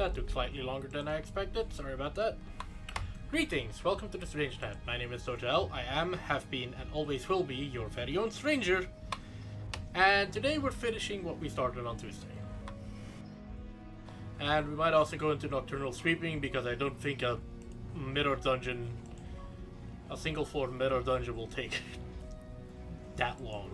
That took slightly longer than I expected, sorry about that. Greetings, welcome to the Strange Net. My name is Sojal. I am, have been, and always will be your very own stranger. And today we're finishing what we started on Tuesday. And we might also go into nocturnal sweeping because I don't think a single floor mirror dungeon will take that long.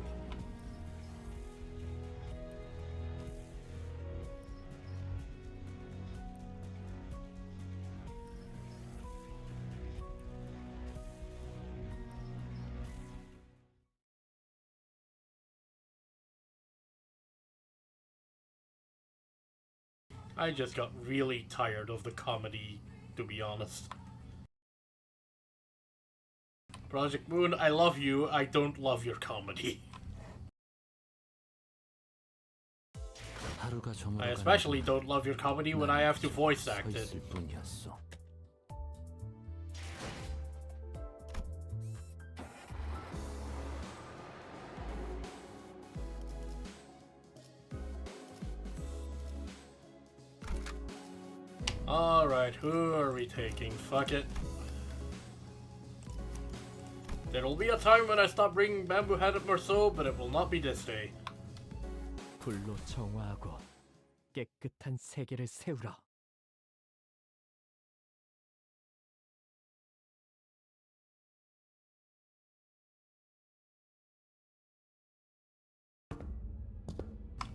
I just got really tired of the comedy, to be honest. Project Moon, I love you, I don't love your comedy. I especially don't love your comedy when I have to voice act it. Alright, who are we taking? Fuck it. There'll be a time when I stop bringing bamboo-headed Merceau, but it will not be this day. 불로 정화하고 깨끗한 세계를 세우라.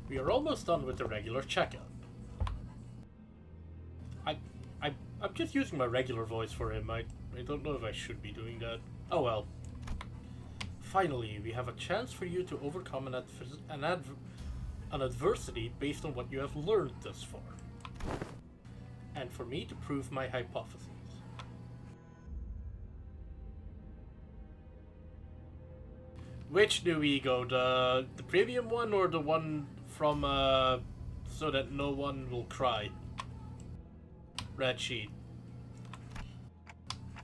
We are almost done with the regular checkup. I'm just using my regular voice for him. I don't know if I should be doing that. Oh well. Finally, we have a chance for you to overcome an adversity based on what you have learned thus far. And for me to prove my hypothesis. Which do we go? The premium one or the one from so that no one will cry? Red sheet.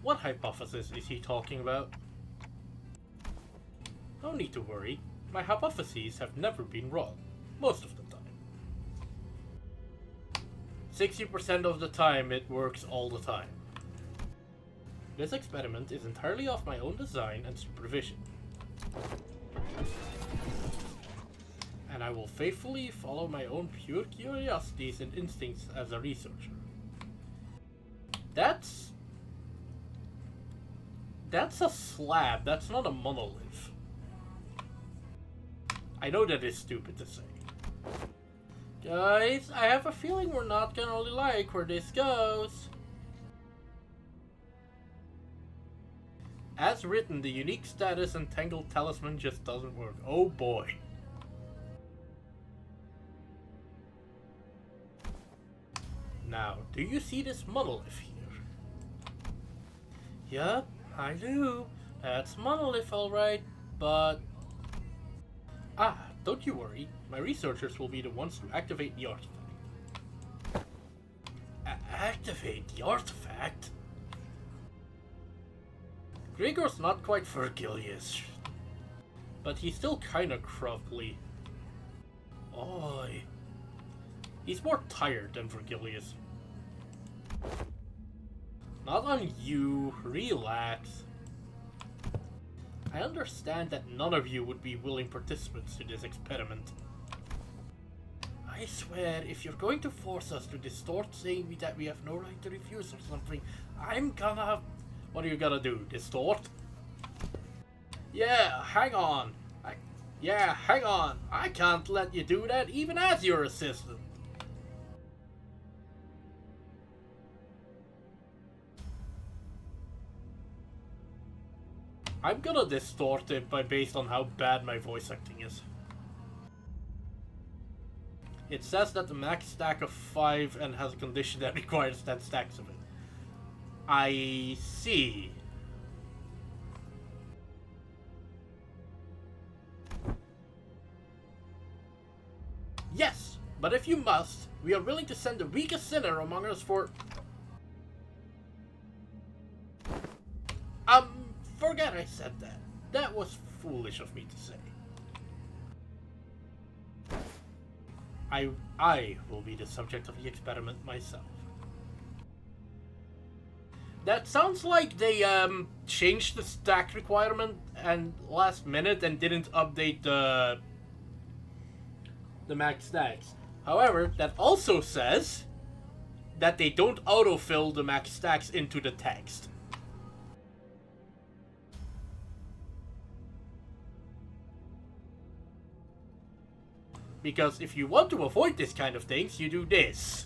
What hypothesis is he talking about? No need to worry. My hypotheses have never been wrong. Most of the time. 60% of the time it works all the time. This experiment is entirely of my own design and supervision. And I will faithfully follow my own pure curiosities and instincts as a researcher. That's a slab, that's not a monolith. I know that is stupid to say. Guys, I have a feeling we're not gonna really like where this goes. As written, the unique status and tangled talisman just doesn't work. Oh boy. Now, do you see this monolith here? Yup, I do. That's monolith alright, but... Ah, don't you worry. My researchers will be the ones to activate the artifact. Activate the artifact? Gregor's not quite Virgilius, but he's still kinda crumbly. Oi. He's more tired than Virgilius. Not on you, relax. I understand that none of you would be willing participants to this experiment. I swear, if you're going to force us to distort saying that we have no right to refuse or something, I'm gonna... What are you gonna do, distort? Yeah, hang on. Hang on. I can't let you do that even as your assistant. I'm gonna distort it based on how bad my voice acting is. It says that the max stack of 5 and has a condition that requires 10 stacks of it. I see. Yes, but if you must, we are willing to send the weakest sinner among us for... Forget I said that. That was foolish of me to say. I will be the subject of the experiment myself. That sounds like they changed the stack requirement and last minute and didn't update the max stacks. However, that also says that they don't autofill the max stacks into the text. Because if you want to avoid this kind of things, you do this.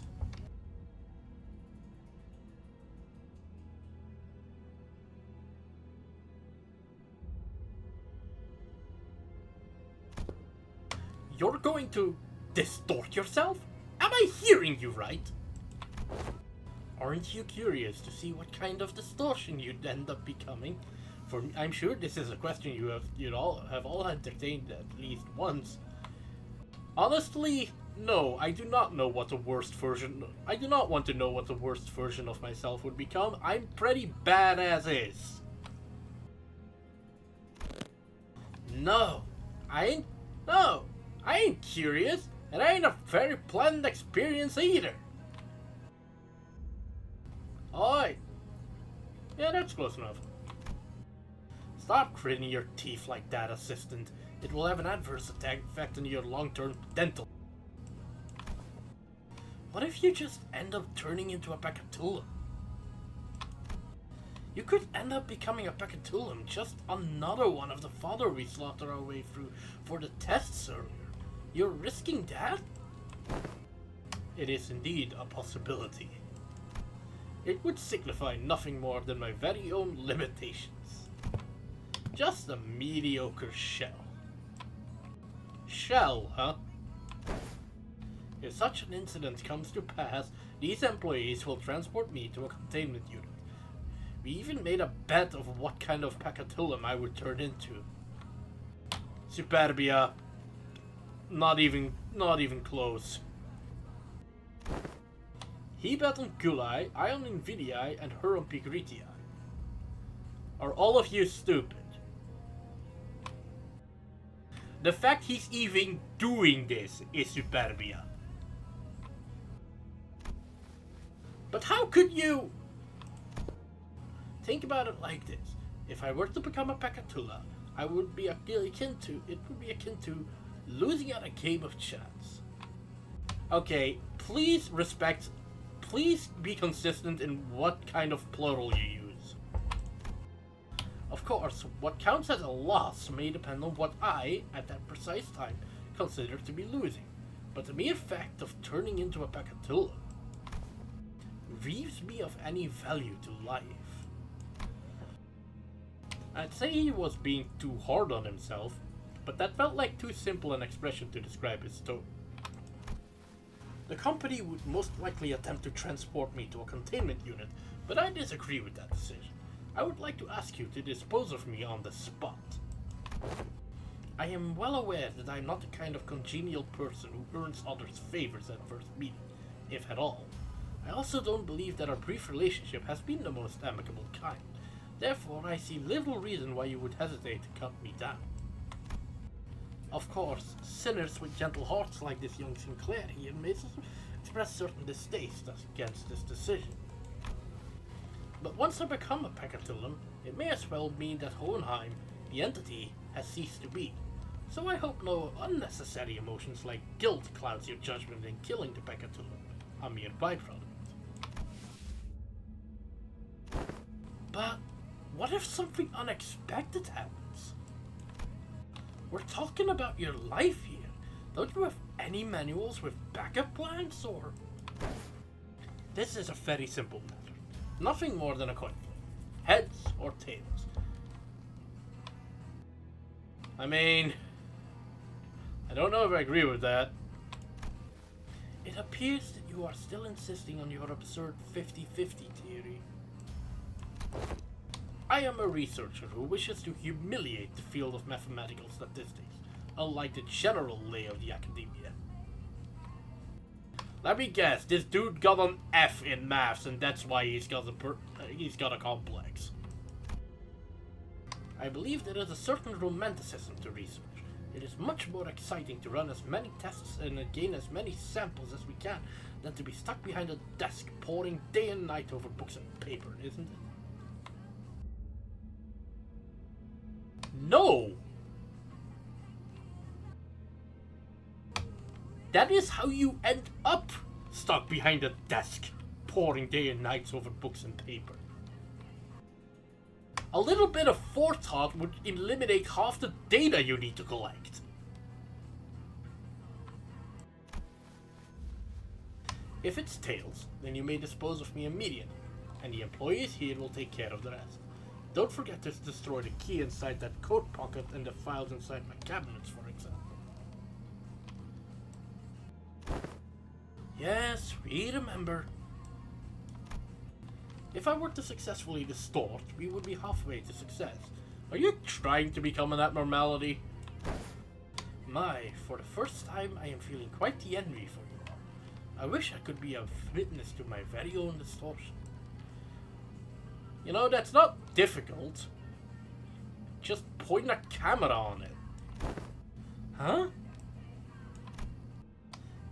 You're going to distort yourself? Am I hearing you right? Aren't you curious to see what kind of distortion you'd end up becoming? For I'm sure this is a question you'd all entertained at least once. Honestly, no, I do not know what the worst version. I do not want to know what the worst version of myself would become. I'm pretty bad as is. No, I ain't curious, and I ain't a very pleasant experience either. Oi. Yeah, that's close enough. Stop gritting your teeth like that, assistant. It will have an adverse effect on your long-term dental. What if you just end up turning into a Pacatulum? You could end up becoming a Pacatulum, just another one of the fodder we slaughter our way through for the tests earlier. You're risking that? It is indeed a possibility. It would signify nothing more than my very own limitations. Just a mediocre shell. Shell, huh? If such an incident comes to pass, these employees will transport me to a containment unit. We even made a bet of what kind of Pacatulum I would turn into. Superbia. Not even close. He bet on Gulai, I on Invidiae, and her on Pigritii. Are all of you stupid? The fact he's even doing this is Superbia. But how could you? Think about it like this. If I were to become a Pacatula, it would be akin to losing at a game of chance. Okay, please be consistent in what kind of plural you use. Of course, what counts as a loss may depend on what I, at that precise time, consider to be losing, but the mere fact of turning into a Pacatula relieves me of any value to life. I'd say he was being too hard on himself, but that felt like too simple an expression to describe his tone. The company would most likely attempt to transport me to a containment unit, but I disagree with that decision. I would like to ask you to dispose of me on the spot. I am well aware that I am not the kind of congenial person who earns others' favors at first meeting, if at all. I also don't believe that our brief relationship has been the most amicable kind. Therefore, I see little reason why you would hesitate to cut me down. Of course, sinners with gentle hearts like this young Sinclair here may express certain distaste against this decision. But once I become a Pacatulum, it may as well mean that Hohenheim, the entity, has ceased to be. So I hope no unnecessary emotions like guilt clouds your judgment in killing the Pacatulum, a mere byproduct. But what if something unexpected happens? We're talking about your life here. Don't you have any manuals with backup plans, or? This is a very simple matter. Nothing more than a coin flip. Heads or tails. I mean, I don't know if I agree with that. It appears that you are still insisting on your absurd 50-50 theory. I am a researcher who wishes to humiliate the field of mathematical statistics, unlike the general lay of the academia. Let me guess, this dude got an F in maths and that's why he's got a complex. I believe there is a certain romanticism to research. It is much more exciting to run as many tests and gain as many samples as we can than to be stuck behind a desk poring day and night over books and paper, isn't it? No! That is how you end up stuck behind a desk, poring day and nights over books and paper. A little bit of forethought would eliminate half the data you need to collect. If it's tails, then you may dispose of me immediately, and the employees here will take care of the rest. Don't forget to destroy the key inside that coat pocket and the files inside my cabinets, for example. Yes, we remember. If I were to successfully distort, we would be halfway to success. Are you trying to become an abnormality? My, for the first time I am feeling quite the envy for you all. I wish I could be a witness to my very own distortion. You know, that's not difficult. Just point a camera on it. Huh?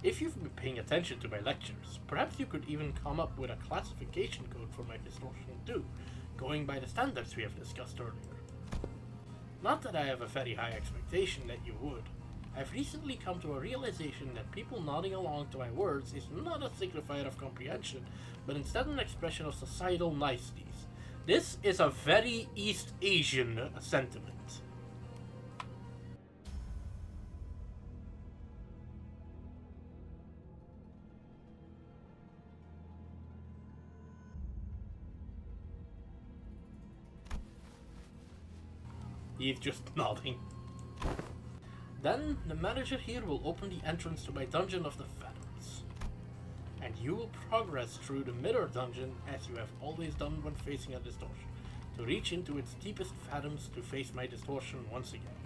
If you've been paying attention to my lectures, perhaps you could even come up with a classification code for my distortion too, going by the standards we have discussed earlier. Not that I have a very high expectation that you would. I've recently come to a realization that people nodding along to my words is not a signifier of comprehension, but instead an expression of societal niceties. This is a very East Asian sentiment. He's just nodding. Then, the manager here will open the entrance to my dungeon of the Phantoms. And you will progress through the mirror dungeon as you have always done when facing a distortion, to reach into its deepest phantoms to face my distortion once again.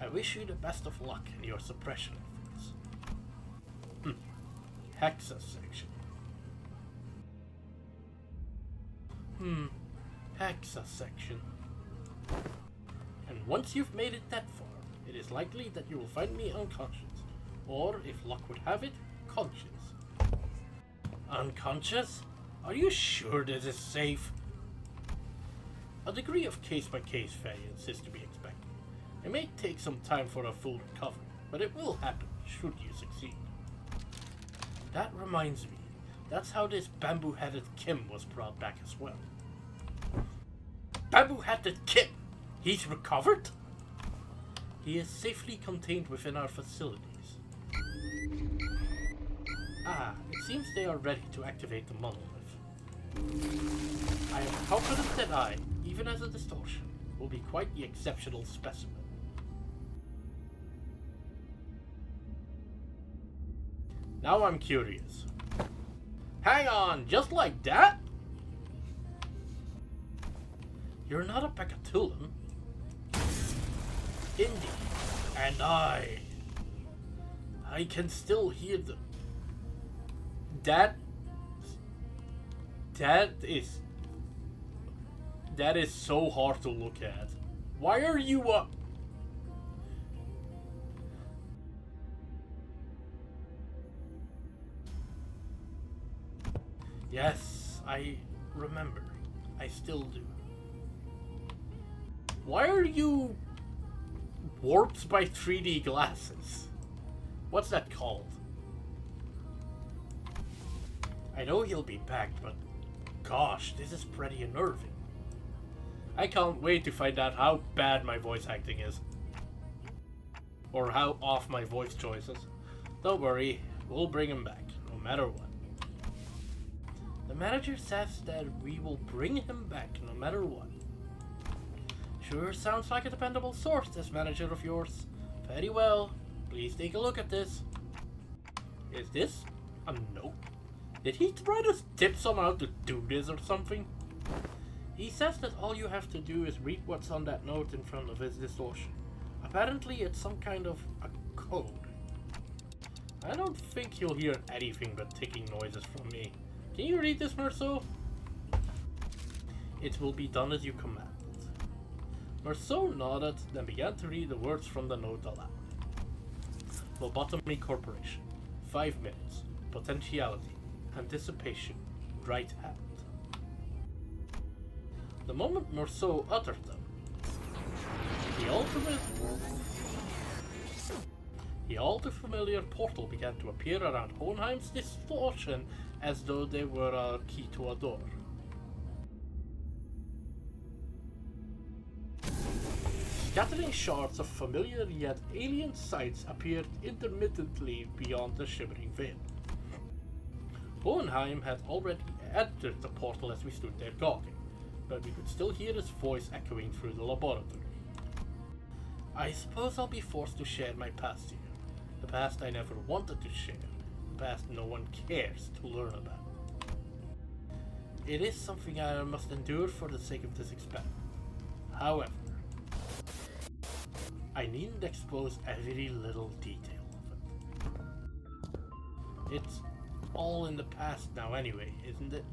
I wish you the best of luck in your suppression efforts. Hexa section. Hexa section. And once you've made it that far, it is likely that you will find me unconscious, or, if luck would have it, conscious. Unconscious? Are you sure this is safe? A degree of case-by-case variance is to be expected. It may take some time for a full recovery, but it will happen should you succeed. That reminds me, that's how this bamboo-headed Kim was brought back as well. Bamboo-headed Kim! He's recovered? He is safely contained within our facilities. It seems they are ready to activate the monolith. I am confident that I, even as a distortion, will be quite the exceptional specimen. Now I'm curious. Hang on, just like that? You're not a Pecatulan. Indeed, and I can still hear the... That is so hard to look at. Why are you up? Yes, I remember. I still do. Why are you warped by 3D glasses? What's that called? I know he'll be back, but gosh, this is pretty unnerving. I can't wait to find out how bad my voice acting is. Or how off my voice choices. Don't worry, we'll bring him back, no matter what. The manager says that we will bring him back, no matter what. Sure sounds like a dependable source, this manager of yours. Very well, please take a look at this. Is this a note? Did he try to tip someone how to do this or something? He says that all you have to do is read what's on that note in front of his distortion. Apparently it's some kind of a code. I don't think he'll hear anything but ticking noises from me. Can you read this, Merceau? It will be done as you commanded. Merceau nodded, then began to read the words from the note aloud. Lobotomy Corporation. 5 minutes. Potentiality. Anticipation. Right hand. The moment Merceau uttered them, The all too familiar portal began to appear around Hohenheim's distortion as though they were a key to a door. Scattering shards of familiar yet alien sights appeared intermittently beyond the shimmering veil. Hohenheim had already entered the portal as we stood there gawking, but we could still hear his voice echoing through the laboratory. I suppose I'll be forced to share my past here. The past I never wanted to share. The past no one cares to learn about. It is something I must endure for the sake of this experiment. However, I needn't expose every little detail of it. It's all in the past now anyway, isn't it?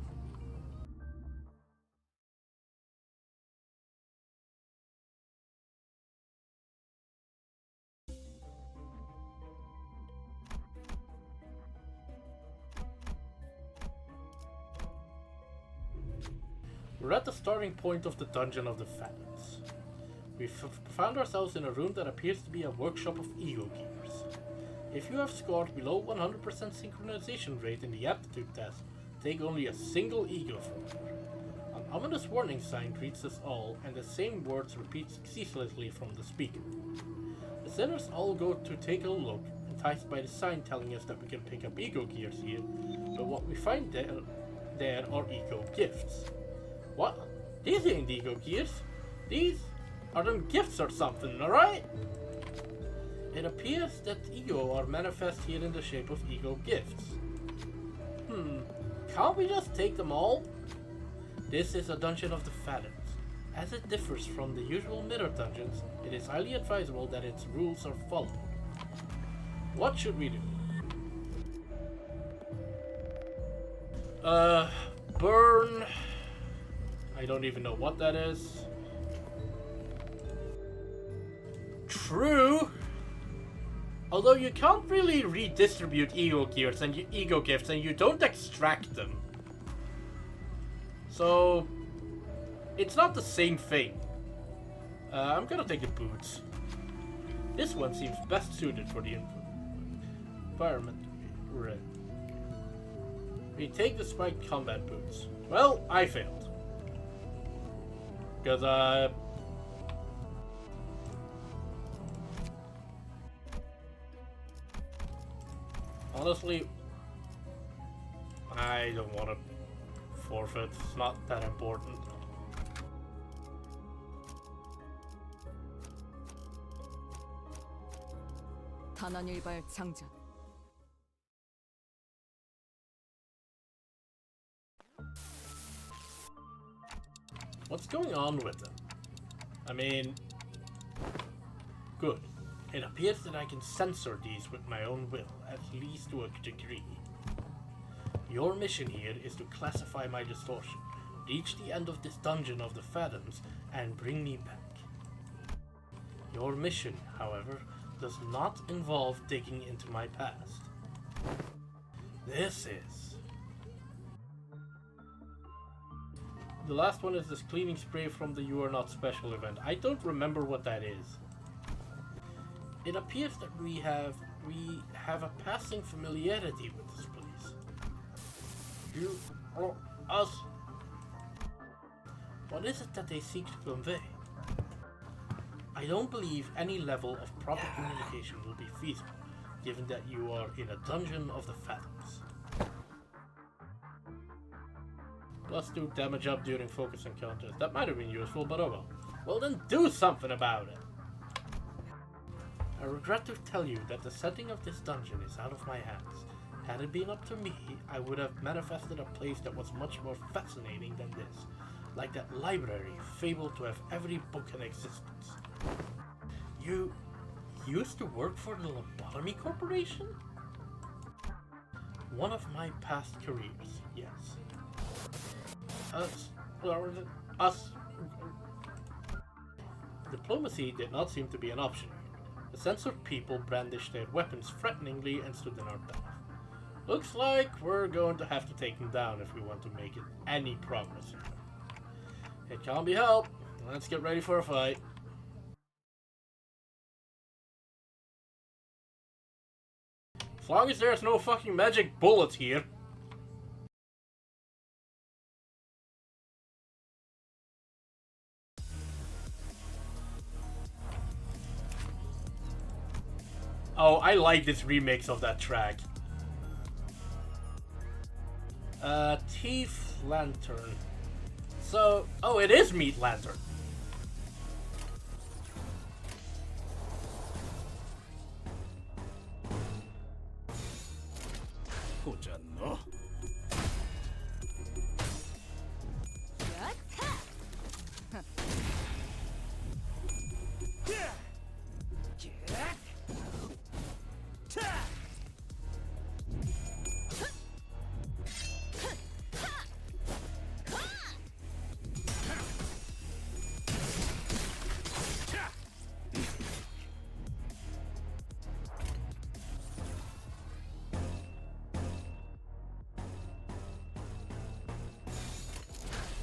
We're at the starting point of the Dungeon of the Phantoms. We've found ourselves in a room that appears to be a workshop of ego gears. If you have scored below 100% synchronization rate in the aptitude test, take only a single ego from her. An ominous warning sign greets us all, and the same words repeat ceaselessly from the speaker. The sinners all go to take a look, enticed by the sign telling us that we can pick up ego gears here, but what we find there are ego gifts. What? These ain't ego gears. These are them gifts or something, alright? It appears that ego are manifest here in the shape of ego gifts. Can't we just take them all? This is a Dungeon of the Phantoms. As it differs from the usual mirror dungeons, it is highly advisable that its rules are followed. What should we do? Burn... I don't even know what that is. True. Although you can't really redistribute ego gears and ego gifts, and you don't extract them. So it's not the same thing. I'm gonna take the boots. This one seems best suited for the environment. Right. We take the spiked combat boots. Well, I failed. Because, honestly, I don't want to forfeit. It's not that important. 단원일발 장전. What's going on with them? I mean, good. It appears that I can censor these with my own will, at least to a degree. Your mission here is to classify my distortion, reach the end of this Dungeon of the Phantoms, and bring me back. Your mission, however, does not involve digging into my past. This is... The last one is this cleaning spray from the You Are Not Special event. I don't remember what that is. It appears that we have a passing familiarity with this place. You or us. What is it that they seek to convey? I don't believe any level of proper communication will be feasible, given that you are in a Dungeon of the Phantoms. +2 damage up during focus encounters. That might have been useful, but oh well. Well then do something about it! I regret to tell you that the setting of this dungeon is out of my hands. Had it been up to me, I would have manifested a place that was much more fascinating than this. Like that library, fabled to have every book in existence. You used to work for the Lobotomy Corporation? One of my past careers, yes. Us. Diplomacy did not seem to be an option. The censored people brandished their weapons threateningly and stood in our path. Looks like we're going to have to take them down if we want to make any progress here. It can't be helped. Let's get ready for a fight. As long as there's no fucking magic bullets here. Oh, I like this remix of that track. Teeth Lantern. So, oh, it is Meat Lantern.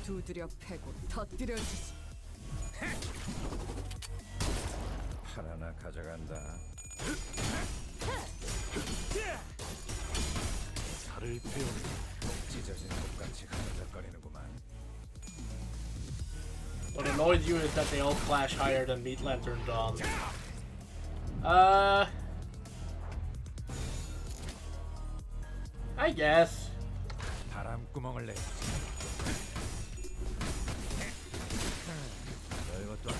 두드려 패고 터뜨려 주지. 팔 하나 가져간다. 살을 베어내. 찢어진 똑같이 흐느적거리는구만. What annoys you is that they all flash higher than Meat Lantern Dawn. I guess. 바람구멍을 내. 이것도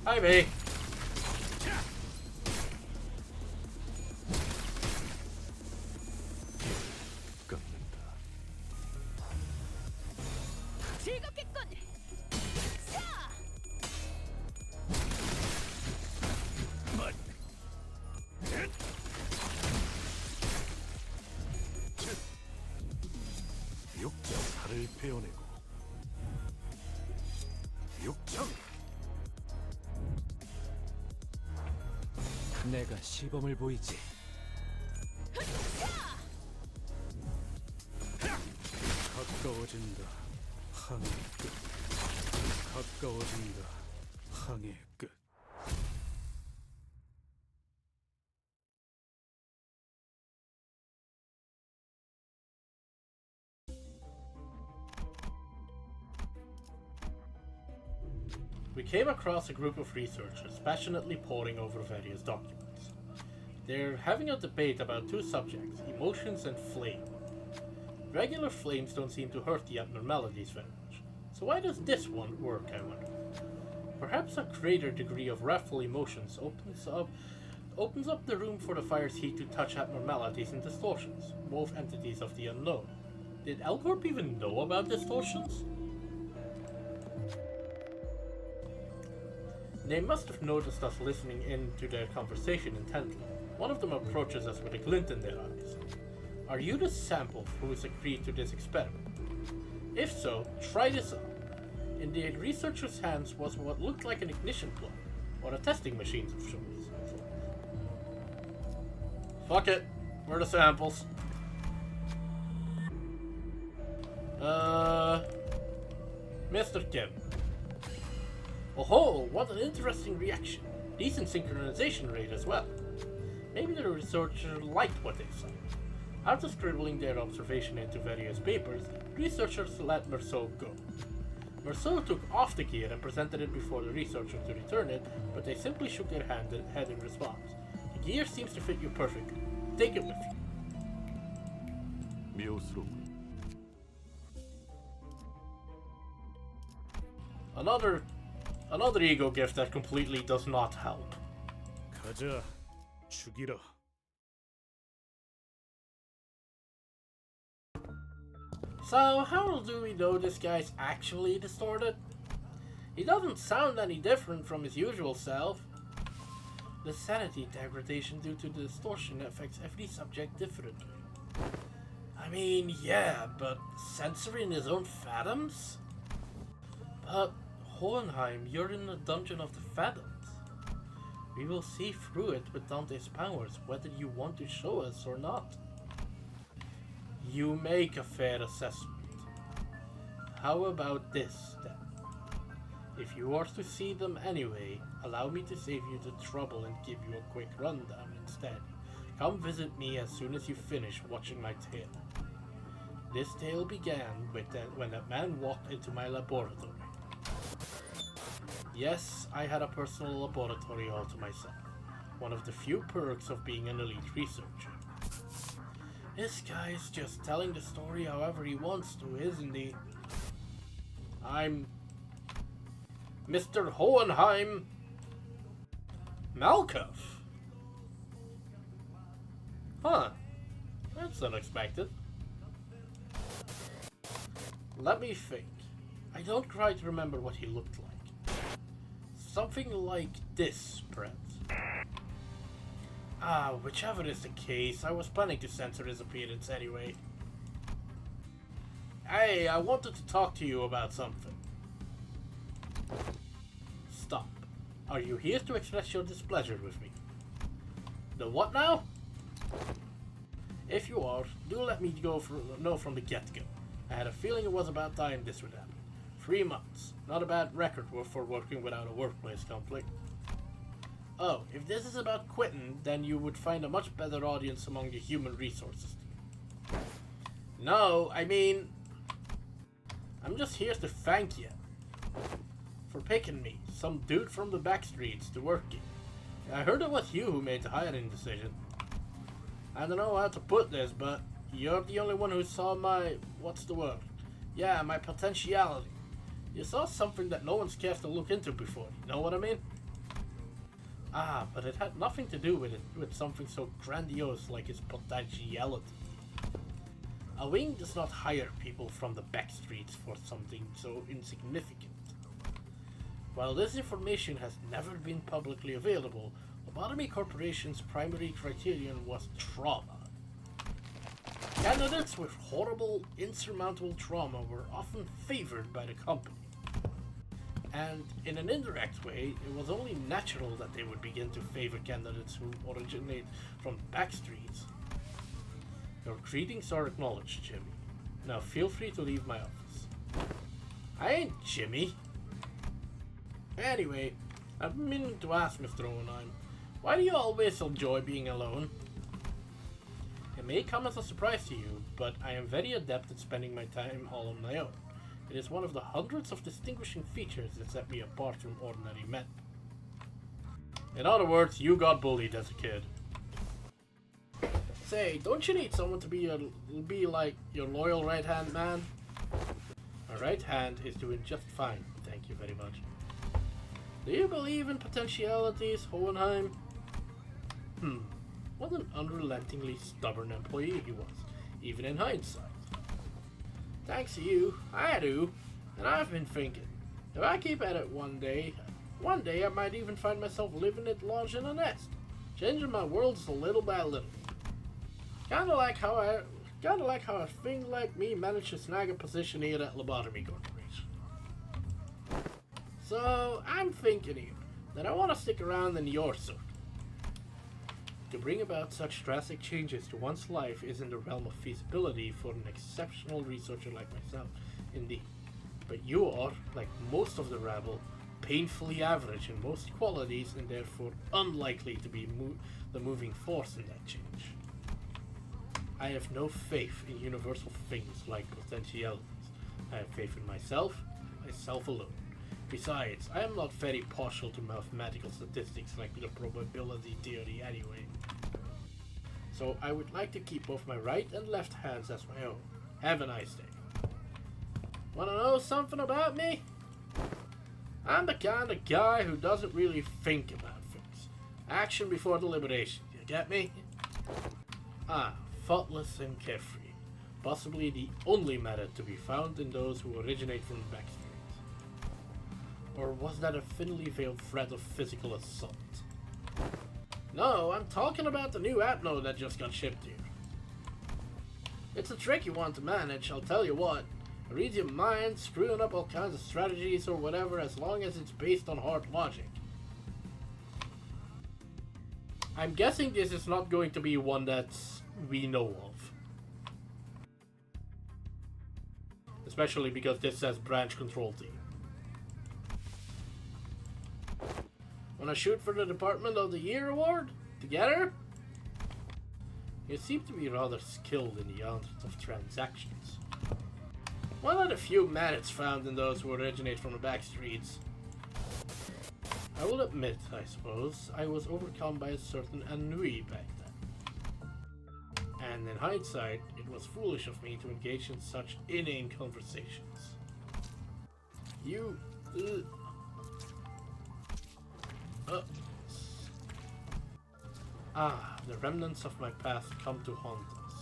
Hi, me. 즐겁겠군. 육자 살을 베어내고. 육청. 내가 시범을 보이지. 가까워진다. 항해 끝. 가까워진다. 항해 끝. We came across a group of researchers passionately poring over various documents. They're having a debate about two subjects, emotions and flame. Regular flames don't seem to hurt the abnormalities very much, so why does this one work, I wonder? Perhaps a greater degree of wrathful emotions opens up the room for the fire's heat to touch abnormalities and distortions, both entities of the unknown. Did Elcorp even know about distortions? They must have noticed us listening in to their conversation intently. One of them approaches us with a glint in their eyes. Are you the sample who's agreed to this experiment? If so, try this out. In the researcher's hands was what looked like an ignition plug, or a testing machine of sorts. Fuck it, we're the samples. Mr. Kim. Oh, what an interesting reaction. Decent synchronization rate as well. Maybe the researcher liked what they saw. After scribbling their observation into various papers, researchers let Merceau go. Merceau took off the gear and presented it before the researcher to return it, but they simply shook their head in response. The gear seems to fit you perfectly. Take it with you. Another ego gift that completely does not help. 가자. 죽이라. So, how do we know this guy's actually distorted? He doesn't sound any different from his usual self. The sanity degradation due to the distortion affects every subject differently. I mean, yeah, but censoring his own phantoms? But, Hohenheim, you're in the dungeon of the phantoms. We will see through it with Dante's powers, whether you want to show us or not. You make a fair assessment. How about this, then? If you are to see them anyway, allow me to save you the trouble and give you a quick rundown instead. Come visit me as soon as you finish watching my tale. This tale began when a man walked into my laboratory. Yes, I had a personal laboratory all to myself. One of the few perks of being an elite researcher. This guy's just telling the story however he wants to, isn't he? I'm Mr. Hohenheim Malkov. Huh. That's unexpected. Let me think. I don't quite remember what he looked like. Something like this, perhaps. Whichever is the case, I was planning to censor his appearance anyway. Hey, I wanted to talk to you about something. Stop. Are you here to express your displeasure with me? The what now? If you are, do let me know from the get-go. I had a feeling it was about time this would happen. 3 months. Not a bad record for working without a workplace conflict. Oh, if this is about quitting, then you would find a much better audience among the human resources team. No, I mean, I'm just here to thank you for picking me, some dude from the back streets, to work here. I heard it was you who made the hiring decision. I don't know how to put this, but you're the only one who saw my, what's the word? Yeah, my potentiality. You saw something that no one's cared to look into before, you know what I mean? But it had nothing to do with something so grandiose like its potentiality. A wing does not hire people from the back streets for something so insignificant. While this information has never been publicly available, Lobotomy Corporation's primary criterion was trauma. Candidates with horrible, insurmountable trauma were often favored by the company. And in an indirect way, it was only natural that they would begin to favor candidates who originate from back streets. Your greetings are acknowledged, Jimmy. Now feel free to leave my office. I ain't Jimmy. Anyway, I've been meaning to ask Mr. Owenheim, why do you always enjoy being alone? It may come as a surprise to you, but I am very adept at spending my time all on my own. It is one of the hundreds of distinguishing features that set me apart from ordinary men. In other words, you got bullied as a kid. Say, don't you need someone to be like your loyal right-hand man? My right hand is doing just fine, thank you very much. Do you believe in potentialities, Hohenheim? What an unrelentingly stubborn employee he was, even in hindsight. Thanks to you, I do, and I've been thinking, if I keep at it one day I might even find myself living at large in a nest, changing my worlds a little by little. Kinda like how a thing like me managed to snag a position here at Lobotomy Corporation. So, I'm thinking here that I want to stick around in your circle. To bring about such drastic changes to one's life is in the realm of feasibility for an exceptional researcher like myself, indeed. But you are, like most of the rabble, painfully average in most qualities and therefore unlikely to be the moving force in that change. I have no faith in universal things like potentialities. I have faith in myself alone. Besides, I am not very partial to mathematical statistics like the probability theory anyway. So I would like to keep both my right and left hands as my own. Have a nice day. Wanna know something about me? I'm the kind of guy who doesn't really think about things. Action before deliberation, you get me? Thoughtless and carefree. Possibly the only method to be found in those who originate from the back streets. Or was that a thinly veiled threat of physical assault? No, I'm talking about the new app node that just got shipped here. It's a tricky one to manage, I'll tell you what. It reads your mind, screwing up all kinds of strategies or whatever as long as it's based on hard logic. I'm guessing this is not going to be one that we know of. Especially because this says branch control team. Wanna shoot for the Department of the Year award? Together? You seem to be rather skilled in the art of transactions. One of the few merits found in those who originate from the back streets. I will admit, I suppose, I was overcome by a certain ennui back then. And in hindsight, it was foolish of me to engage in such inane conversations. You... the remnants of my past come to haunt us.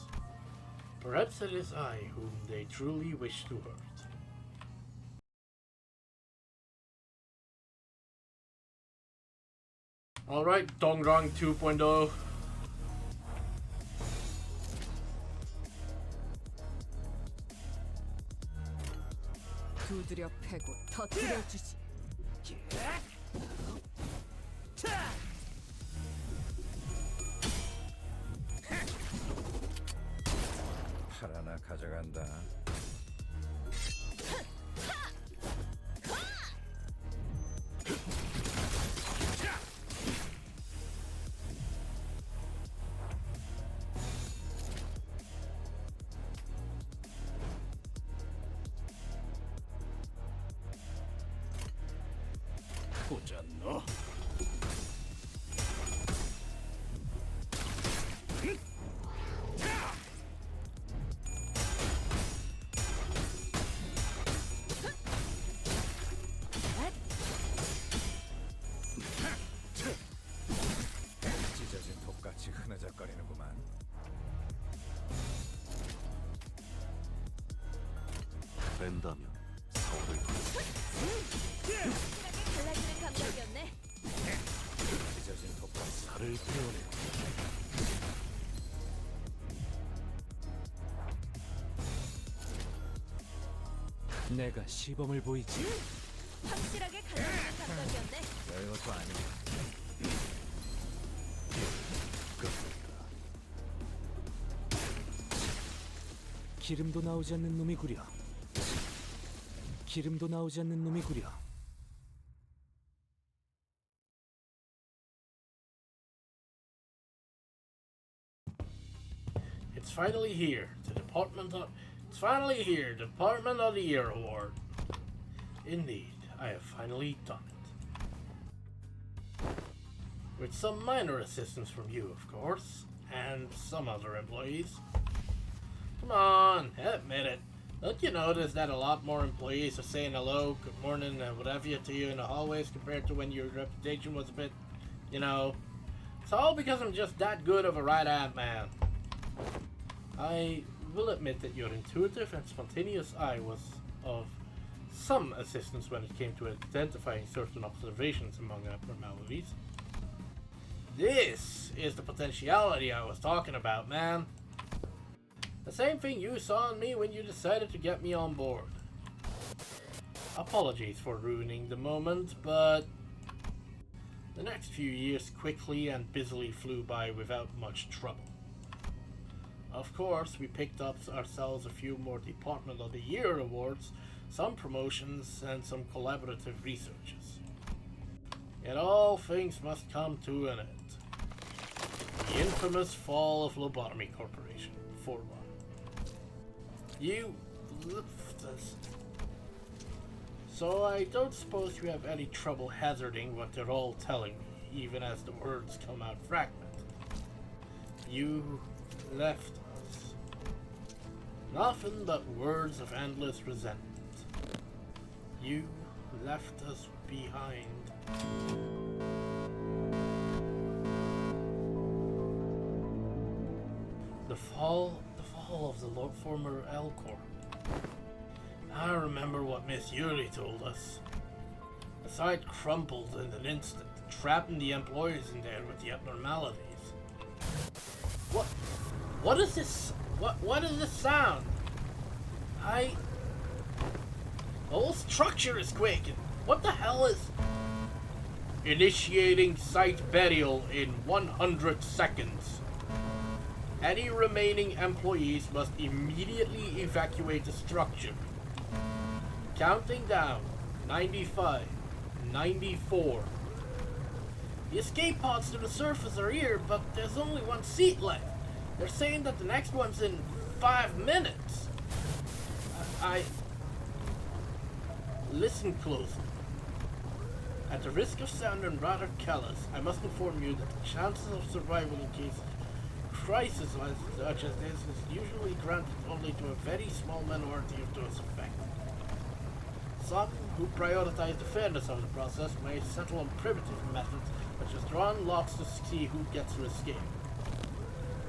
Perhaps it is I whom they truly wish to hurt. Alright, Dongrong 2.0. 두드려 패고 터뜨려 주지. 팔 하나 가져간다. 보자 너. 찢어진 독같이 흐느적거리는구만. 뺀다면 서울을 갈라지는 감각이었네. 찢어진 독같이 살을 태워내. 내가 시범을 보이지. 확실하게 갈라지는 감각이었네. 별것도 아니야. 기름도 나오지 않는 놈이구려. 기름도 나오지 않는 놈이구려. It's finally here, It's finally here, Department of the Year award. Indeed, I have finally done it. With some minor assistance from you, of course, and some other employees. Come on, admit it. Don't you notice that a lot more employees are saying hello, good morning, and whatever to you in the hallways compared to when your reputation was a bit, you know? It's all because I'm just that good of a right-hand man. I will admit that your intuitive and spontaneous eye was of some assistance when it came to identifying certain observations among abnormalities. This is the potentiality I was talking about, man. The same thing you saw in me when you decided to get me on board. Apologies for ruining the moment, but the next few years quickly and busily flew by without much trouble. Of course, we picked up ourselves a few more Department of the Year awards, some promotions, and some collaborative researches. Yet all things must come to an end. The infamous fall of Lobotomy Corporation, for one. You left us. So I don't suppose you have any trouble hazarding what they're all telling me, even as the words come out fragmented. You left us. Nothing but words of endless resentment. You left us behind. The fall of the former L Corp. I remember what Miss Yuri told us. The site crumpled in an instant, trapping the employees in there with the abnormalities. What is this? What is this sound? The whole structure is quaking. What the hell is... Initiating site burial in 100 seconds. Any remaining employees must immediately evacuate the structure. Counting down. 95, 94, The escape pods to the surface are here, but there's only one seat left. They're saying that the next one's in 5 minutes. Listen closely. At the risk of sounding rather callous, I must inform you that the chances of survival in case of crisis such as this is usually granted only to a very small minority of those affected. Some who prioritize the fairness of the process may settle on primitive methods such as drawing lots to see who gets to escape.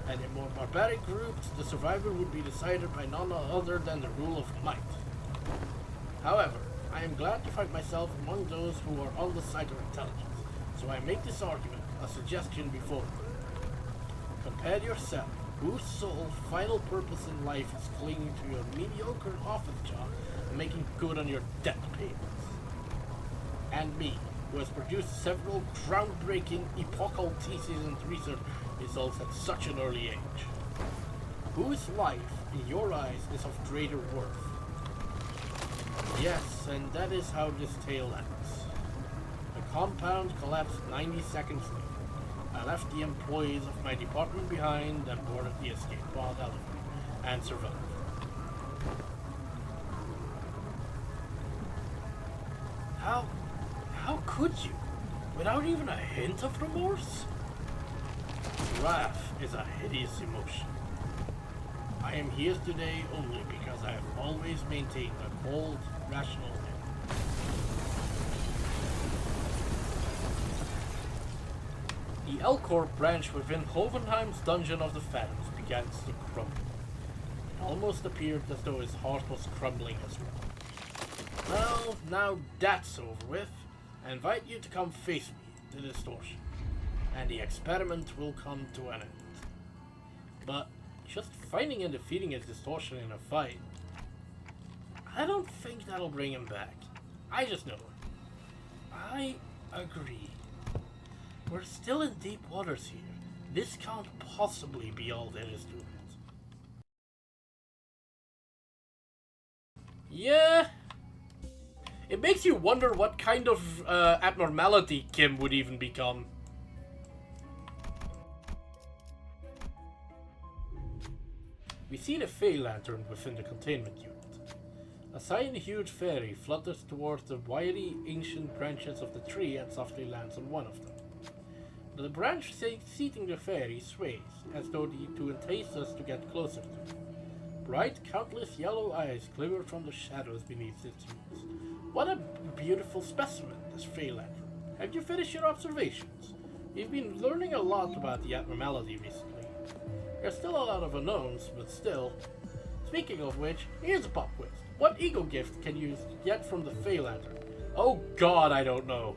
And in more barbaric groups, the survival would be decided by none other than the rule of might. However, I am glad to find myself among those who are on the side of intelligence, so I make this argument, a suggestion before you. Compare yourself, whose sole final purpose in life is clinging to your mediocre office job and making good on your debt payments. And me, who has produced several groundbreaking epochal theses and research results at such an early age. Whose life, in your eyes, is of greater worth? Yes, and that is how this tale ends. The compound collapsed 90 seconds later. I left the employees of my department behind and boarded the escape pod elevator and survived. How could you? Without even a hint of remorse? Wrath is a hideous emotion. I am here today only because I have always maintained a cold, rational head. The Elcor branch within Hovenheim's Dungeon of the Phantoms began to crumble. It almost appeared as though his heart was crumbling as well. Well, now that's over with, I invite you to come face me, the distortion, and the experiment will come to an end. But just finding and defeating his distortion in a fight, I don't think that'll bring him back. I just know it. I agree. We're still in deep waters here. This can't possibly be all there is to it. Yeah. It makes you wonder what kind of abnormality Kim would even become. We see the Fey Lantern within the containment unit. A silent huge fairy flutters towards the wiry ancient branches of the tree and softly lands on one of them. The branch seating the fairy sways, as though to entice us to get closer to it. Bright, countless yellow eyes glimmer from the shadows beneath its roots. What a beautiful specimen, this Fey Lantern. Have you finished your observations? We've been learning a lot about the abnormality recently. There's still a lot of unknowns, but still. Speaking of which, here's a pop quiz. What ego gift can you get from the Fey Lantern? Oh god, I don't know.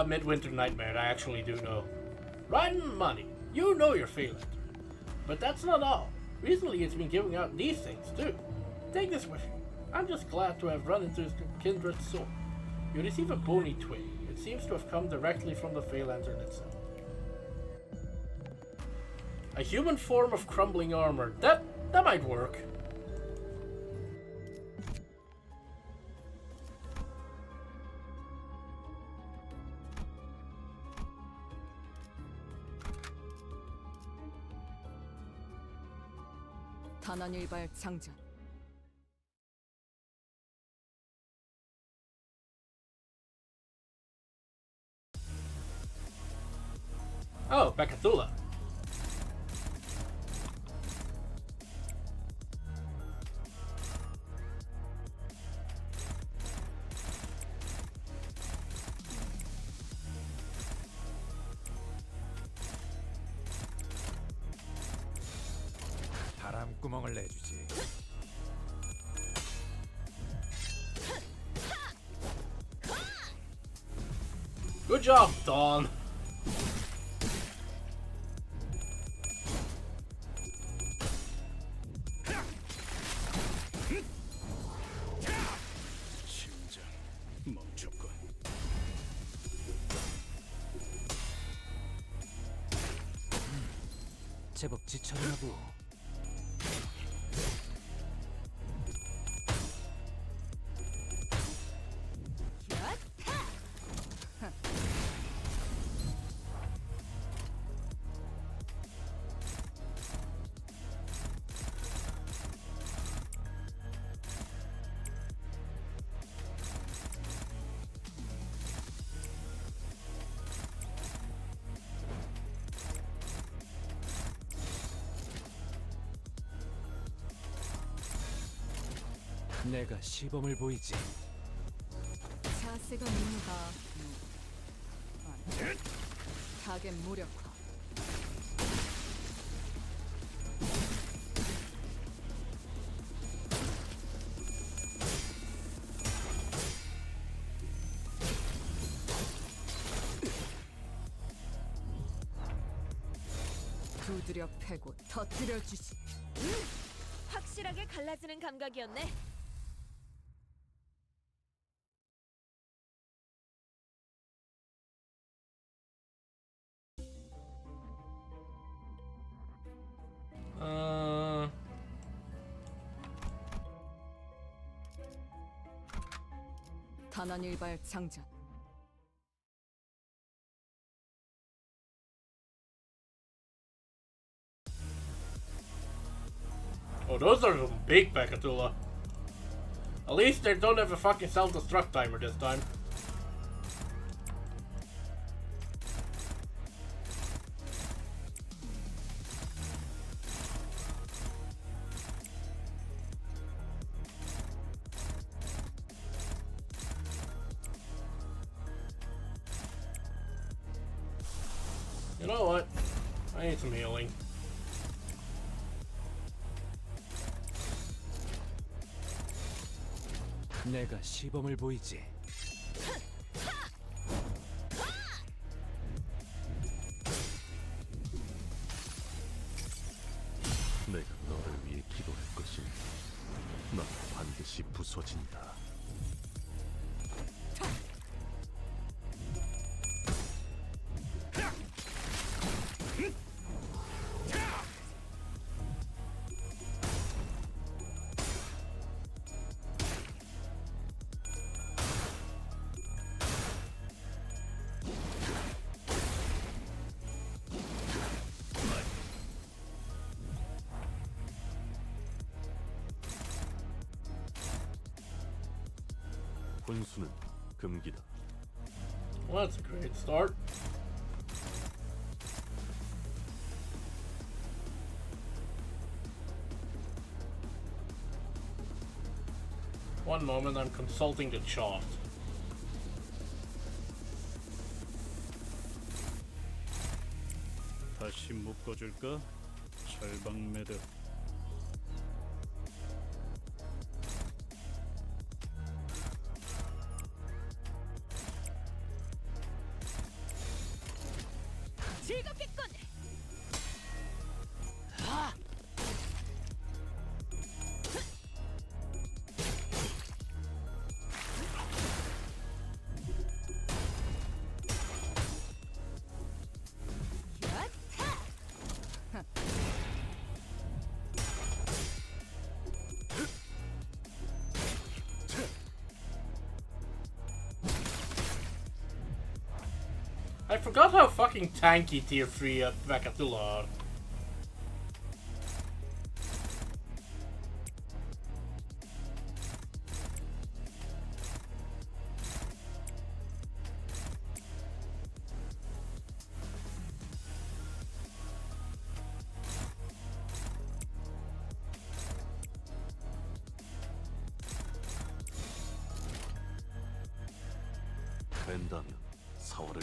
Midwinter Nightmare, I actually do know. Riding money. You know your Fey Lantern. But that's not all. Recently it's been giving out these things too. Take this with you. I'm just glad to have run into his kindred soul. You receive a bony twig. It seems to have come directly from the Fey Lantern itself. A human form of crumbling armor. That might work. 단원일발 장전. Oh, Bacatula. 바람구멍을 내주지. Good job, Dawn. 심장 멈췄군. 제법 지쳤나보. 내가 시범을 보이지. 자세가 뭔가 타겟 무력화. 두드려 패고 터뜨려 주지. 확실하게 갈라지는 감각이었네. 단원일발 장전. Oh, those are some big Pekatula. At least they don't have a fucking self-destruct timer this time. You know what? I need some healing. 내가 시범을 보이지. 내가 너를 위해 기도할 것이니 넌 반드시 부서진다. 혼수는 금기다. Well, that's a great start. One moment, I'm consulting the chart. 다시 묶어줄까? 철방 매듭. 즐겁겠군. I forgot how fucking tanky tier 3 at Vakatula are. 된다면 4월을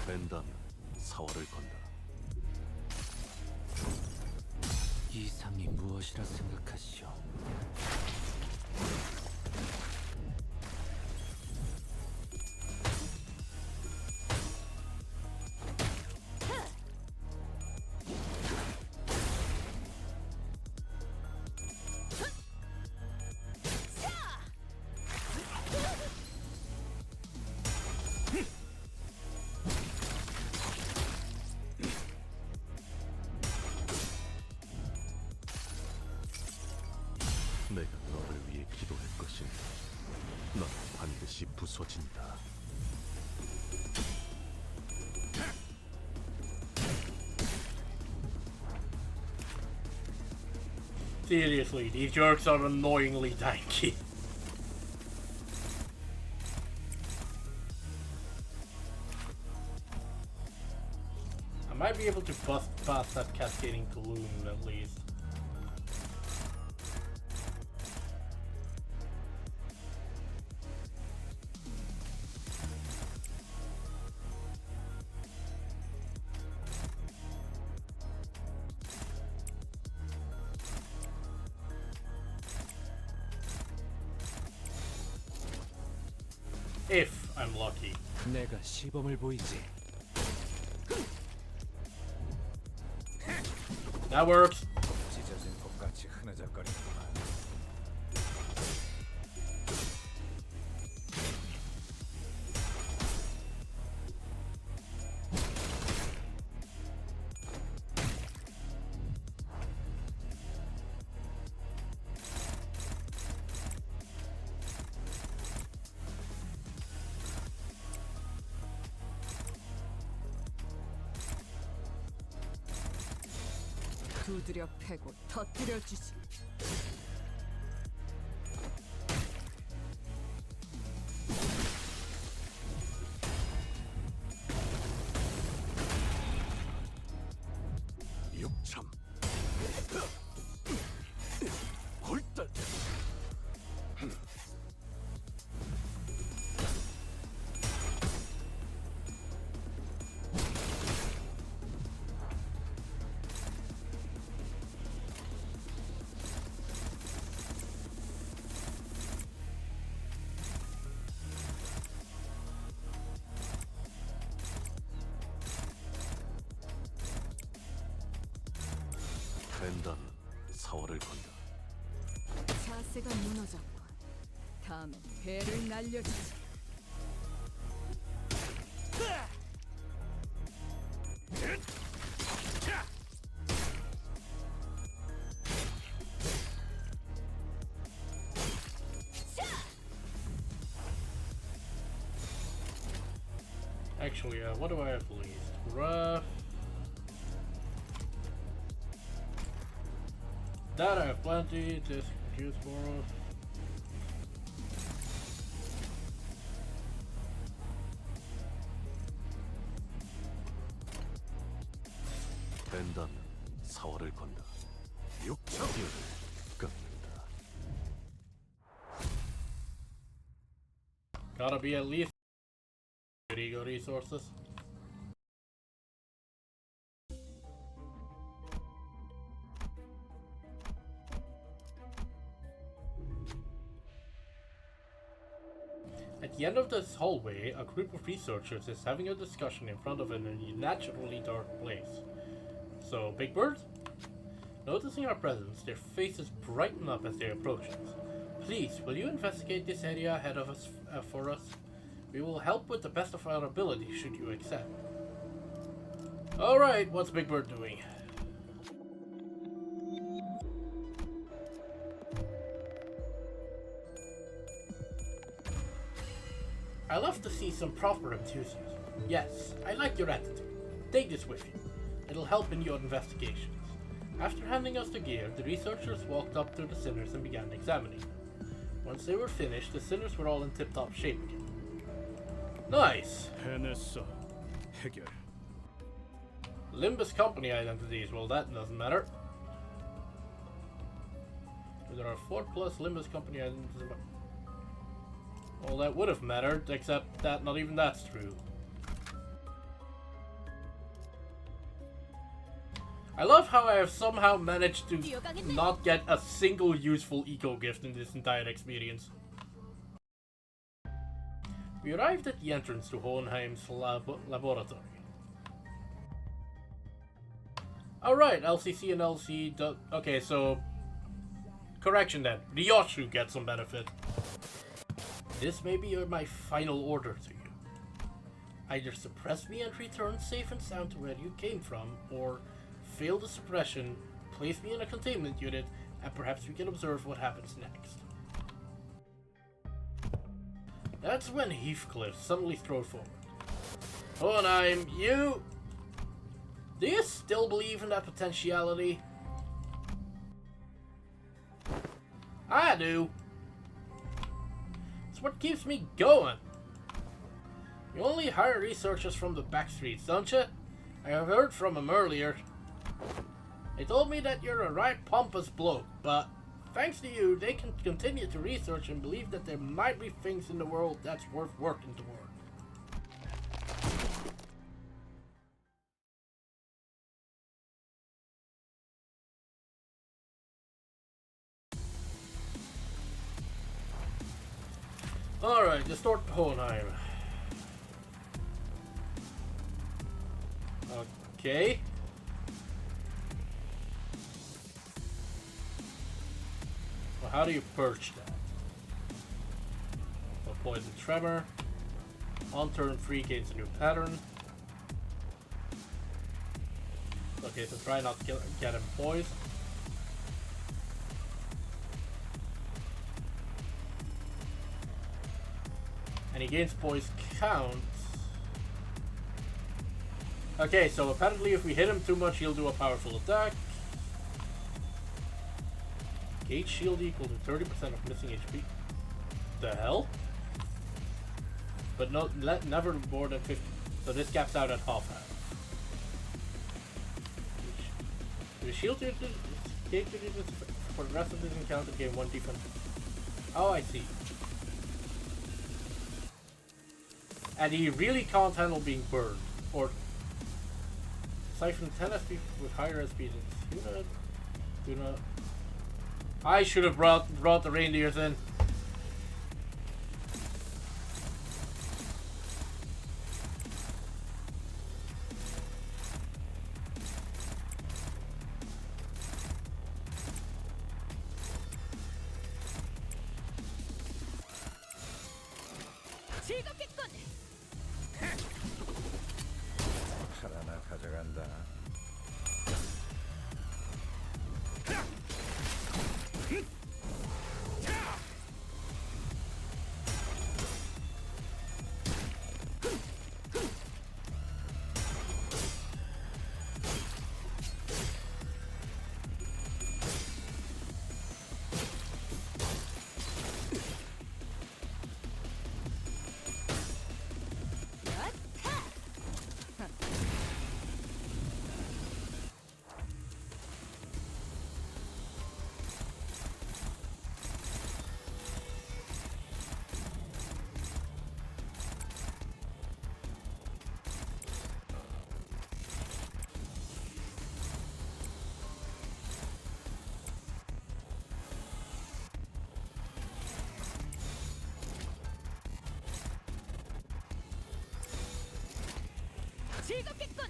된다면 사활을 건다. 이상이 무엇이라 생각하시오? 내가 너를 위해 기도할 것이니 넌 반드시 부서진다. Seriously, these jerks are annoyingly tanky. I might be able to bust past that cascading balloon at least. If I'm lucky. 내가 시범을 보이지. That works. 찢어진 톱같이 흐느적거리는구만. 두드려 패고 터뜨려 주지. 육참 골단 된다면 사활을 건다. 자세가 무너졌군. 다음엔 배를 날려주지. Actually, what do I have least? Rough. That I have plenty. Just use more of. 된다면 사활을 건다. 육참을 깎는다. Gotta be at least ego resources. At the end of this hallway, a group of researchers is having a discussion in front of an unnaturally dark place. So, Big Bird? Noticing our presence, their faces brighten up as they approach us. Please, will you investigate this area ahead of us for us? We will help with the best of our ability, should you accept. Alright, what's Big Bird doing? I love to see some proper enthusiasm. Yes, I like your attitude. Take this with you. It'll help in your investigations. After handing us the gear, the researchers walked up to the sinners and began examining them. Once they were finished, the sinners were all in tip-top shape again. Nice! 해냈어. 해결. Limbus company identities, well that doesn't matter. There are 4 plus Limbus company identities. Well, that would have mattered, except that not even that's true. I love how I have somehow managed to 뛰어가겠네. not get a single useful eco gift in this entire experience. We arrived at the entrance to Hohenheim's laboratory. Alright, LCC and LC. Okay, so. Correction then. Ryoshu gets some benefit. This may be my final order to you. Either suppress me and return safe and sound to where you came from, or fail the suppression, place me in a containment unit, and perhaps we can observe what happens next. That's when Heathcliff suddenly strode forward. Hohenheim, you... Do you still believe in that potentiality? I do. It's what keeps me going. You only hire researchers from the back streets, don't you? I have heard from them earlier. They told me that you're a right pompous bloke, but thanks to you, they can continue to research and believe that there might be things in the world that's worth working toward. Alright, let's start Hohenheim. Okay. Well, how do you purge that? So poison tremor. On turn 3 gains a new pattern. Okay, so try not to get him poised. And he gains poise counts. Okay, so apparently if we hit him too much, he'll do a powerful attack. Gauge shield equal to 30% of missing HP. The hell? But never more than 50. So this caps out at half. The shield unit for the rest of this encounter gain 1 defense. Oh, I see. And he really can't handle being burned. Or siphon 10 SP with higher SP. Do not. I should have brought the reindeers in. 즐겁겠군. 하나 가져간다. 즐겁겠군.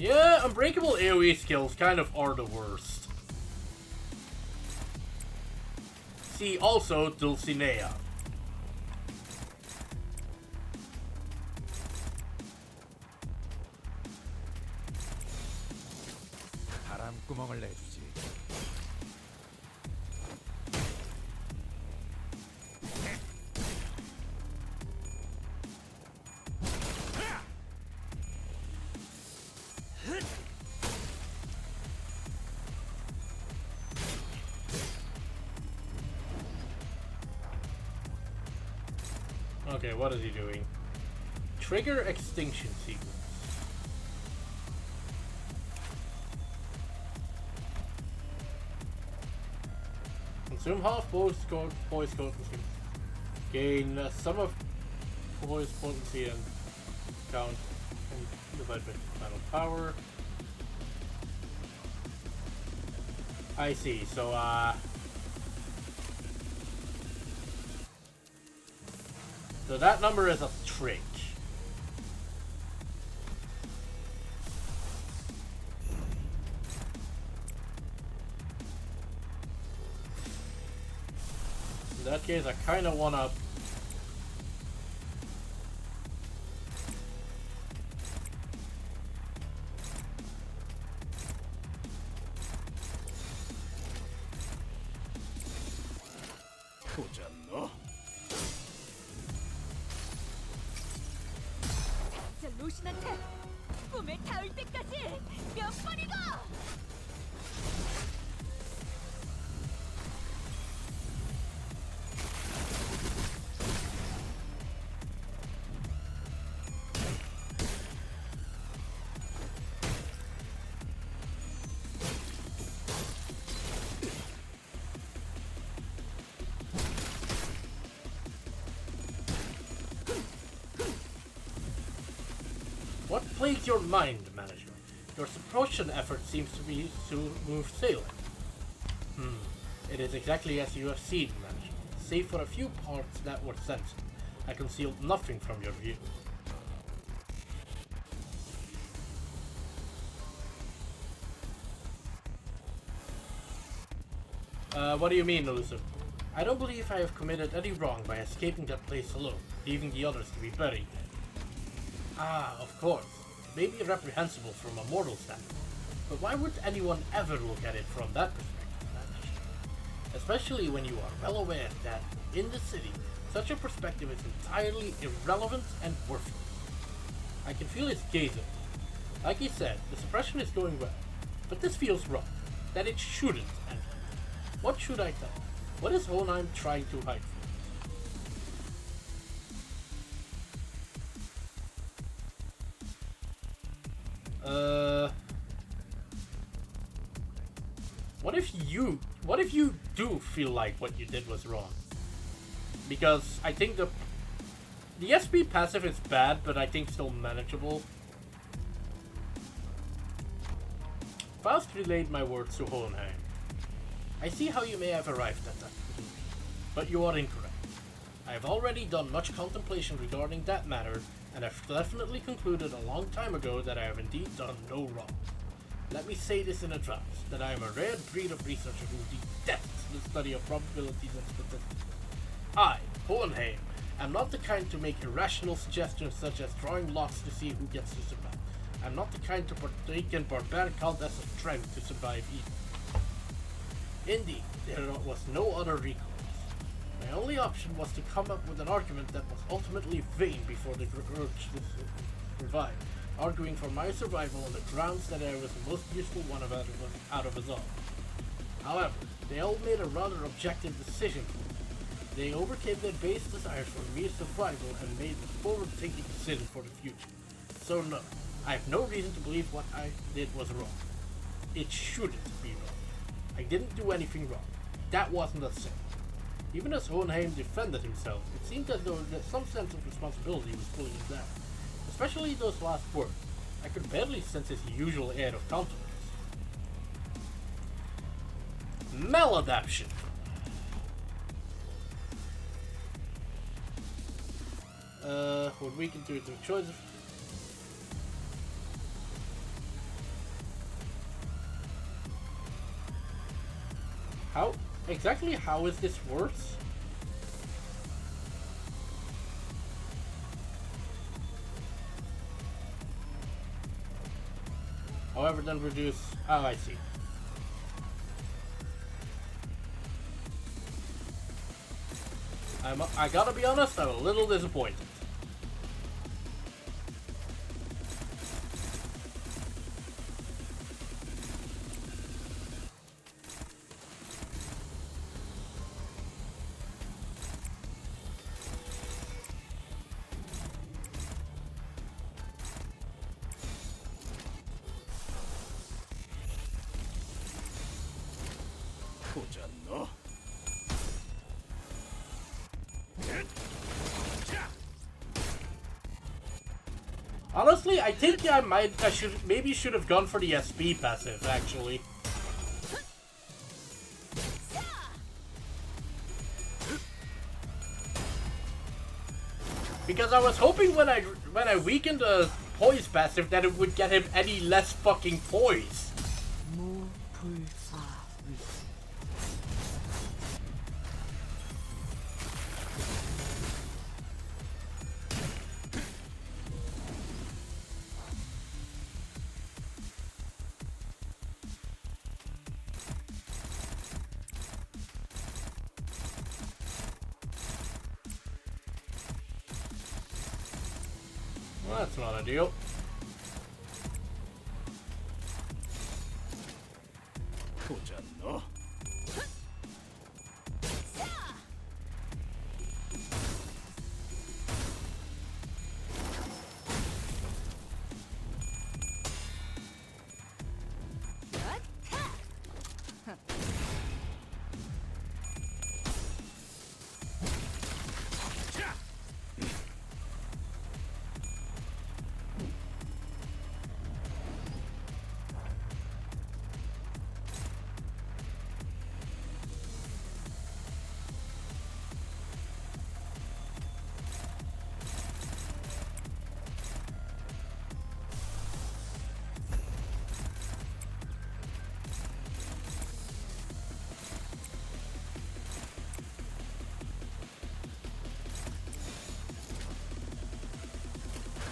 Yeah, unbreakable AoE skills kind of are the worst. See also Dulcinea. 바람구멍을 내주지. Okay, what is he doing? Trigger extinction sequence. Consume half voice potency. Gain some of voice potency and count and divide by final power. I see. So so that number is a trick. In that case, I kind of want to... 보자 너. 저 로신한테 꿈에 닿을 때까지 몇 번이고. What plagues your mind, manager? Your suppression effort seems to be smooth sailing. It is exactly as you have seen, manager. Save for a few parts that were sensitive, I concealed nothing from your view. What do you mean, elusive? I don't believe I have committed any wrong by escaping that place alone, leaving the others to be buried. Ah, of course. It may be reprehensible from a mortal standpoint, but why would anyone ever look at it from that perspective? Especially when you are well aware that, in the city, such a perspective is entirely irrelevant and worthless. I can feel his gaze on me. Like he said, the suppression is going well, but this feels wrong. That it shouldn't, and what should I tell? What is Hohenheim trying to hide from? What if you do feel like what you did was wrong? Because I think the SP passive is bad, but I think still manageable. Faust relayed my words to Hohenheim. I see how you may have arrived at that conclusion, but you are incorrect. I have already done much contemplation regarding that matter, and have definitely concluded a long time ago that I have indeed done no wrong. Let me say this in advance, that I am a rare breed of researcher who detests the study of probabilities and statistics. I, Hohenheim, am not the kind to make irrational suggestions such as drawing lots to see who gets to survive. I am not the kind to partake in barbaric contests of strength to survive either. Indeed, there was no other recourse. My only option was to come up with an argument that was ultimately vain before the urge to survive, arguing for my survival on the grounds that I was the most useful one out of us all. However, they all made a rather objective decision for me. They overcame their base desires for mere survival and made a forward-thinking decision for the future. So no, I have no reason to believe what I did was wrong. It shouldn't be wrong. I didn't do anything wrong. That wasn't a sin. Even as Hohenheim defended himself, it seemed as though some sense of responsibility was pulling him down. Especially those last words. I could barely sense his usual air of confidence. Maladaption. What we can do is a choice of... Exactly how is this worse? However, then reduce... Oh, I see. I gotta be honest, I'm a little disappointed. 보자 너. Honestly, I think I should have gone for the SP passive, actually. Because I was hoping when I weakened the poise passive that it would get him any less fucking poise. Well, that's not a deal. 보자 너.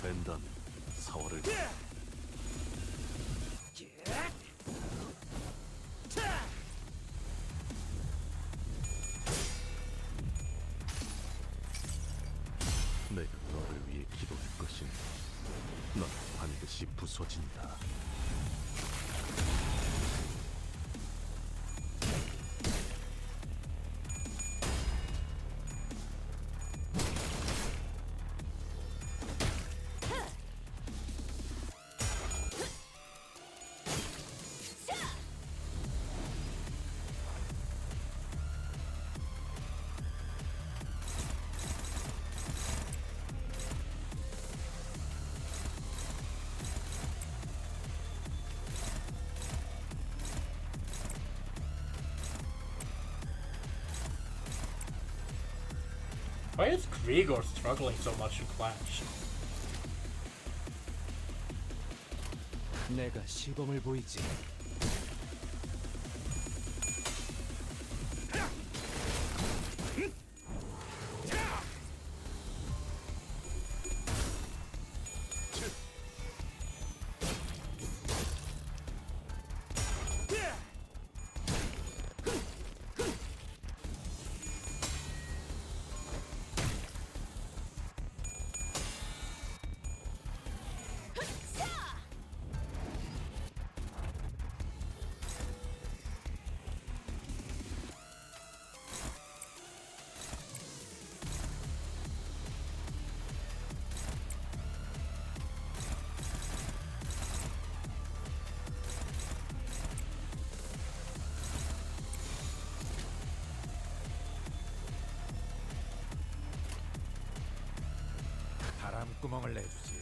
벤단 사월을 내가 너를 위해 기도할 것이니 넌 반드시 부서진다. Why is Grigor struggling so much in Clash? 내가 시범을 보이지. 바람구멍을 내주지.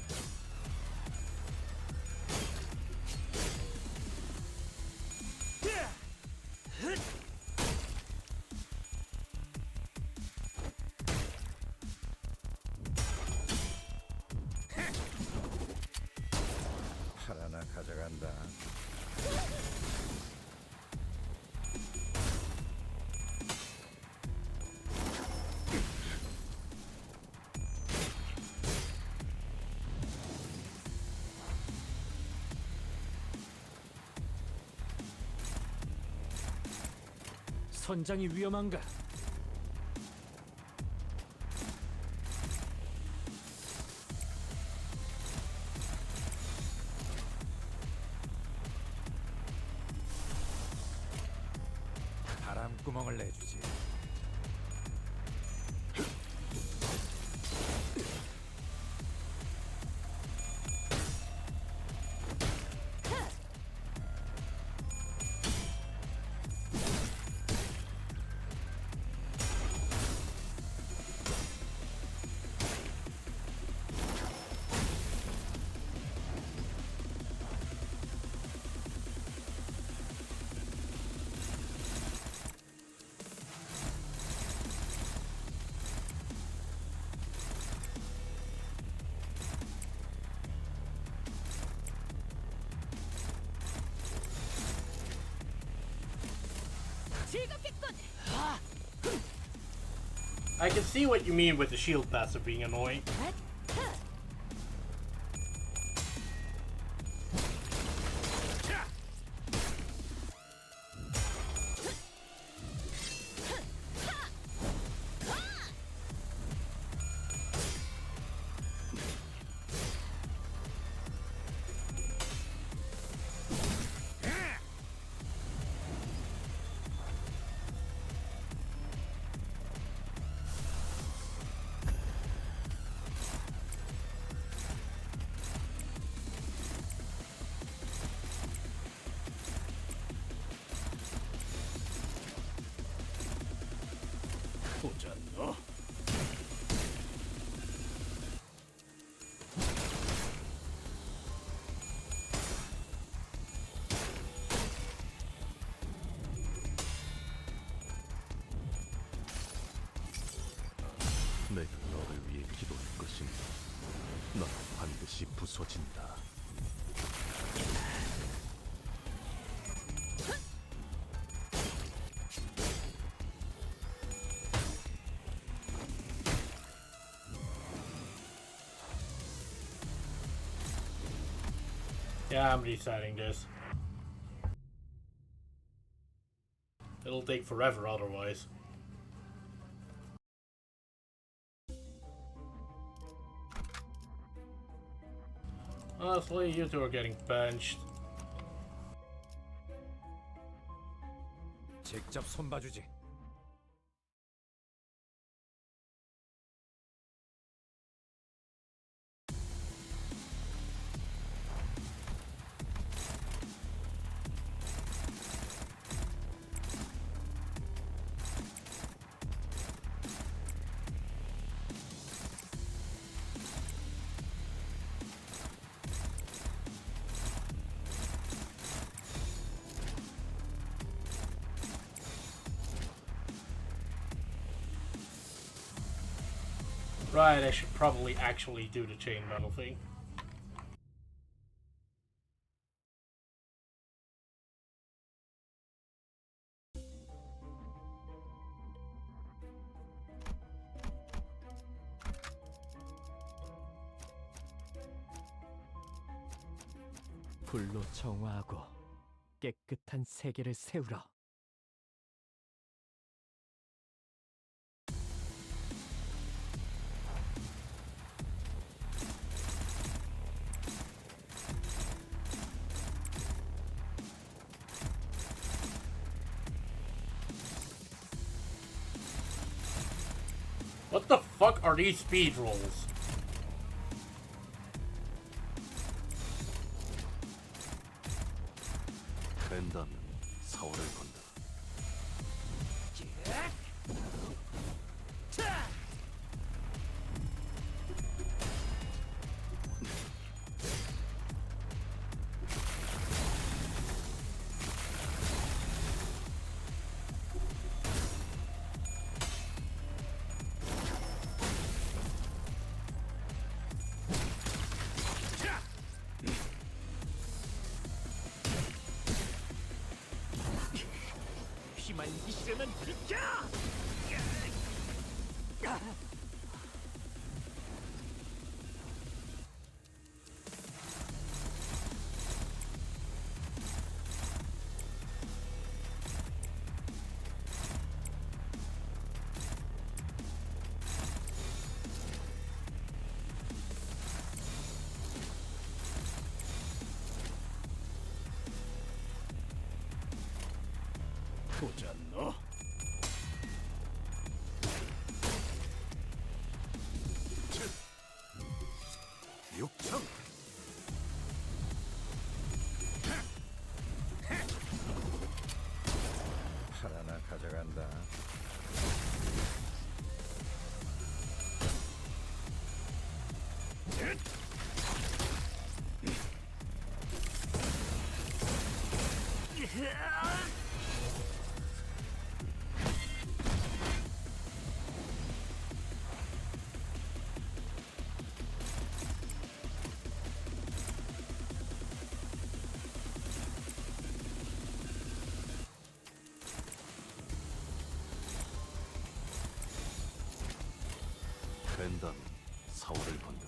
팔 하나 가져간다. 선장이 위험한가? 바람구멍을 내주지. 즐겁겠군. I can see what you mean with the shield passive being annoying. 보자 너. 내가 너를 위해 기도할 것이니 넌 반드시 부서진다. Yeah, I'm resetting this. It'll take forever otherwise. Honestly, you two are getting benched. 직접 손봐주지. Right, I should probably actually do the chain battle thing. 불로 정화하고 깨끗한 세계를 세우라. What the fuck are these speed rolls? 된다면 사활을 건다. 피만 이시려면 비켜. 보자 너. 육청. 팔 하나 가져간다. 된다면 사활을 건다.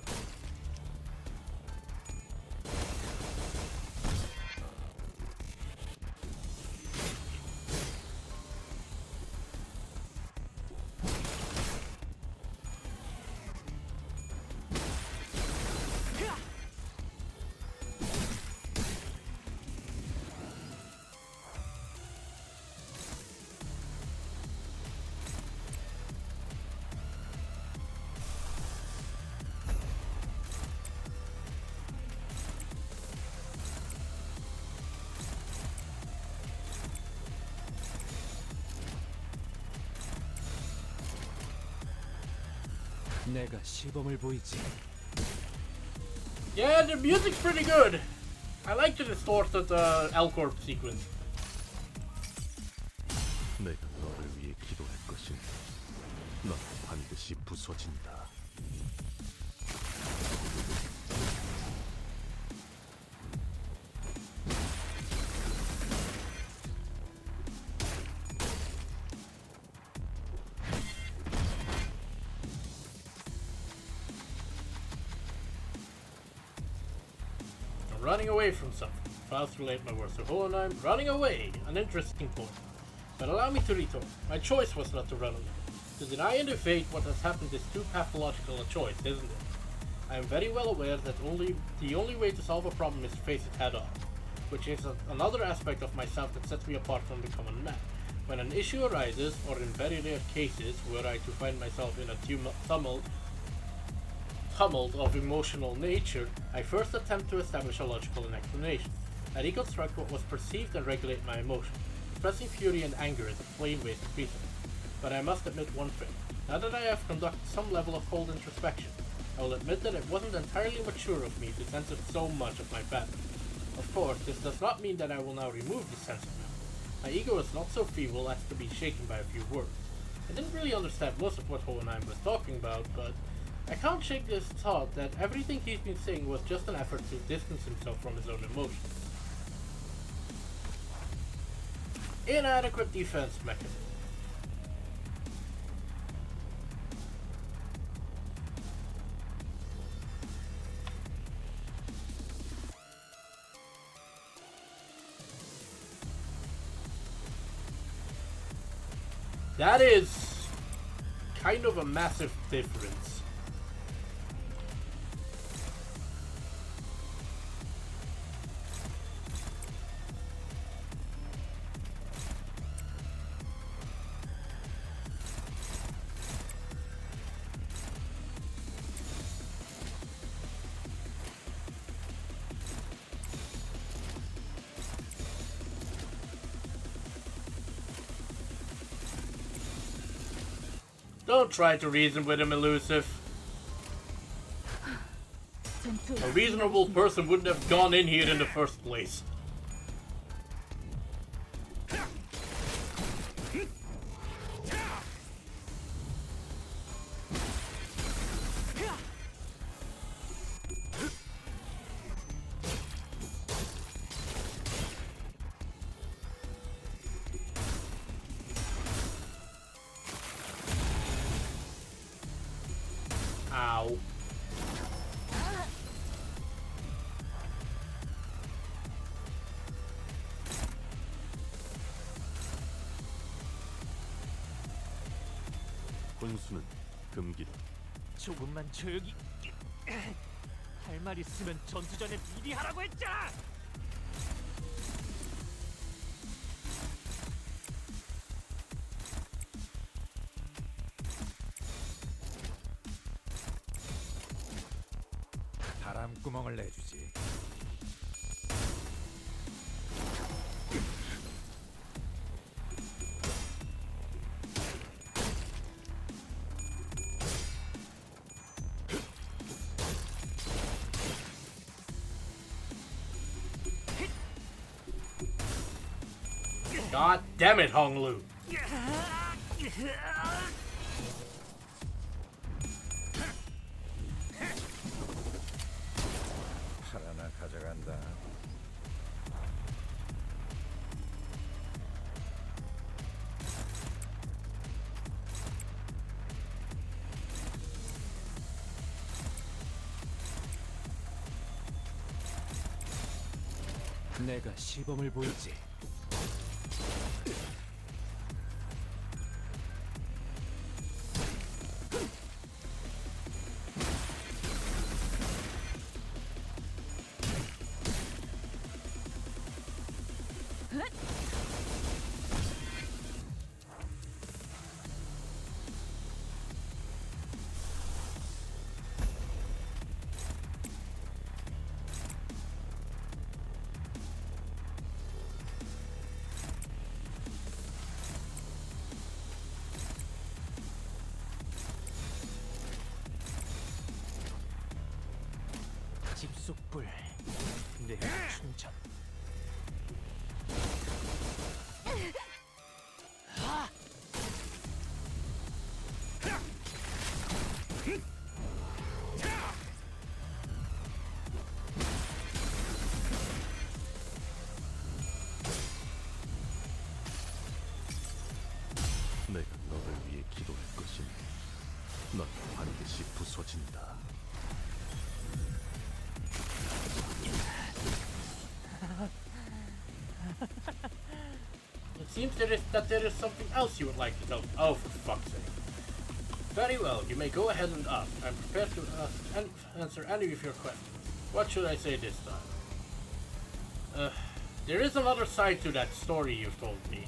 내가 시범을 보이지. Yeah, the music's pretty good. I like the distorted L-Corp sequence. 내가 너를 위해 기도할 것이니 넌 반드시 부서진다. Running away from something. Fast relate my words to Hohenheim. Running away! An interesting point. But allow me to retort. My choice was not to run away. To deny and evade what has happened is too pathological a choice, isn't it? I am very well aware that the only way to solve a problem is to face it head on, which is another aspect of myself that sets me apart from the common man. When an issue arises, or in very rare cases, were I to find myself in a tumult of emotional nature, I first attempt to establish a logical explanation. I reconstruct what was perceived and regulate my emotions. Expressing fury and anger is a plain waste of reason. But I must admit one thing. Now that I have conducted some level of cold introspection, I will admit that it wasn't entirely mature of me to censor so much of my pattern. Of course, this does not mean that I will now remove the censorment. My ego is not so feeble as to be shaken by a few words. I didn't really understand most of what Hohenheim was talking about, but I can't shake this thought that everything he's been saying was just an effort to distance himself from his own emotions. Inadequate defense mechanism. That is kind of a massive difference. Don't try to reason with him, elusive. A reasonable person wouldn't have gone in here in the first place. Ow. 혼수는 금기다. 조금만 조용히. 할 말 있으면 전투 전에 미리 하라고 했잖아. 바람구멍을 내주지. God damn it, Honglu. 팔 하나 가져간다. 내가 시범을 보이지. 집속불 내 충전. 내가 너를 위해 기도할 것이니 넌 반드시 부서진다. It seems there is something else you would like to know. Oh, for fuck's sake. Very well, you may go ahead and ask. I'm prepared to ask and answer any of your questions. What should I say this time? There is another side to that story you've told me.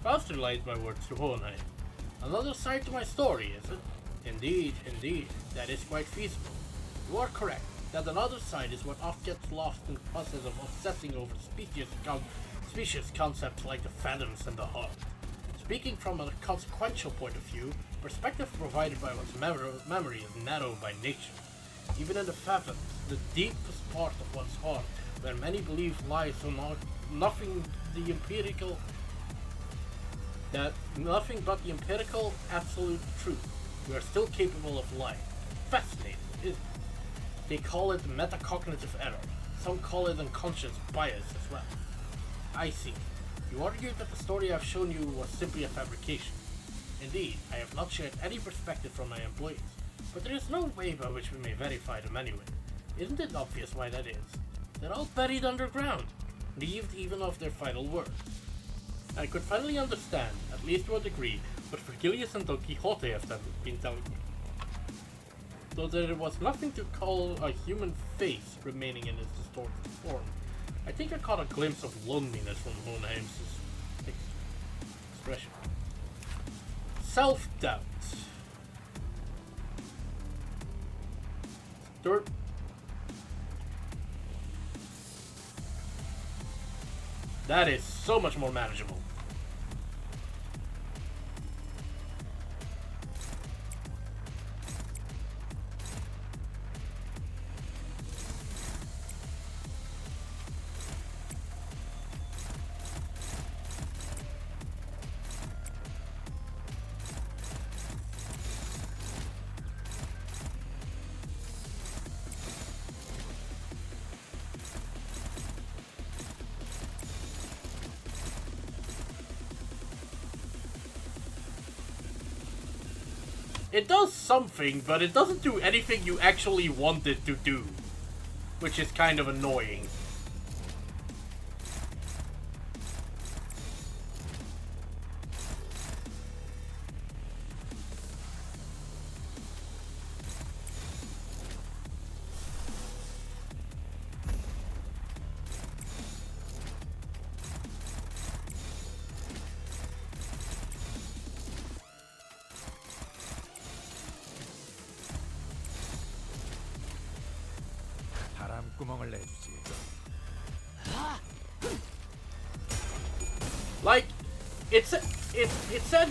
Faust relayed my words to Hohenheim. Another side to my story, is it? Indeed, indeed, that is quite feasible. You are correct, that another side is what often gets lost in the process of obsessing over specious concepts like the phantoms and the heart. Speaking from a consequential point of view, perspective provided by one's memory is narrow by nature. Even in the phantoms, the deepest part of one's heart, where many believe lies so nothing but the empirical absolute truth, we are still capable of lying. Fascinating, isn't it? They call it metacognitive error. Some call it unconscious bias as well. I see. You argued that the story I've shown you was simply a fabrication. Indeed, I have not shared any perspective from my employees, but there is no way by which we may verify them anyway. Isn't it obvious why that is? They're all buried underground, relieved even of their final words. I could finally understand, at least to a degree, what Virgilius and Don Quixote have been telling me. Though there was nothing to call a human face remaining in its distorted form, I think I caught a glimpse of loneliness from Hohenheim's expression. Self-doubt. That is so much more manageable. It does something, but it doesn't do anything you actually want it to do, which is kind of annoying. 바람구멍을 내주지. Like, it says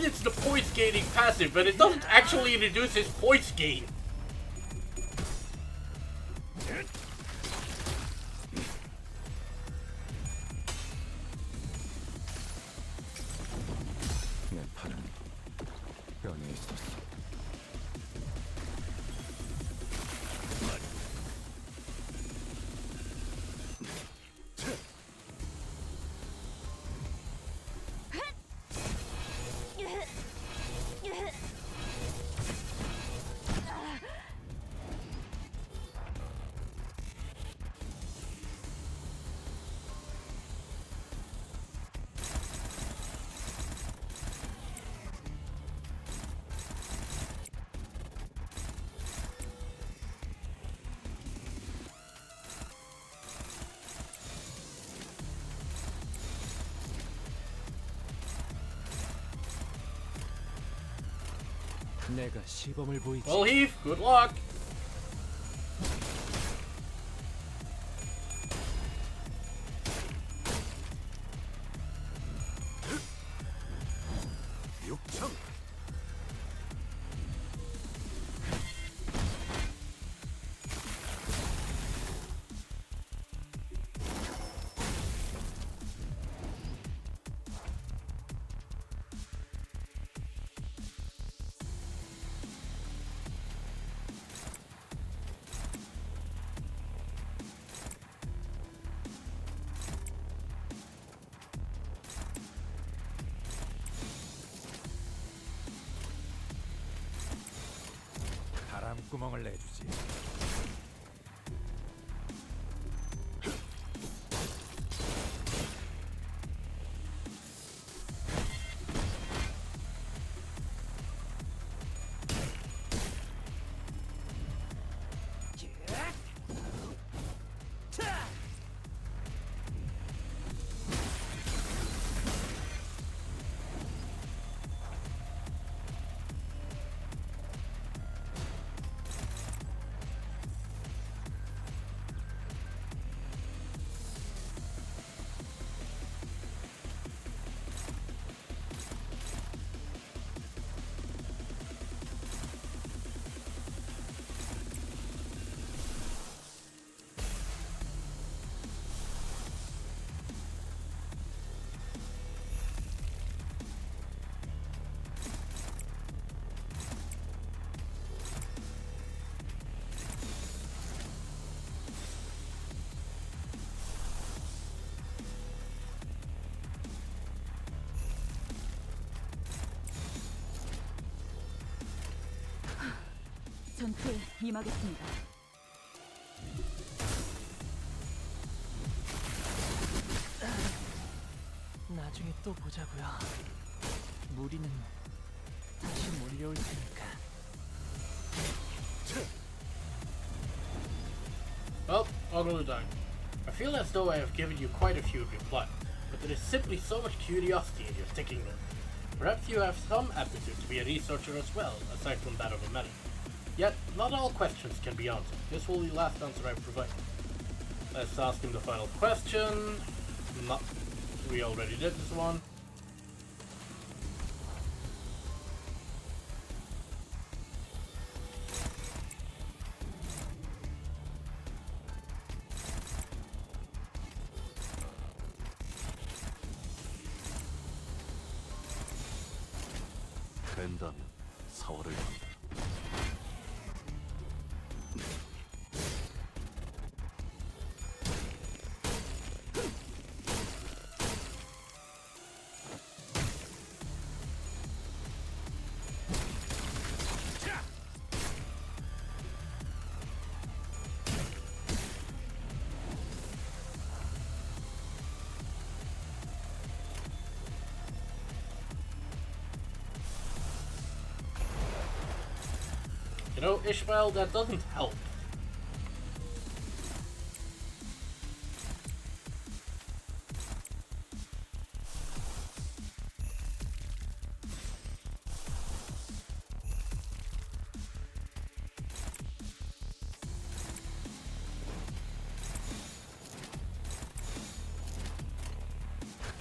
it's the points gaining passive, but it doesn't actually reduce his points gain. 내 팔은 뼈에 있었어. 내가 시범을 보이지. Well, Heath, good luck. 육청. 바람구멍을 내주지. 전투에 임하겠습니다. 나중에 또 보자고요. 무리는 다시 몰려올 테니까. Well, Oglu Dang, I feel as though I have given you quite a few replies, but there is simply so much curiosity in your sticking them. Perhaps you have some aptitude to be a researcher as well, aside from that of a medic. Yet, not all questions can be answered. This will be the last answer I provide. Let's ask him the final question. No, we already did this one. 된다면 사월을 간다. You know, Ishmael, that doesn't help.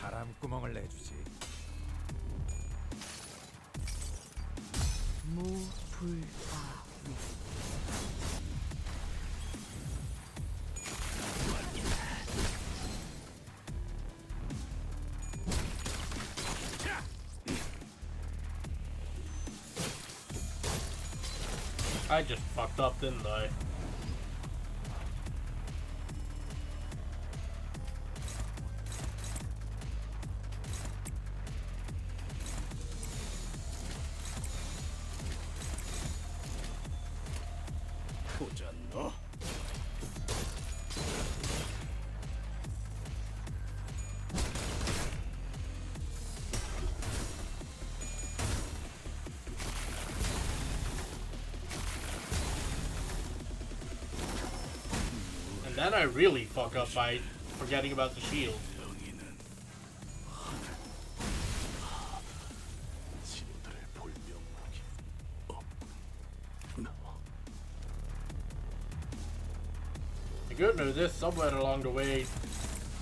바람구멍을 내주지. 무불화위. I just fucked up, didn't I? 보잖아. And then I really fuck up by forgetting about the shield. 친구들의 볼명목이 없다. good news is somewhere along the way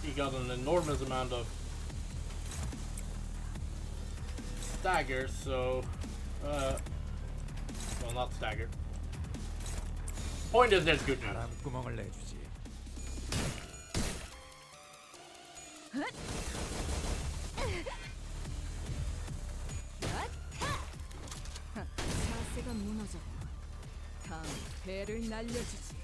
he got an enormous amount of staggers, so well, not stagger. Point is, there's good news. 바람구멍을 내주지. 자세가 무너졌다. 다음 배를 날려주지.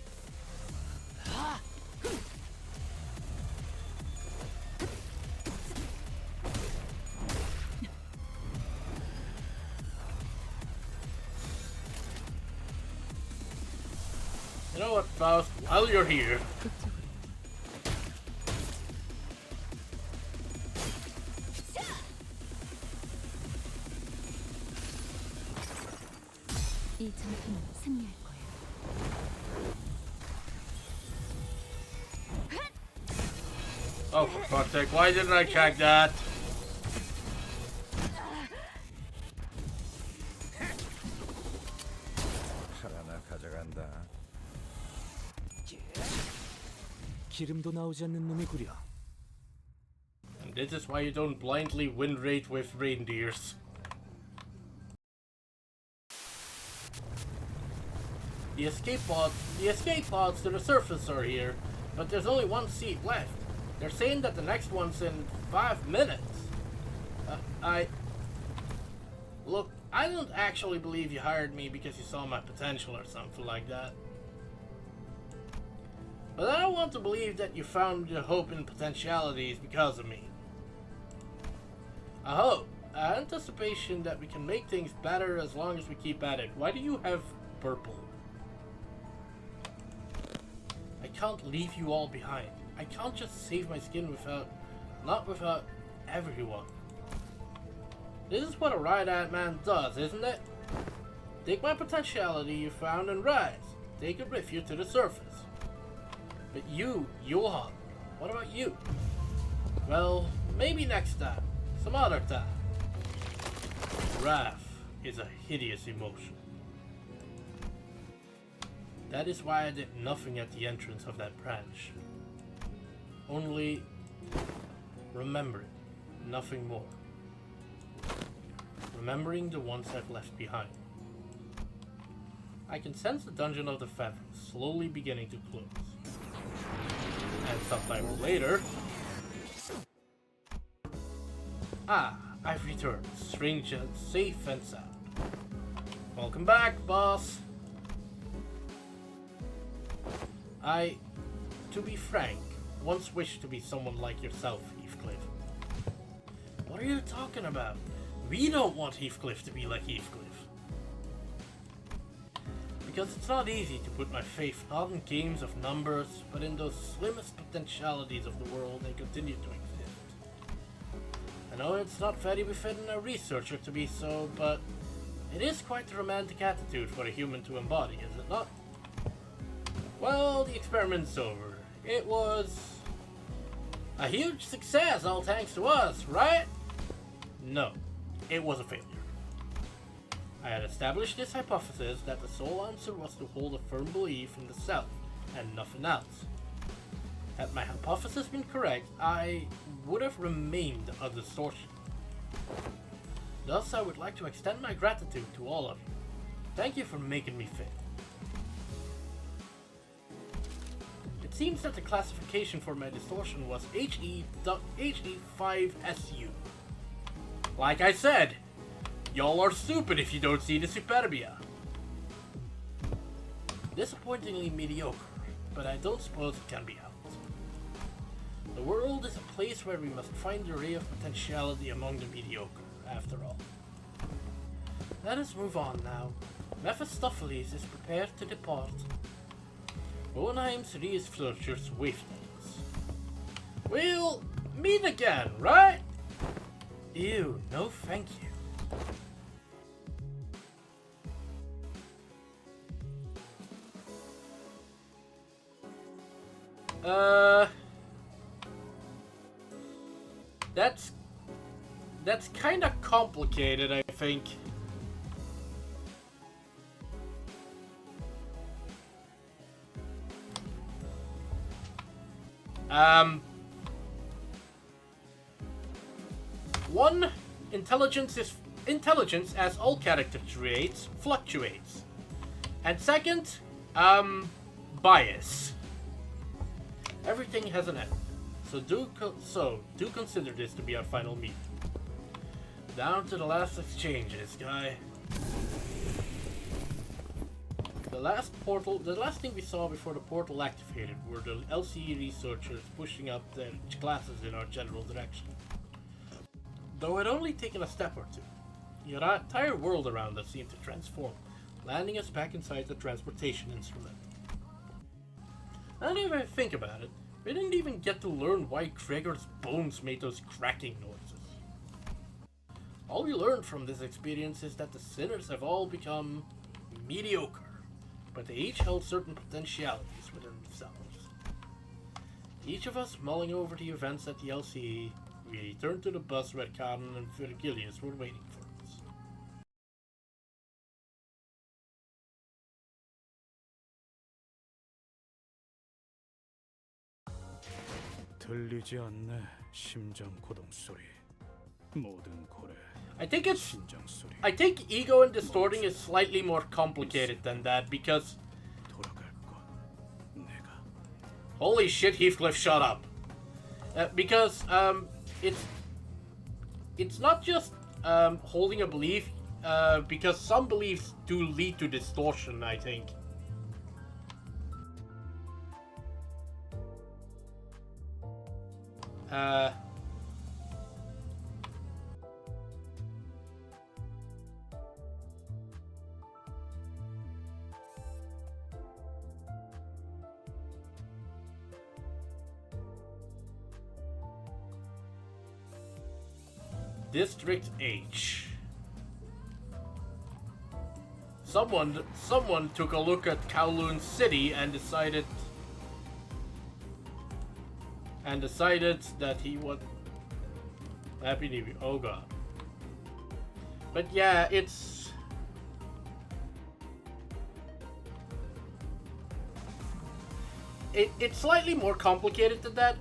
You know what, Faust? While you're here, 이 전투는 승리할 거야. oh, for fuck's sake, why didn't I check that? 칼 하나 가져간다. 기름도 나오지 않는 놈이구려. And this is why you don't blindly win rate with reindeers. The escape pods to the surface are here, but there's only one seat left. They're saying that the next one's in 5 minutes. Look, I don't actually believe you hired me because you saw my potential or something like that. But I don't want to believe that you found your hope and potentialities because of me. I hope, anticipation that we can make things better as long as we keep at it. Why do you have purple? I can't leave you all behind. I can't just save my skin not without everyone. This is what a Ride-At Man does, isn't it? Take my potentiality you found and rise. Take it with you to the surface. But you, Johan, what about you? Well, maybe next time. Some other time. Wrath is a hideous emotion. That is why I did nothing at the entrance of that branch. Only remember it, nothing more. Remembering the ones I've left behind. I can sense the dungeon of the feathers slowly beginning to close. And sometime later... Ah, I've returned, strange and safe and sound. Welcome back, boss. To be frank, once wished to be someone like yourself, Heathcliff. What are you talking about? We don't want Heathcliff to be like Heathcliff. Because it's not easy to put my faith not in games of numbers, but in those slimmest potentialities of the world and continue to exist. I know it's not very befitting a researcher to be so, but it is quite a romantic attitude for a human to embody, is it not? Well, the experiment's over. It was a huge success, all thanks to us, right? No, it was a failure. I had established this hypothesis that the sole answer was to hold a firm belief in the self and nothing else. Had my hypothesis been correct, I would have remained a distortion. Thus, I would like to extend my gratitude to all of you. Thank you for making me fit. It seems that the classification for my distortion was HE5SU. Like I said, y'all are stupid if you don't see the superbia. Disappointingly mediocre, but I don't suppose it can be helped. The world is a place where we must find the ray of potentiality among the mediocre, after all. Let us move on now. Mephistopheles is prepared to depart. Hohenheim's researchers wavelengths. We'll meet again, right? Ew, no thank you. That's kind of complicated, I think. One, intelligence as all character traits fluctuates. And second, bias. Everything has an end. So do consider this to be our final meeting. Down to the last exchanges, guy. The last thing we saw before the portal activated were the LCE researchers pushing up their classes in our general direction. Though it only taken a step or two, the entire world around us seemed to transform, landing us back inside the transportation instrument. And if I think about it, we didn't even get to learn why Gregor's bones made those cracking noises. All we learned from this experience is that the sinners have all become mediocre, but they each held certain potentialities within themselves. Each of us mulling over the events at the LCE, we returned to the bus where Karen and Virgilius were waiting for us. 들리지 않네. 심장 고동 소리. 모든 고래. I think 심장 소리. ego and distorting is slightly more complicated than that because 돌아갈 것. 내가. holy shit, Heathcliff, shut up. Because it's not just holding a belief, because some beliefs do lead to distortion, I think. District H. Someone took a look at Kowloon City and decided that he would. Happy New Year. Oh god. But yeah, it's slightly more complicated than that.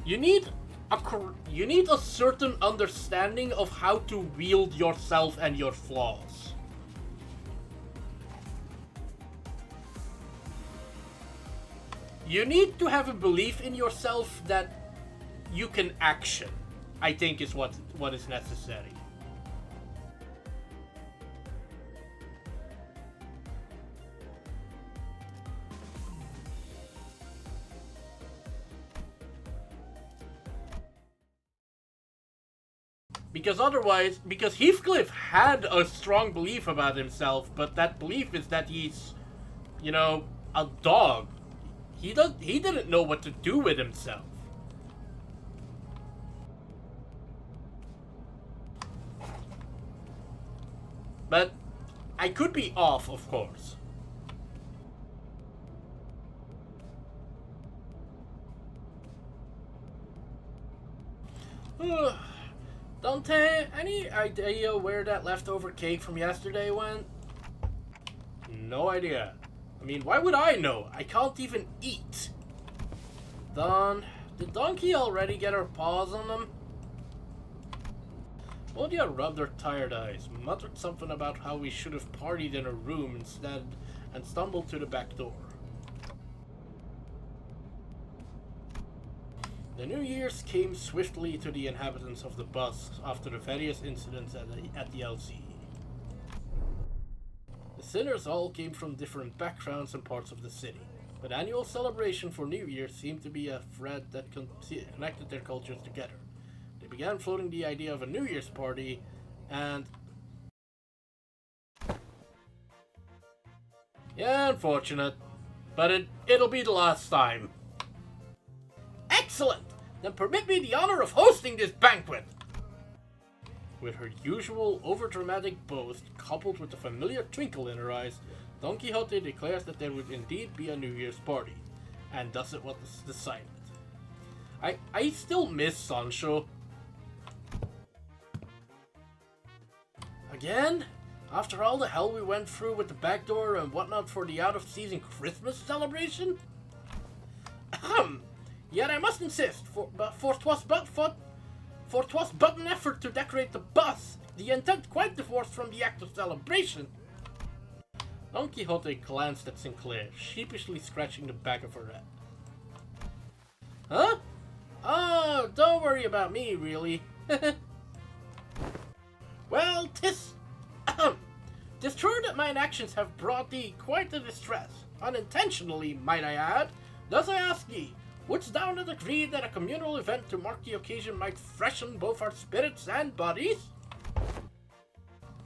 You need a certain understanding of how to wield yourself and your flaws. You need to have a belief in yourself that you can action, I think is what is necessary. Because Heathcliff had a strong belief about himself, but that belief is that he's, a dog. He didn't know what to do with himself. But I could be off, of course. Dante, any idea where that leftover cake from yesterday went? No idea. I mean, why would I know? I can't even eat. Did Donkey already get her paws on them? Odia rubbed her tired eyes, muttered something about how we should have partied in her room instead, and stumbled to the back door. The New Year's came swiftly to the inhabitants of the bus after the various incidents at the LCE. The sinners all came from different backgrounds and parts of the city, but annual celebration for New Year seemed to be a thread that connected their cultures together. They began floating the idea of a New Year's party, and... yeah, unfortunate, but it'll be the last time. Excellent! Then permit me the honor of hosting this banquet! With her usual overdramatic boast, coupled with the familiar twinkle in her eyes, Don Quixote declares that there would indeed be a New Year's party, and thus it was decided. I still miss Sancho. Again? After all the hell we went through with the back door and whatnot for the out-of-season Christmas celebration? Yet I must insist, for 'twas but an effort to decorate the bus, the intent quite divorced from the act of celebration. Don Quixote glanced at Sinclair, sheepishly scratching the back of her head. Huh? Oh, don't worry about me, really. Well, 'tis true that mine actions have brought thee quite a distress. Unintentionally, might I add. Thus I ask thee, wouldst thou not agree that a communal event to mark the occasion might freshen both our spirits and bodies?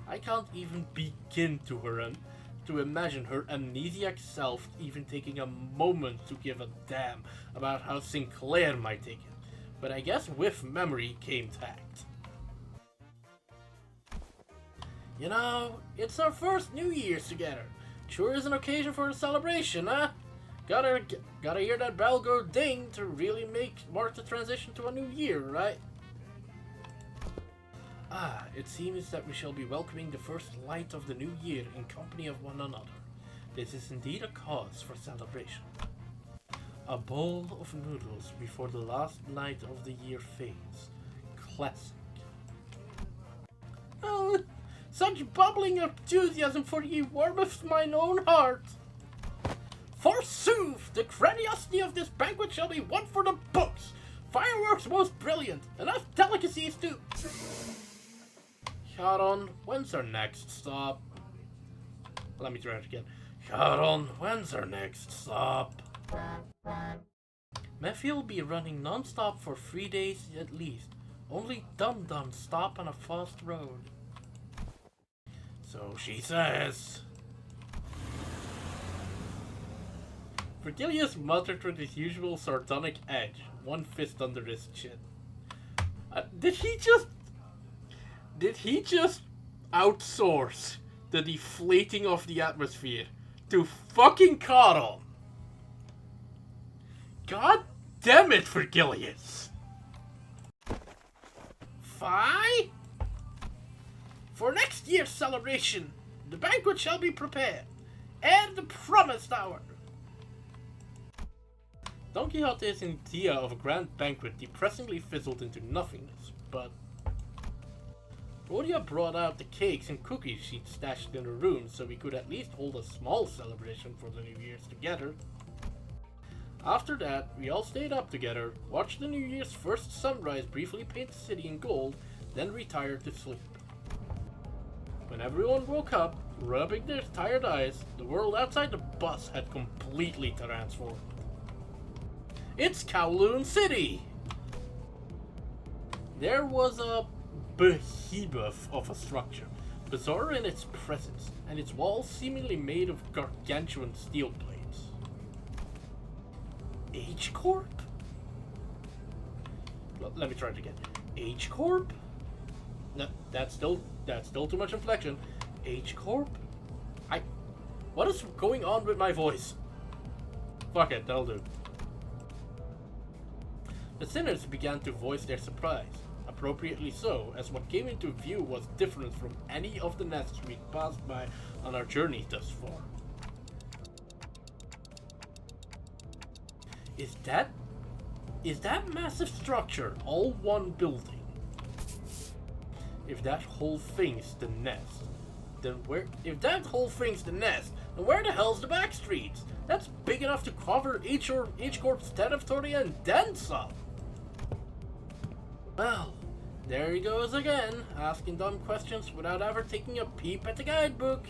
I can't even begin to imagine her amnesiac self even taking a moment to give a damn about how Sinclair might take it. But I guess with memory came tact. You know, it's our first New Year's together. Sure is an occasion for a celebration, huh? Gotta hear that bell go ding to really mark the transition to a new year, right? Ah, it seems that we shall be welcoming the first light of the new year in company of one another. This is indeed a cause for celebration. A bowl of noodles before the last night of the year fades. Classic. Oh, such bubbling enthusiasm for ye warmeth mine own heart. Forsooth, the grandiosity of this banquet shall be one for the books. Fireworks most brilliant, enough delicacies to... Charon, when's our next stop? Let me try it again. Charon, when's our next stop? Mephi will be running non-stop for 3 days at least. Only dum-dums stop on a fast road. So she says. Virgilius muttered with his usual sardonic edge, one fist under his chin. Did he just outsource the deflating of the atmosphere to fucking Charon? God damn it, Virgilius! Fie? For next year's celebration, the banquet shall be prepared, ere the promised hour. Don Quixote's idea of a grand banquet depressingly fizzled into nothingness, but Rhodia brought out the cakes and cookies she'd stashed in her room so we could at least hold a small celebration for the New Year's together. After that, we all stayed up together, watched the New Year's first sunrise briefly paint the city in gold, then retired to sleep. When everyone woke up, rubbing their tired eyes, the world outside the bus had completely transformed. It's Kowloon City! There was a behemoth of a structure, bizarre in its presence, and its walls seemingly made of gargantuan steel plates. H-Corp? Let me try it again. H-Corp? No, that's still too much inflection. H-Corp? What is going on with my voice? Fuck it, that'll do. The sinners began to voice their surprise, appropriately so, as what came into view was different from any of the nests we'd passed by on our journey thus far. Is that massive structure all one building? If that whole thing's the nest, then where the hell's the back streets? That's big enough to cover H-Corp's territory and then some. Well, there he goes again, asking dumb questions without ever taking a peep at the guidebook.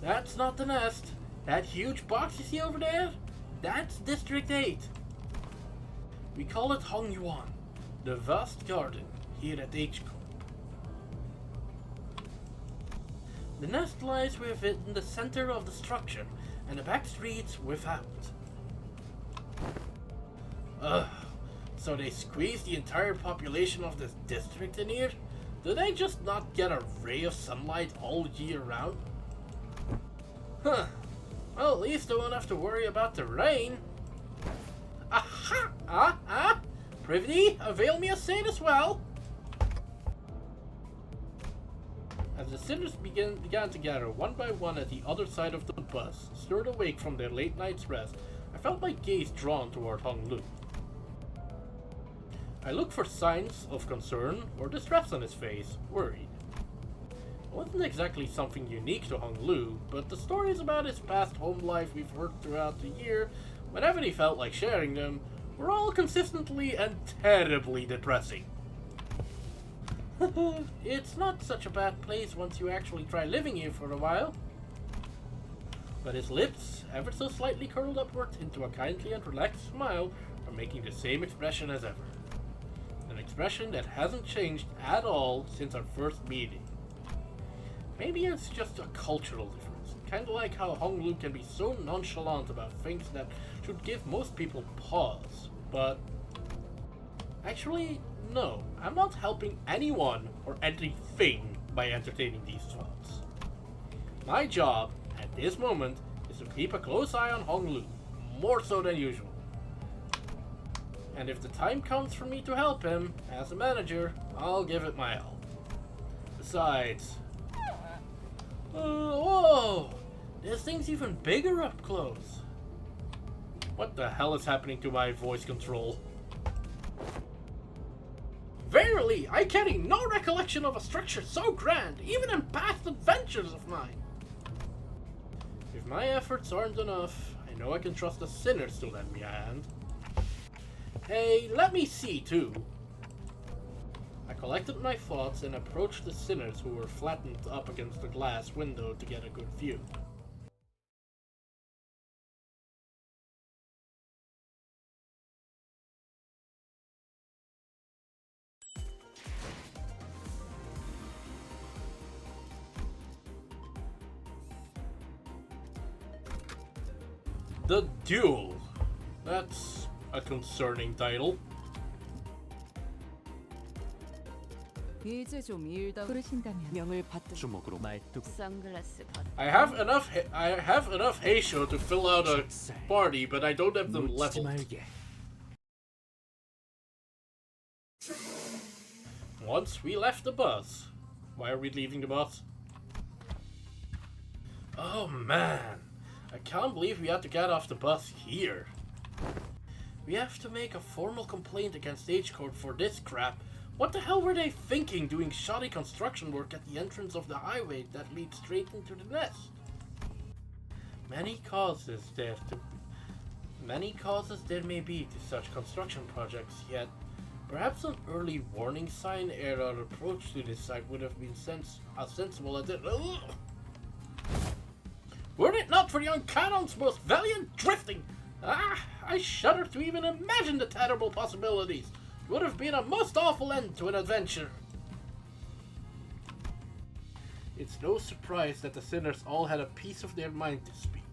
That's not the nest. That huge box you see over there? That's District 8. We call it Hong Yuan, the vast garden here at H-Corp. The nest lies within the center of the structure, and the back streets without. So they squeeze the entire population of this district in here? Do they just not get a ray of sunlight all year round? Huh. Well, at least I won't have to worry about the rain. Aha! Prithee, avail me a saint as well. As the sinners began to gather one by one at the other side of the bus, stirred awake from their late night's rest, I felt my gaze drawn toward Hong Lu. I looked for signs of concern or distress on his face, worried. It wasn't exactly something unique to Hong Lu, but the stories about his past home life we've heard throughout the year, whenever he felt like sharing them, were all consistently and terribly depressing. It's not such a bad place once you actually try living here for a while. But his lips, ever so slightly curled upward into a kindly and relaxed smile, are making the same expression as ever. An expression that hasn't changed at all since our first meeting. Maybe it's just a cultural difference, kinda like how Hong Lu can be so nonchalant about things that should give most people pause, but actually, no, I'm not helping anyone or anything by entertaining these thoughts. My job, at this moment, is to keep a close eye on Hong Lu, more so than usual. And if the time comes for me to help him, as a manager, I'll give it my all. Besides... whoa! This thing's even bigger up close. What the hell is happening to my voice control? Verily, I carry no recollection of a structure so grand, even in past adventures of mine. If my efforts aren't enough, I know I can trust the sinners to lend me a hand. Hey, let me see too. I collected my thoughts and approached the sinners who were flattened up against the glass window to get a good view. The Duel. That's a concerning title. 이제 좀 일다 부르신다면 명을 받들 주먹으로 말뚝. 선글라스 벗 I have enough Heisho to fill out a party, but I don't have them 놓치지 leveled. 말게. Once we left the bus. Why are we leaving the bus? Oh man, I can't believe we had to get off the bus here. We have to make a formal complaint against H-Corp for this crap. What the hell were they thinking doing shoddy construction work at the entrance of the highway that leads straight into the nest? Many causes there may be to such construction projects, yet perhaps an early warning sign ere our approach to this site would have been as sensible as it. Ugh! Were it not for young Canon's most valiant drifting, I shudder to even imagine the terrible possibilities. It would have been a most awful end to an adventure. It's no surprise that the sinners all had a piece of their mind to speak.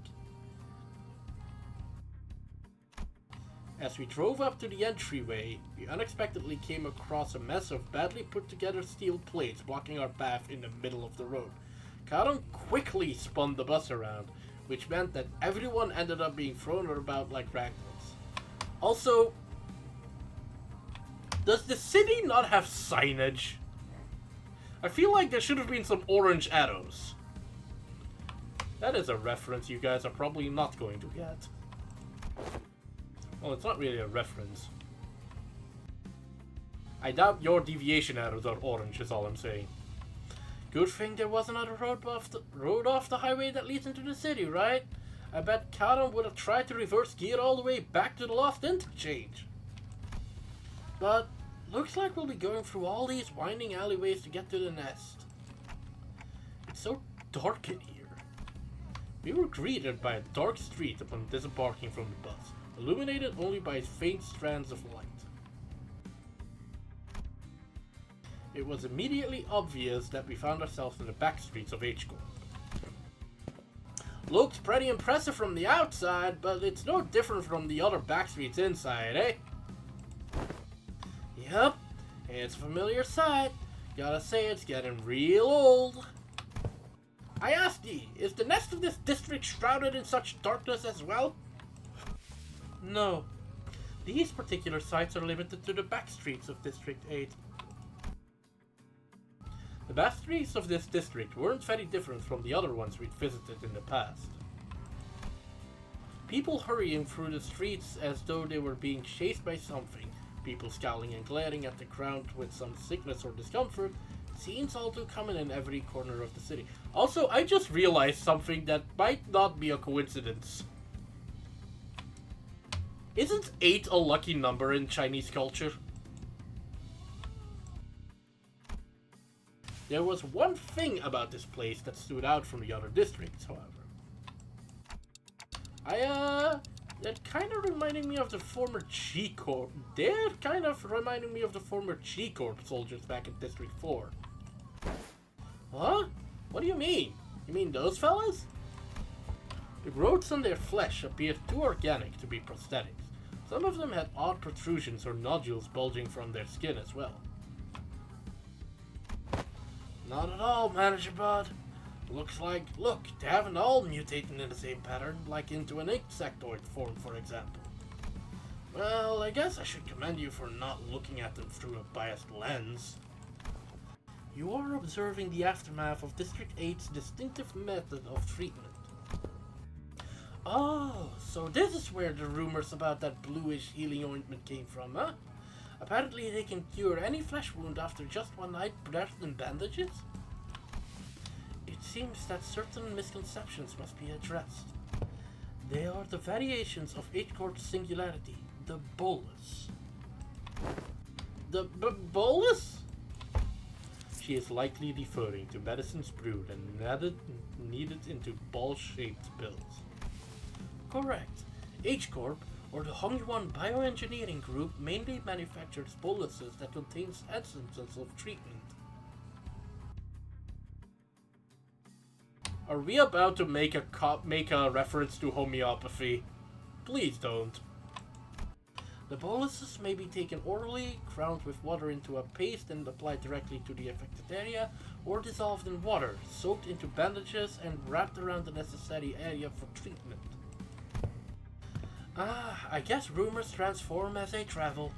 As we drove up to the entryway, we unexpectedly came across a mess of badly put together steel plates blocking our path in the middle of the road. Karon quickly spun the bus around, which meant that everyone ended up being thrown about like ragdolls. Also, does the city not have signage? I feel like there should have been some orange arrows. That is a reference you guys are probably not going to get. Well, it's not really a reference. I doubt your deviation arrows are orange, is all I'm saying. Good thing there was another road off the highway that leads into the city, right? I bet Karon would have tried to reverse gear all the way back to the lost interchange. But looks like we'll be going through all these winding alleyways to get to the nest. It's so dark in here. We were greeted by a dark street upon disembarking from the bus, illuminated only by faint strands of light. It was immediately obvious that we found ourselves in the back streets of H-Corp. Looked pretty impressive from the outside, but it's no different from the other back streets inside, eh? Yep, it's a familiar sight. Gotta say it's getting real old. I asked ye, is the nest of this district shrouded in such darkness as well? No. These particular sites are limited to the back streets of District 8. The back streets of this district weren't very different from the other ones we'd visited in the past. People hurrying through the streets as though they were being chased by something. People scowling and glaring at the ground with some sickness or discomfort. Scenes all too common in every corner of the city. Also, I just realized something that might not be a coincidence. Isn't 8 a lucky number in Chinese culture? There was one thing about this place that stood out from the other districts, however. That kind of reminded me of the former G-Corp. They're kind of reminding me of the former G-Corp soldiers back in District 4. Huh? What do you mean? You mean those fellas? The growths on their flesh appeared too organic to be prosthetics. Some of them had odd protrusions or nodules bulging from their skin as well. Not at all, Manager Bud. Look, they haven't all mutated in the same pattern, like into an insectoid form, for example. Well, I guess I should commend you for not looking at them through a biased lens. You are observing the aftermath of District 8's distinctive method of treatment. Oh, so this is where the rumors about that bluish healing ointment came from, huh? Apparently they can cure any flesh wound after just one night wrapped in bandages? It seems that certain misconceptions must be addressed. They are the variations of H-Corp's singularity, the bolus. The bolus? She is likely referring to medicines brewed and kneaded into ball-shaped pills. Correct. H-Corp, or the Hongyuan Bioengineering Group, mainly manufactures boluses that contains essences of treatment. Are we about to make a reference to homeopathy? Please don't. The boluses may be taken orally, ground with water into a paste and applied directly to the affected area, or dissolved in water, soaked into bandages and wrapped around the necessary area for treatment. I guess rumors transform as they travel.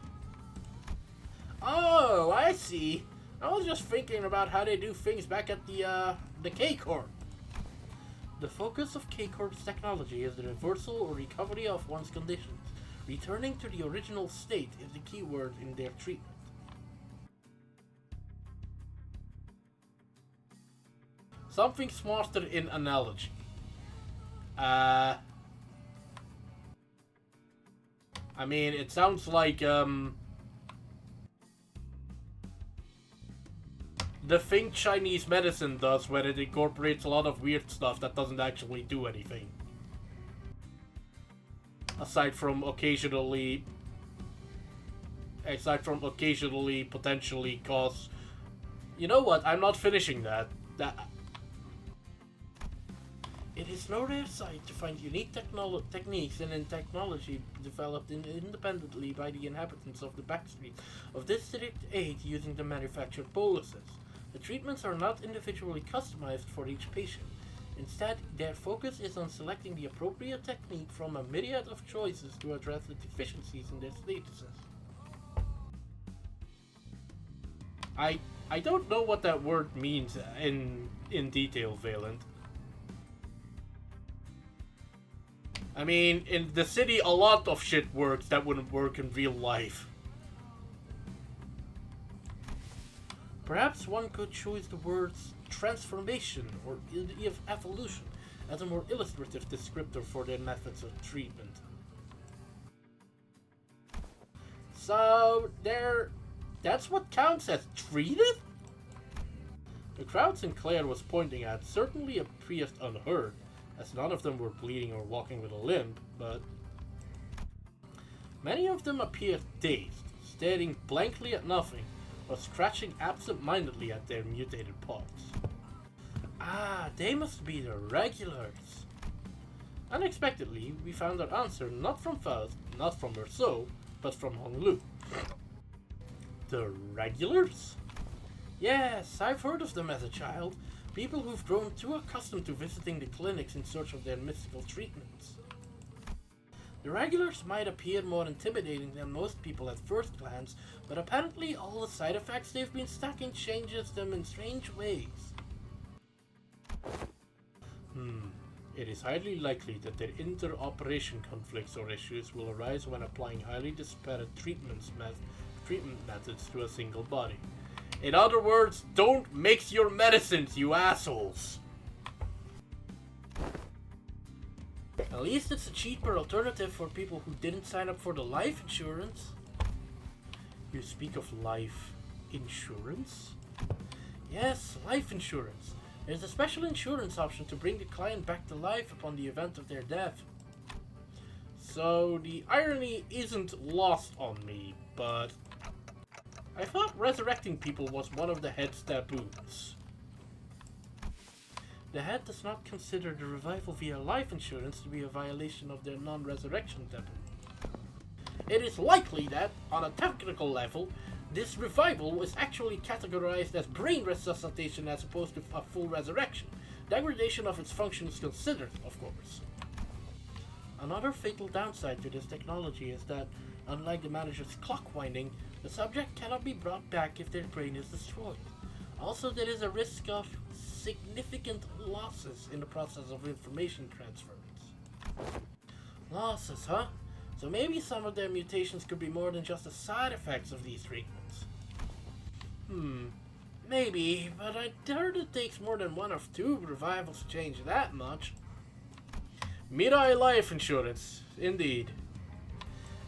Oh, I see. I was just thinking about how they do things back at the K-Corp. The focus of K-Corp's technology is the reversal or recovery of one's conditions. Returning to the original state is the key word in their treatment. Something smarter in analogy. I mean, it sounds like, the thing Chinese medicine does, where it incorporates a lot of weird stuff that doesn't actually do anything. Aside from occasionally potentially cause... You know what? I'm not finishing that. It is no rare sight to find unique techniques and technology developed independently by the inhabitants of the backstreet of District 8 using the manufactured boluses. The treatments are not individually customized for each patient. Instead, their focus is on selecting the appropriate technique from a myriad of choices to address the deficiencies in their statuses. I don't know what that word means in detail, Valent. I mean, in the city, a lot of shit works that wouldn't work in real life. Perhaps one could choose the words transformation or evolution as a more illustrative descriptor for their methods of treatment. So, that's what counts as treated? The crowd Sinclair was pointing at certainly appeared unheard, as none of them were bleeding or walking with a limp, but many of them appeared dazed, staring blankly at nothing, or scratching absent-mindedly at their mutated paws. Ah, they must be the regulars. Unexpectedly, we found our answer not from Faust, not from Urso, but from Honglu. The regulars? Yes, I've heard of them as a child. People who've grown too accustomed to visiting the clinics in search of their mystical treatments. The regulars might appear more intimidating than most people at first glance, but apparently all the side effects they've been stacking changes them in strange ways. It is highly likely that their interoperation conflicts or issues will arise when applying highly disparate treatment methods to a single body. In other words, don't mix your medicines, you assholes! At least it's a cheaper alternative for people who didn't sign up for the life insurance. You speak of life insurance? Yes, life insurance. There's a special insurance option to bring the client back to life upon the event of their death. So the irony isn't lost on me, but I thought resurrecting people was one of the head's taboos. The head does not consider the revival via life insurance to be a violation of their non-resurrection taboo. It is likely that, on a technical level, this revival was actually categorized as brain resuscitation as opposed to a full resurrection. Degradation of its function is considered, of course. Another fatal downside to this technology is that, unlike the manager's clock winding, the subject cannot be brought back if their brain is destroyed. Also, there is a risk of significant losses in the process of information transference. Losses, huh? So maybe some of their mutations could be more than just the side effects of these treatments. Maybe, but I heard it takes more than one of two revivals to change that much. Mirai life insurance, indeed.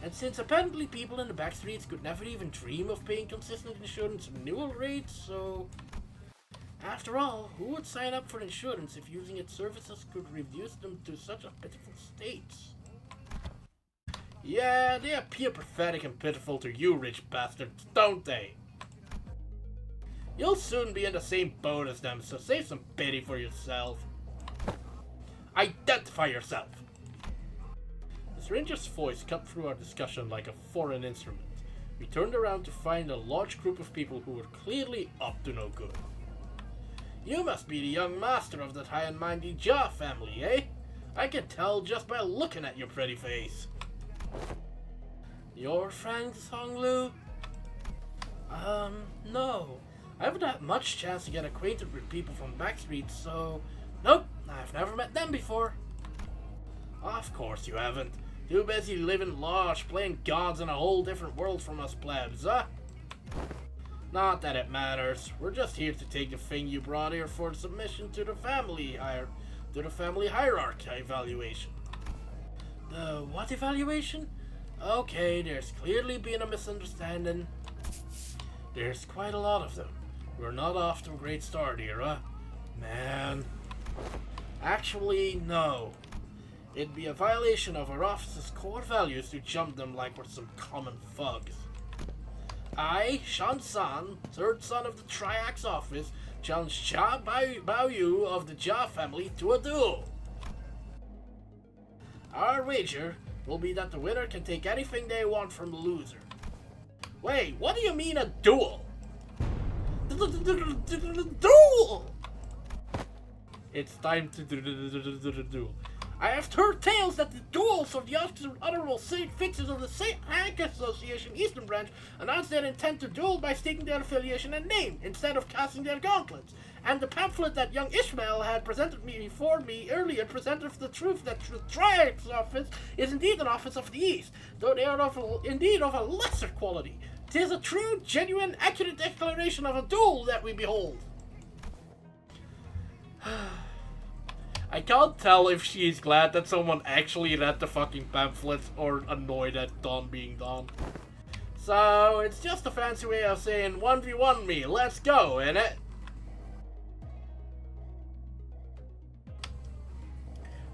And since apparently people in the backstreets could never even dream of paying consistent insurance renewal rates, so... After all, who would sign up for insurance if using its services could reduce them to such a pitiful state? Yeah, they appear pathetic and pitiful to you rich bastards, don't they? You'll soon be in the same boat as them, so save some pity for yourself. Identify yourself! The stranger's voice cut through our discussion like a foreign instrument. We turned around to find a large group of people who were clearly up to no good. You must be the young master of that high and mighty Jia family, eh? I can tell just by looking at your pretty face. Your friend Songlu? No. I haven't had much chance to get acquainted with people from backstreets, so... Nope, I've never met them before. Of course you haven't. Too busy living large, playing gods in a whole different world from us plebs, huh? Not that it matters. We're just here to take the thing you brought here for submission to the family hierarchy evaluation. The what evaluation? Okay, there's clearly been a misunderstanding. There's quite a lot of them. We're not off to a great start here, huh? Man. Actually, no. It'd be a violation of our office's core values to jump them like we're some common thugs. I, Shan San, third son of the Triax office, challenge Jia Baoyu of the Jia family to a duel. Our wager will be that the winner can take anything they want from the loser. Wait, what do you mean a duel? Duel! It's time to do the duel. I have heard tales that the duels of the Honorable Saint Fixers of the St. Hank Association Eastern Branch announced their intent to duel by stating their affiliation and name, instead of casting their gauntlets. And the pamphlet that young Ishmael had presented before me earlier presented the truth that the Triax office is indeed an office of the East, though they are indeed of a lesser quality. 'Tis a true, genuine, accurate declaration of a duel that we behold. I can't tell if she's glad that someone actually read the fucking pamphlets or annoyed at Dawn being Dawn. So, it's just a fancy way of saying 1v1 me, let's go, innit?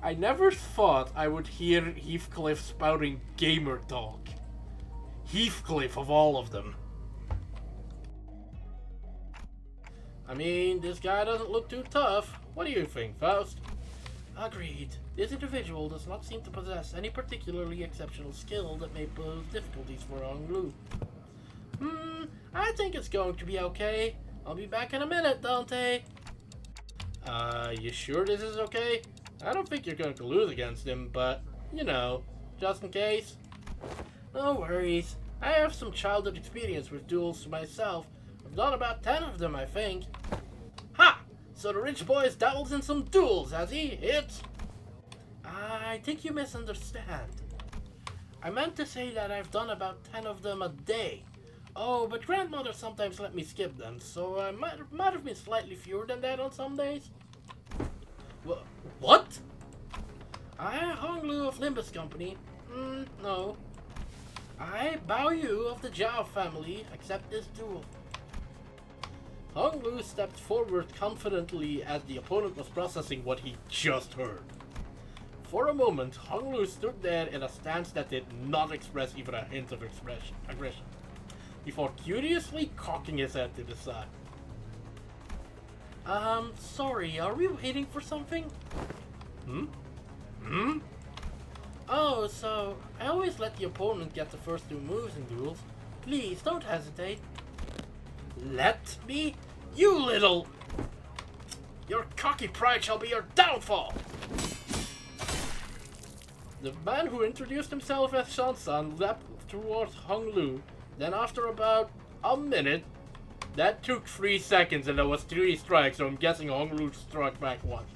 I never thought I would hear Heathcliff spouting gamer talk. Heathcliff of all of them. I mean, this guy doesn't look too tough. What do you think, Faust? Agreed. This individual does not seem to possess any particularly exceptional skill that may pose difficulties for Onglu. I think it's going to be okay. I'll be back in a minute, Dante. You sure this is okay? I don't think you're going to lose against him, but, you know, just in case. No worries. I have some childhood experience with duels myself. I've done about 10 of them, I think. Ha! So the rich boy's dabbles in some duels, has he? I think you misunderstand. I meant to say that I've done about 10 of them a day. Oh, but grandmother sometimes let me skip them, so I might have been slightly fewer than that on some days. What? Hong Lu of Limbus Company? No. I, Bao Yu of the Zhao family, accept this duel. Hong Lu stepped forward confidently as the opponent was processing what he just heard. For a moment, Hong Lu stood there in a stance that did not express even a hint of aggression, before curiously cocking his head to the side. Sorry, are we waiting for something? Oh, so I always let the opponent get the first 2 moves in duels. Please, don't hesitate. Let me? You little... Your cocky pride shall be your downfall! The man who introduced himself as Shan-san leapt towards Hong Lu. Then after about a minute, that took 3 seconds and there was 3 strikes, so I'm guessing Hong Lu struck back once.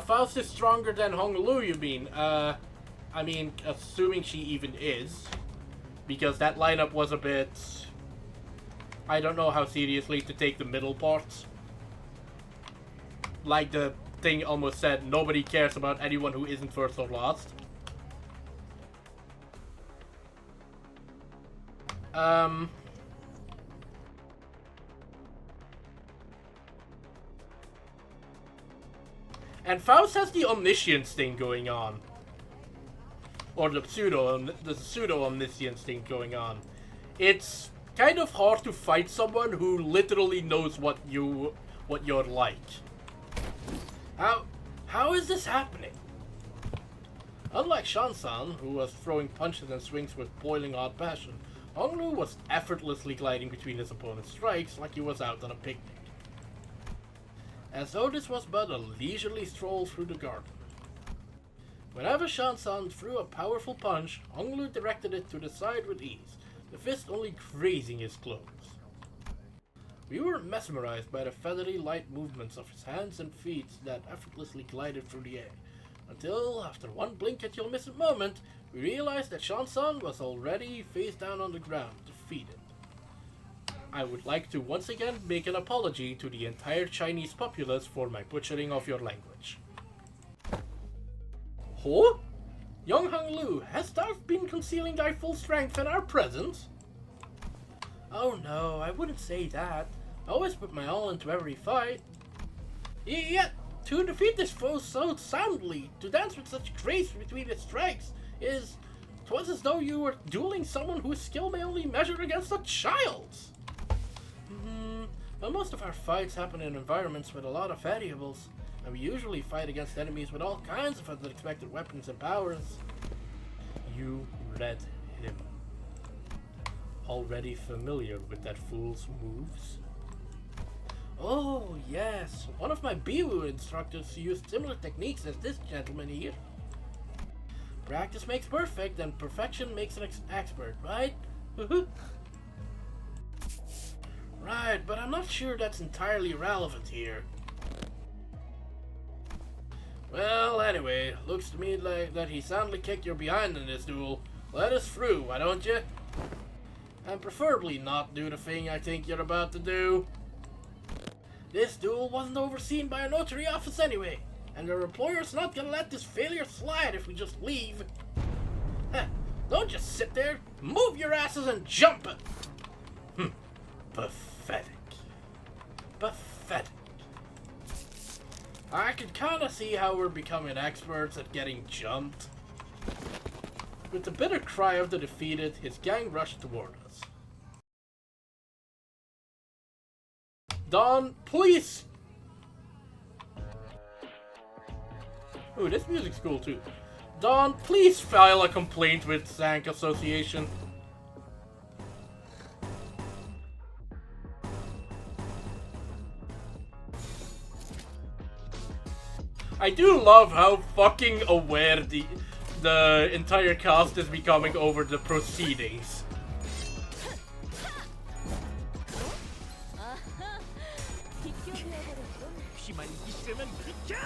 Faust is stronger than Hong Lu, you mean? I mean, assuming she even is. Because that lineup was a bit... I don't know how seriously to take the middle parts. Like the thing almost said, nobody cares about anyone who isn't first or last. And Faust has the omniscience thing going on. Or the pseudo-omniscience thing going on. It's kind of hard to fight someone who literally knows what you're like. How is this happening? Unlike Shan-san, who was throwing punches and swings with boiling hot passion, Hong Lu was effortlessly gliding between his opponent's strikes like he was out on a picnic. As though this was but a leisurely stroll through the garden. Whenever Shan-san threw a powerful punch, Hong Lu directed it to the side with ease, the fist only grazing his clothes. We were mesmerized by the feathery light movements of his hands and feet that effortlessly glided through the air, until, after one blink at you'll miss it moment, we realized that Shan-san was already face down on the ground, defeated. I would like to once again make an apology to the entire Chinese populace for my butchering of your language. Huh? Young Hong Lu, hast thou been concealing thy full strength in our presence? Oh no, I wouldn't say that. I always put my all into every fight. Yet, to defeat this foe so soundly, to dance with such grace between its strikes, 'twas as though you were dueling someone whose skill may only measure against a child's. Well, most of our fights happen in environments with a lot of variables, and we usually fight against enemies with all kinds of unexpected weapons and powers. You read him. Already familiar with that fool's moves? Oh, yes. One of my Biwu instructors used similar techniques as this gentleman here. Practice makes perfect, and perfection makes an expert, right? Right, but I'm not sure that's entirely relevant here. Well, anyway, looks to me like that he soundly kicked your behind in this duel. Let us through, why don't you? And preferably not do the thing I think you're about to do. This duel wasn't overseen by a notary office anyway, and your employer's not gonna let this failure slide if we just leave. Don't just sit there, move your asses and jump it! Pathetic. Pathetic. I can kinda see how we're becoming experts at getting jumped. With the bitter cry of the defeated, his gang rushed toward us. Don, please! Ooh, this music's cool too. Don, please file a complaint with Zank Association. I do love how fucking aware the entire cast is becoming over the proceedings. 아하, 비켜내버렸군. 휘말리기 싫으면 비켜!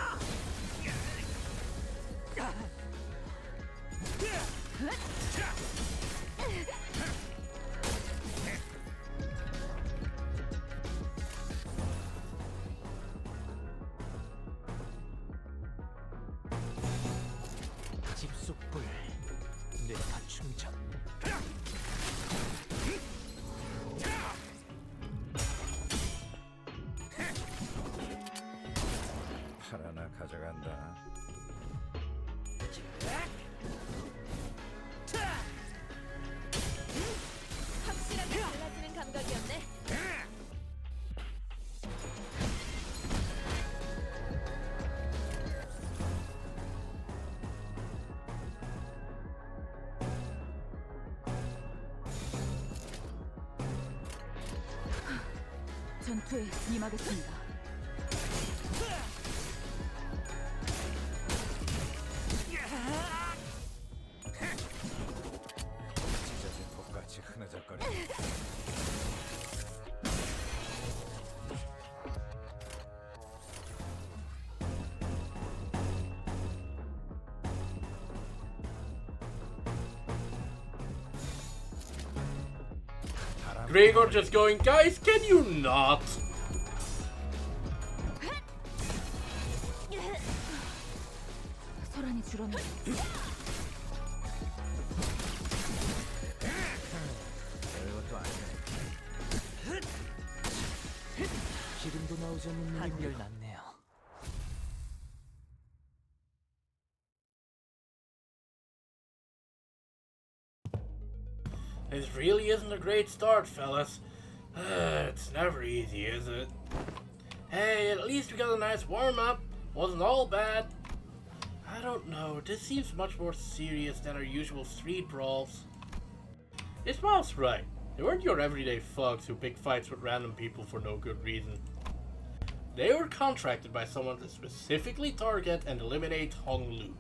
집속불 뇌파 충전. 팔 하나 가져간다. 확실하게 달라지는 감각이었네. 전투에 임하겠습니다. 찢어진 독같이 흐느적거려. Gregor just going, guys, can you not? 소란이 줄었네. 별것도 아니네. 기름도 나오지 않는 한결 낫네요. This really isn't a great start, fellas. It's never easy, is it? Hey, at least we got a nice warm-up. Wasn't all bad. I don't know, this seems much more serious than our usual street brawls. Ismail's right. They weren't your everyday thugs who pick fights with random people for no good reason. They were contracted by someone to specifically target and eliminate Hong Lu.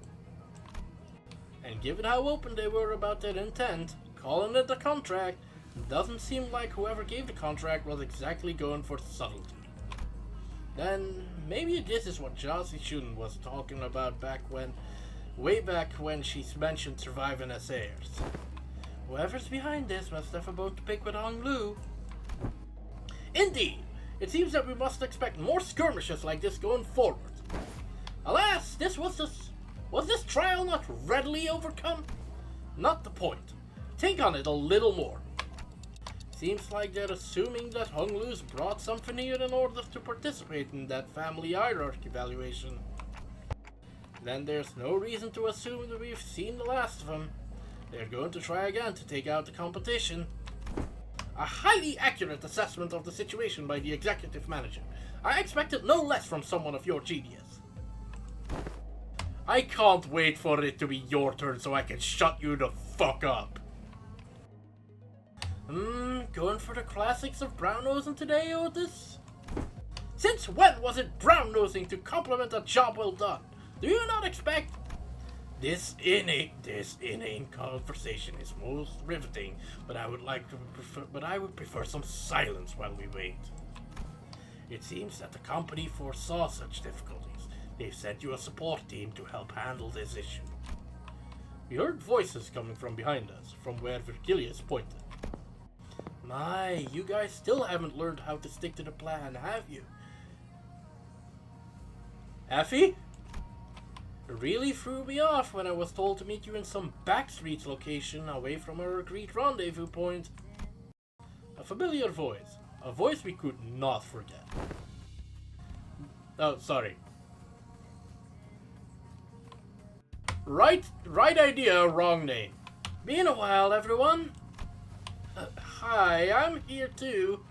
And given how open they were about their intent, calling it a contract doesn't seem like whoever gave the contract was exactly going for subtlety. Then maybe this is what Josie Shun was talking about way back when she mentioned surviving as heirs. Whoever's behind this must have a bone to pick with Hong Lu. Indeed, it seems that we must expect more skirmishes like this going forward. Alas, was this trial not readily overcome? Not the point. Think on it a little more. Seems like they're assuming that Hong Lu's brought something here in order to participate in that family hierarchy evaluation. Then there's no reason to assume that we've seen the last of them. They're going to try again to take out the competition. A highly accurate assessment of the situation by the executive manager. I expected no less from someone of your genius. I can't wait for it to be your turn so I can shut you the fuck up. Going for the classics of brown-nosing today, Otis? Since when was it brown-nosing to compliment a job well done? Do you not expect? This inane conversation is most riveting, but I would prefer some silence while we wait. It seems that the company foresaw such difficulties. They've sent you a support team to help handle this issue. We heard voices coming from behind us, from where Virgilius pointed. My, you guys still haven't learned how to stick to the plan, have you? Effie? It really threw me off when I was told to meet you in some backstreets location away from our agreed rendezvous point. A familiar voice. A voice we could not forget. Oh, sorry. Right idea, wrong name. Been a while, everyone. Hi, I'm here too.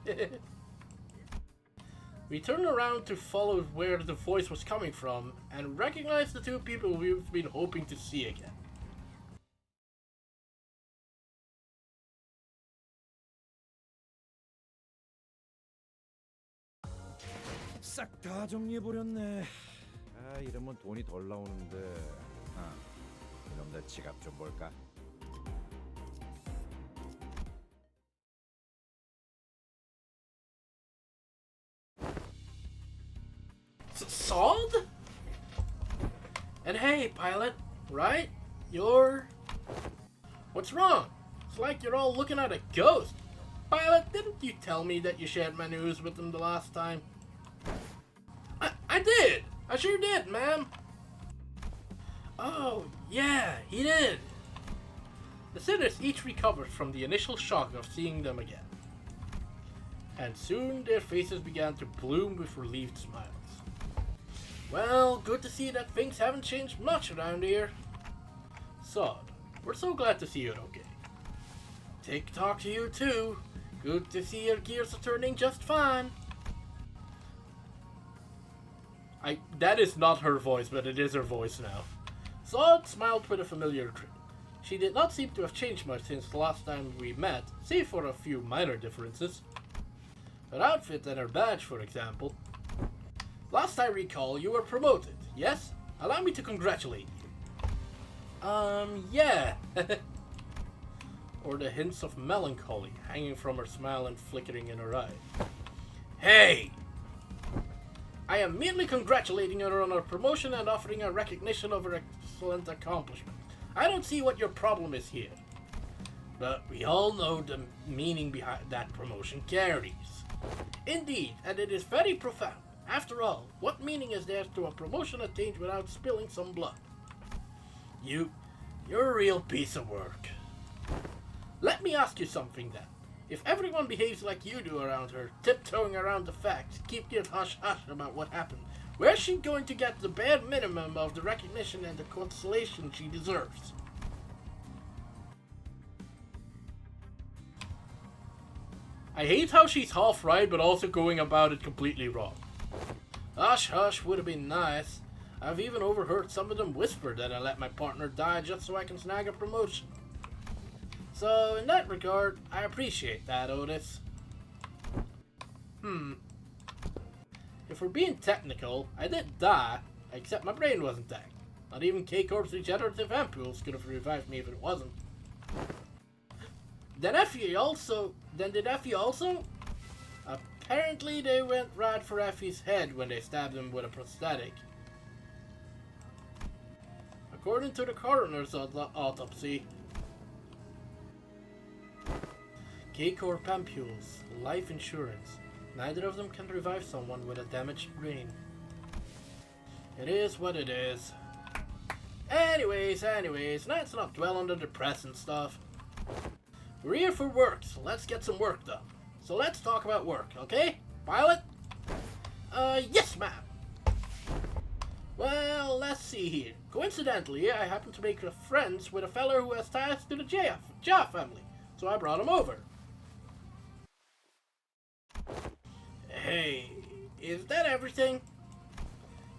We turn around to follow where the voice was coming from and recognize the two people we've been hoping to see again. 싹 다 정리해버렸네. 아, 이러면 돈이 덜 나오는데. 아, 이런 그럼 내 지갑 좀 볼까? Solved? And hey, pilot, right? You're... What's wrong? It's like you're all looking at a ghost. Pilot, didn't you tell me that you shared my news with them the last time? I did! I sure did, ma'am. Oh, yeah, he did. The sinners each recovered from the initial shock of seeing them again. And soon their faces began to bloom with relieved smiles. Well, good to see that things haven't changed much around here. Sod, we're so glad to see you're okay. Tick-tock to you too. Good to see your gears are turning just fine. That is not her voice, but it is her voice now. Sod smiled with a familiar grin. She did not seem to have changed much since the last time we met, save for a few minor differences. Her outfit and her badge, for example. Last I recall, you were promoted, yes? Allow me to congratulate you. Yeah. Or the hints of melancholy hanging from her smile and flickering in her eye. Hey! I am merely congratulating her on her promotion and offering her recognition of her excellent accomplishment. I don't see what your problem is here. But we all know the meaning behind that promotion carries. Indeed, and it is very profound. After all, what meaning is there to a promotion attained without spilling some blood? You're a real piece of work. Let me ask you something then. If everyone behaves like you do around her, tiptoeing around the facts, keeping it hush-hush about what happened, where's she going to get the bare minimum of the recognition and the consolation she deserves? I hate how she's half right, but also going about it completely wrong. Hush hush would have been nice. I've even overheard some of them whisper that I let my partner die just so I can snag a promotion. So, in that regard, I appreciate that, Otis. If we're being technical, I did die, except my brain wasn't dead. Not even K-Corp's regenerative ampules could have revived me if it wasn't. Then Effie also... Then did Effie also? Apparently they went right for Effie's head when they stabbed him with a prosthetic. According to the coroner's autopsy, K-Corp ampules, life insurance. Neither of them can revive someone with a damaged brain. It is what it is. Anyways, let's not dwell on the depressing stuff. We're here for work, so let's get some work done. So let's talk about work, okay? Pilot? Yes, ma'am. Well, let's see here. Coincidentally, I happen to make friends with a feller who has ties to the Jia family, so I brought him over. Hey, is that everything?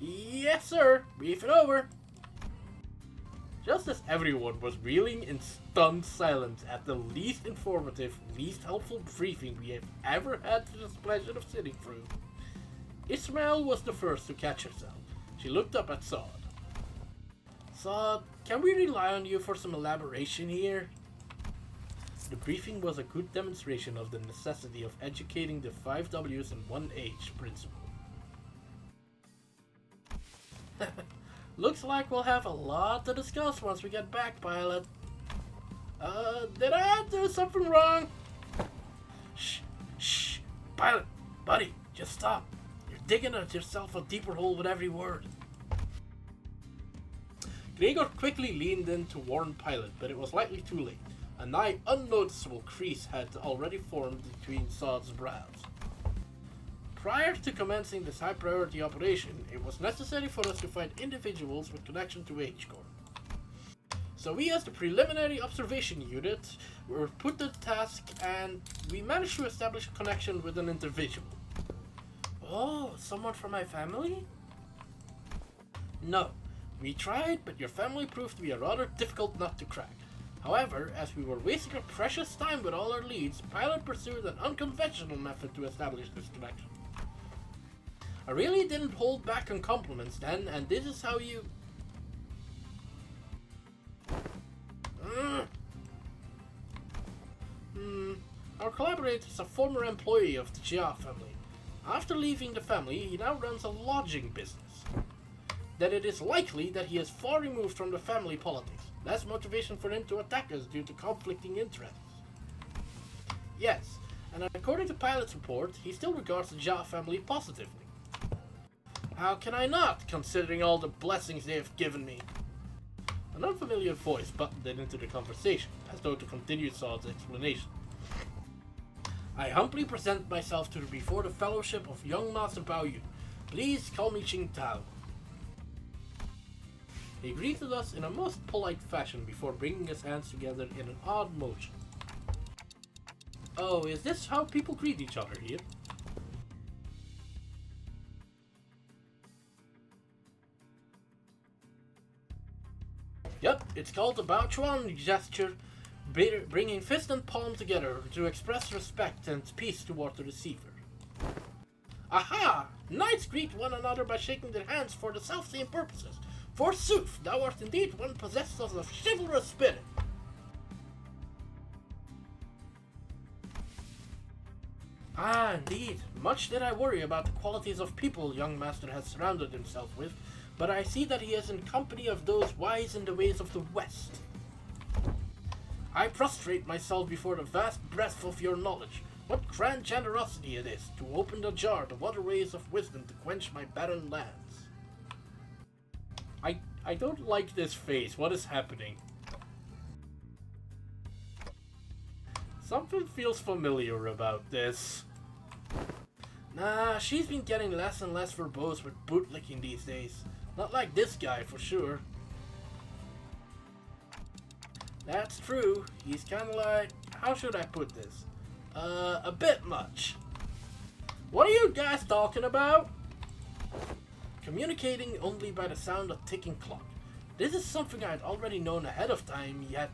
Yes, sir. Brief it over. Just as everyone was reeling in stunned silence at the least informative, least helpful briefing we have ever had the pleasure of sitting through, Ismael was the first to catch herself. She looked up at Sod. Sod, can we rely on you for some elaboration here? The briefing was a good demonstration of the necessity of educating the 5 W's and 1 H principle. Looks like we'll have a lot to discuss once we get back, pilot. Did I do something wrong? Shh, pilot, buddy, just stop. You're digging at yourself a deeper hole with every word. Gregor quickly leaned in to warn Pilot, but it was likely too late. A nigh unnoticeable crease had already formed between Sod's brows. Prior to commencing this high-priority operation, it was necessary for us to find individuals with connection to H-Corp. So we, as the preliminary observation unit, were put to the task, and we managed to establish a connection with an individual. Oh, someone from my family? No. We tried, but your family proved to be a rather difficult nut to crack. However, as we were wasting our precious time with all our leads, Pilot pursued an unconventional method to establish this connection. I really didn't hold back on compliments then, and this is how you... our collaborator is a former employee of the Jia family. After leaving the family, he now runs a lodging business. That it is likely that he is far removed from the family politics. Less motivation for him to attack us due to conflicting interests. Yes, and according to Pilot's report, he still regards the Jia family positively. How can I not, considering all the blessings they have given me? An unfamiliar voice buttoned into the conversation, as though to continue Saul's explanation. I humbly present myself before the fellowship of young Master Bao Yu. Please call me Qing Tao. He greeted us in a most polite fashion before bringing his hands together in an odd motion. Oh, is this how people greet each other here? Yep, it's called the Bao Chuan gesture, bringing fist and palm together to express respect and peace toward the receiver. Aha! Knights greet one another by shaking their hands for the self-same purposes. Forsooth, thou art indeed one possessed of the chivalrous spirit. Ah, indeed. Much did I worry about the qualities of people young master has surrounded himself with, but I see that he is in company of those wise in the ways of the West. I prostrate myself before the vast breadth of your knowledge. What grand generosity it is to open the jar, the waterways of wisdom to quench my barren lands. I don't like this face. What is happening? Something feels familiar about this. Nah, she's been getting less and less verbose with bootlicking these days. Not like this guy, for sure. That's true. He's kinda like... how should I put this? A bit much. What are you guys talking about? Communicating only by the sound of ticking clock. This is something I'd already known ahead of time, yet...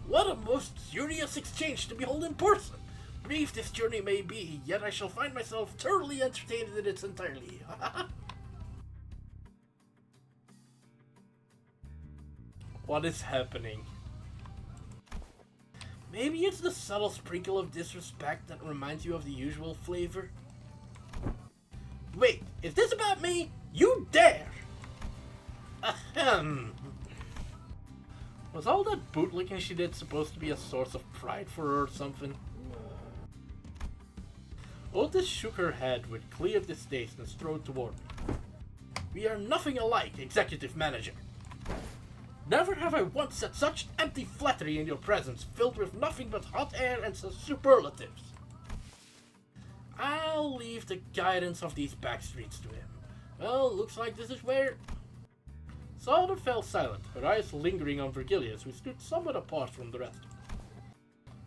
what a most curious exchange to behold in person! Brief this journey may be, yet I shall find myself thoroughly entertained in its entirety. What is happening? Maybe it's the subtle sprinkle of disrespect that reminds you of the usual flavor? Wait, is this about me? You dare! Ahem. Was all that bootlicking she did supposed to be a source of pride for her or something? Otis shook her head with clear distaste and strode toward me. We are nothing alike, executive manager. Never have I once said such empty flattery in your presence, filled with nothing but hot air and superlatives. I'll leave the guidance of these backstreets to him. Well, looks like this is where... Sauter fell silent, her eyes lingering on Vergilius, who stood somewhat apart from the rest.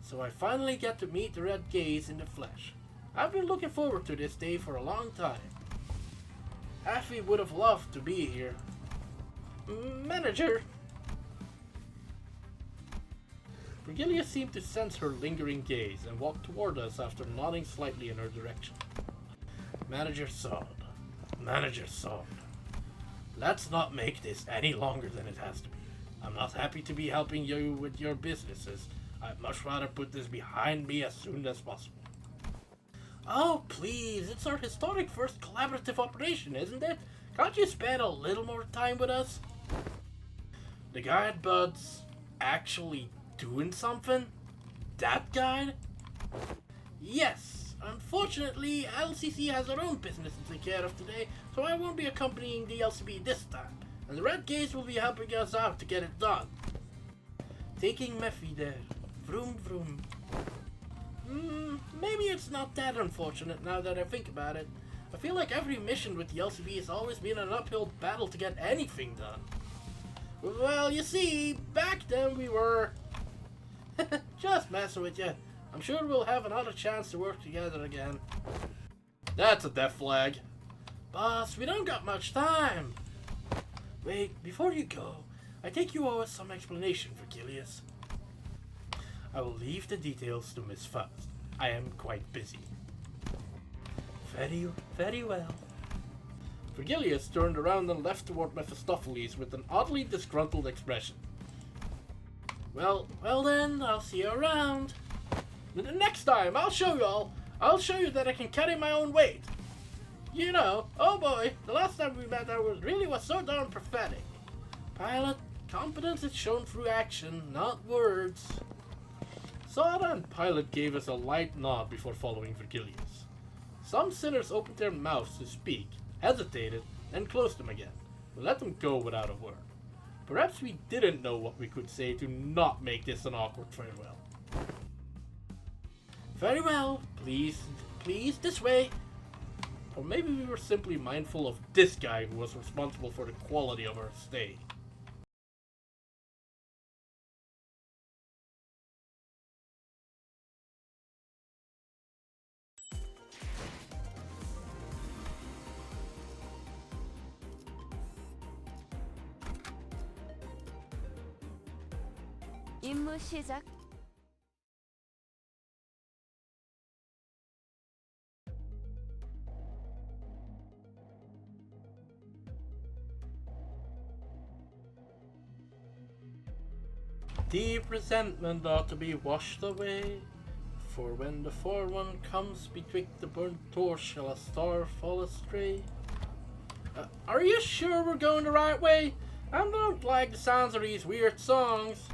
So I finally get to meet the Red Gaze in the flesh. I've been looking forward to this day for a long time. Affy would have loved to be here. Manager! Vergilius seemed to sense her lingering gaze and walked toward us after nodding slightly in her direction. Manager Sod. Manager Sod. Let's not make this any longer than it has to be. I'm not happy to be helping you with your businesses. I'd much rather put this behind me as soon as possible. Oh, please, it's our historic first collaborative operation, isn't it? Can't you spend a little more time with us? The guide bud's actually doing something? That guide? Yes. Unfortunately, LCC has their own business to take care of today, so I won't be accompanying the LCB this time, and the Red Gaze will be helping us out to get it done. Taking Mephi there. Vroom vroom. Maybe it's not that unfortunate now that I think about it. I feel like every mission with the LCB has always been an uphill battle to get anything done. Well, you see, back then we were... Just messing with you. I'm sure we'll have another chance to work together again. That's a death flag. Boss, we don't got much time. Wait, before you go, I think you owe us some explanation, Vergilius. I will leave the details to Miss Faust. I am quite busy. Very, very well. Vergilius turned around and left toward Mephistopheles with an oddly disgruntled expression. Well then, I'll see you around. Next time, I'll show you all. I'll show you that I can carry my own weight. You know, oh boy, the last time we met I was so darn prophetic. Pilot, competence is shown through action, not words. Sada and Pilot gave us a light nod before following Virgilius. Some sinners opened their mouths to speak, hesitated, and closed them again. We let them go without a word. Perhaps we didn't know what we could say to not make this an awkward farewell. Very well, please, this way. Or maybe we were simply mindful of this guy who was responsible for the quality of our stay. 임무 시작. Deep resentment ought to be washed away, for when the forerun comes betwixt the burnt torch shall a star fall astray. Are you sure we're going the right way? I don't like the sounds of these weird songs.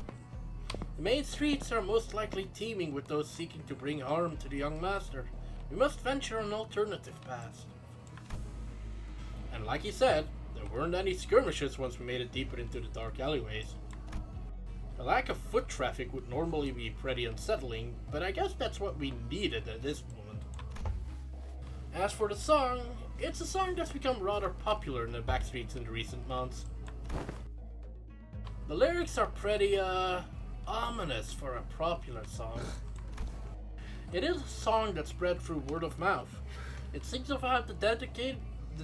The main streets are most likely teeming with those seeking to bring harm to the young master. We must venture an alternative path. And like he said, there weren't any skirmishes once we made it deeper into the dark alleyways. The lack of foot traffic would normally be pretty unsettling, but I guess that's what we needed at this moment. As for the song, it's a song that's become rather popular in the backstreets in the recent months. The lyrics are pretty, ominous for a popular song. It is a song that spread through word of mouth. It sings about the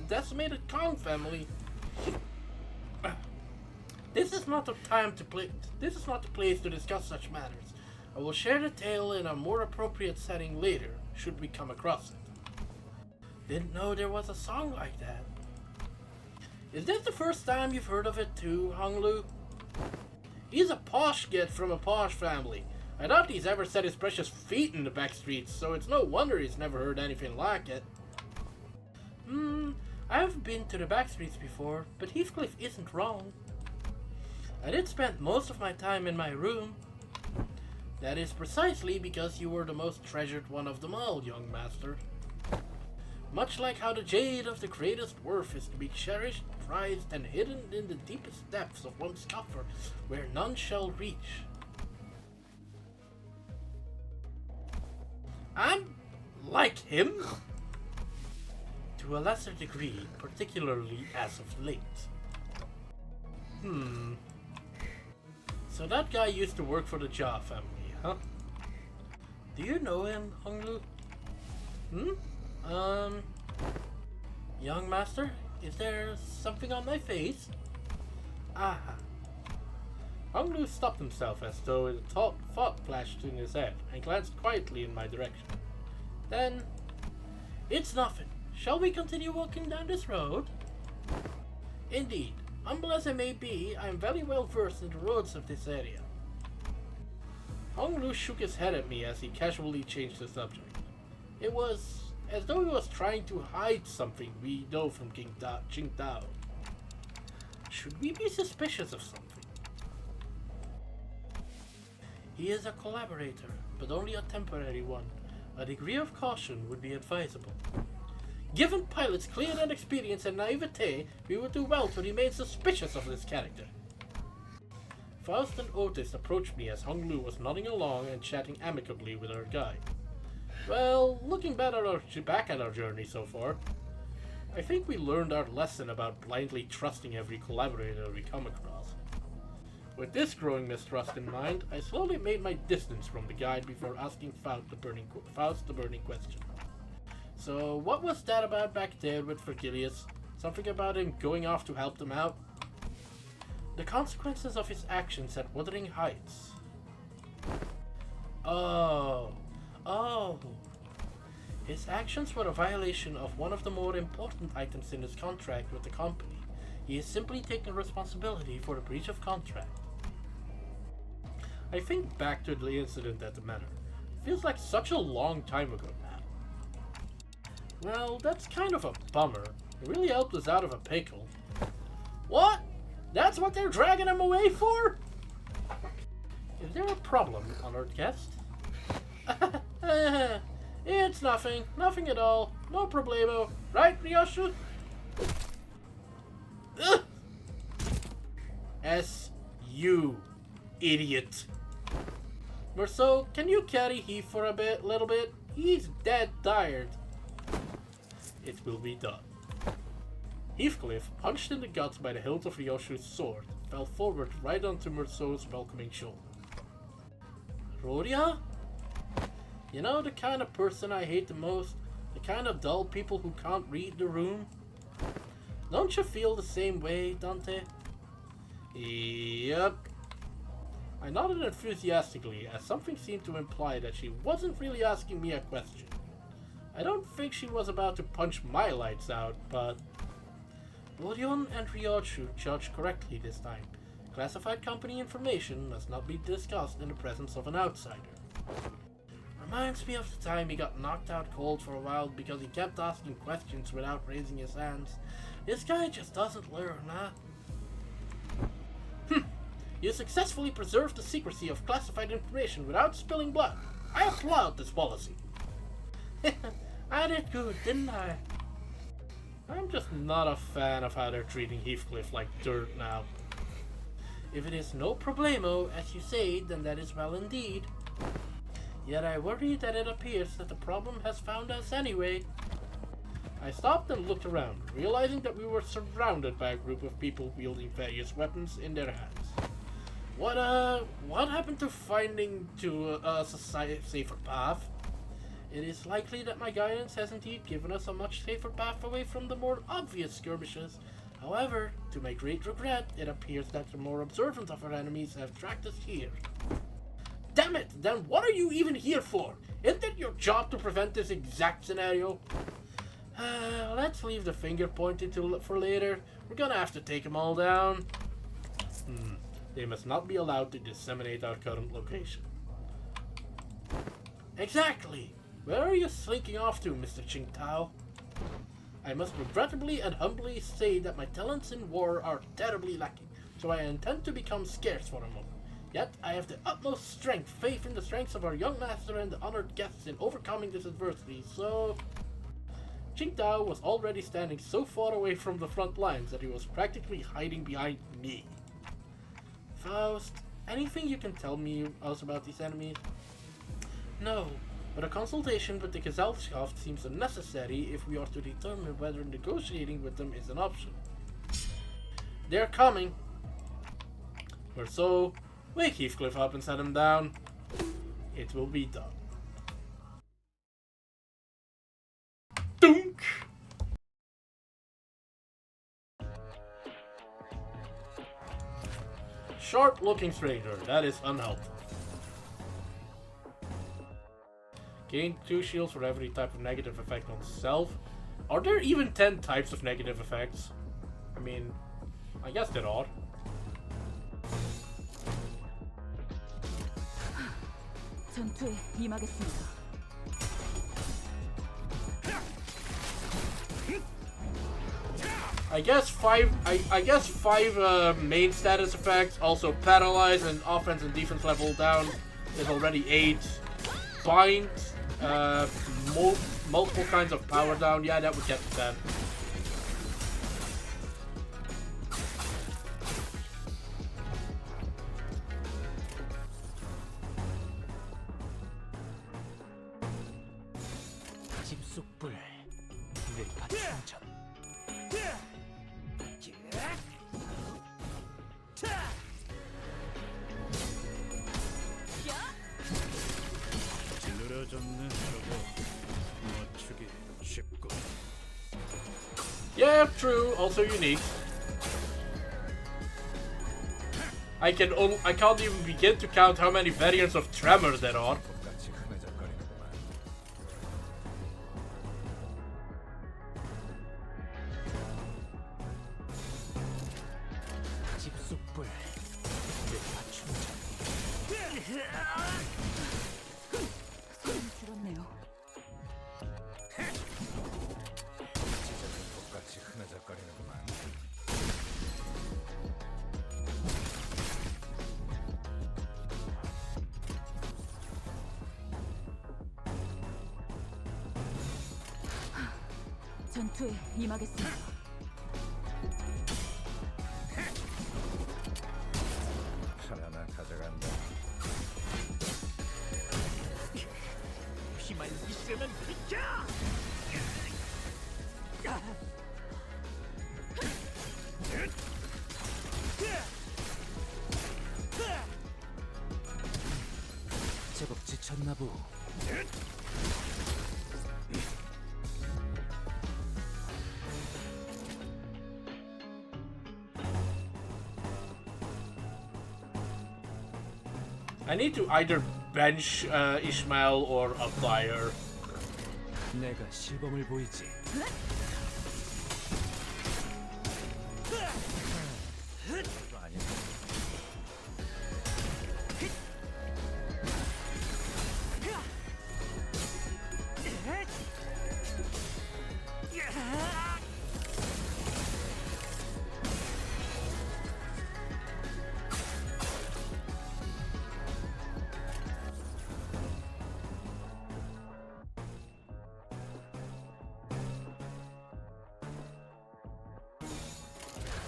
decimated Kong family. This is not the place to discuss such matters. I will share the tale in a more appropriate setting later, should we come across it. Didn't know there was a song like that. Is this the first time you've heard of it too, Honglu? He's a posh git from a posh family. I doubt he's ever set his precious feet in the back streets, so it's no wonder he's never heard anything like it. I haven't been to the back streets before, but Heathcliff isn't wrong. I did spend most of my time in my room. That is precisely because you were the most treasured one of them all, young master. Much like how the jade of the greatest worth is to be cherished, prized, and hidden in the deepest depths of one's coffer, where none shall reach. I'm like him? To a lesser degree, particularly as of late. So that guy used to work for the Jia family, huh? Do you know him, Honglu? Young master, is there something on my face? Aha. Honglu stopped himself as though a thought flashed in his head and glanced quietly in my direction. Then, it's nothing. Shall we continue walking down this road? Indeed, humble as I may be, I am very well versed in the roads of this area. Honglu shook his head at me as he casually changed the subject. It was as though he was trying to hide something we know from Qingdao. Should we be suspicious of something? He is a collaborator, but only a temporary one. A degree of caution would be advisable. Given Pilot's clear inexperience and naivete, we would do well to remain suspicious of this character. Faust and Otis approached me as Honglu was nodding along and chatting amicably with our guide. Well, looking back at our journey so far, I think we learned our lesson about blindly trusting every collaborator we come across. With this growing mistrust in mind, I slowly made my distance from the guide before asking Faust the burning question. So, what was that about back there with Virgilius? Something about him going off to help them out? The consequences of his actions at Wuthering Heights. Oh. His actions were a violation of one of the more important items in his contract with the company. He is simply taking responsibility for the breach of contract. I think back to the incident at the manor. Feels like such a long time ago now. Well, that's kind of a bummer. It really helped us out of a pickle. What? That's what they're dragging him away for? Is there a problem, honored guest? It's nothing. Nothing at all. No problemo. Right, Ryoshu? Ugh. S.U. Idiot. Merceau, can you carry Heath for a little bit? He's dead tired. It will be done. Heathcliff, punched in the guts by the hilt of Ryoshu's sword, fell forward right onto Merceau's welcoming shoulder. Rodia? You know the kind of person I hate the most? The kind of dull people who can't read the room? Don't you feel the same way, Dante? Yep. I nodded enthusiastically, as something seemed to imply that she wasn't really asking me a question. I don't think she was about to punch my lights out, but... Rodion and Ryoshu judged correctly this time. Classified company information must not be discussed in the presence of an outsider. Reminds me of the time he got knocked out cold for a while because he kept asking questions without raising his hands. This guy just doesn't learn, huh? You successfully preserved the secrecy of classified information without spilling blood. I applaud this policy. I did good, didn't I? I'm just not a fan of how they're treating Heathcliff like dirt now. If it is no problemo, as you say, then that is well indeed. Yet I worry that it appears that the problem has found us anyway. I stopped and looked around, realizing that we were surrounded by a group of people wielding various weapons in their hands. What happened to finding us a safer path? It is likely that my guidance has indeed given us a much safer path away from the more obvious skirmishes. However, to my great regret, it appears that the more observant of our enemies have tracked us here. Damn it! Then what are you even here for? Isn't it your job to prevent this exact scenario? Let's leave the finger pointing for later. We're gonna have to take them all down. They must not be allowed to disseminate our current location. Exactly! Where are you slinking off to, Mr. Qingtao? I must regrettably and humbly say that my talents in war are terribly lacking, so I intend to become scarce for a moment. Yet I have the utmost faith in the strengths of our young master and the honored guests in overcoming this adversity, so... Qingtao was already standing so far away from the front lines that he was practically hiding behind me. Faust, anything you can tell us about these enemies? No, but a consultation with the Gesellschaft seems unnecessary if we are to determine whether negotiating with them is an option. They're coming. Merceau, wake Heathcliff up and set him down. It will be done. Dunk! Sharp-looking stranger, that is unhelpful. Gain 2 shields for every type of negative effect on self. Are there even 10 types of negative effects? I mean, I guess there are. 전투에 임하겠습니다. I guess five main status effects, also paralyze and offense and defense level down is already 8. Bind, multiple kinds of power down, yeah, that would get to 10. 집속불 뇌파 충전. 늘어졌네 저거. 맞추기 쉽고. Yeah, true, also unique. I can't even begin to count how many variants of Tremor there are. 똑같이 흐느적거리는구만. 집속불 뇌파 충전. 전투에 임하겠습니다. 하나나 가져간다. 피만 있으면 비켜! 제법 지쳤나 보. I need to either bench Ishmael or apply her. 내가 시범을 보이지. 그거 아니야.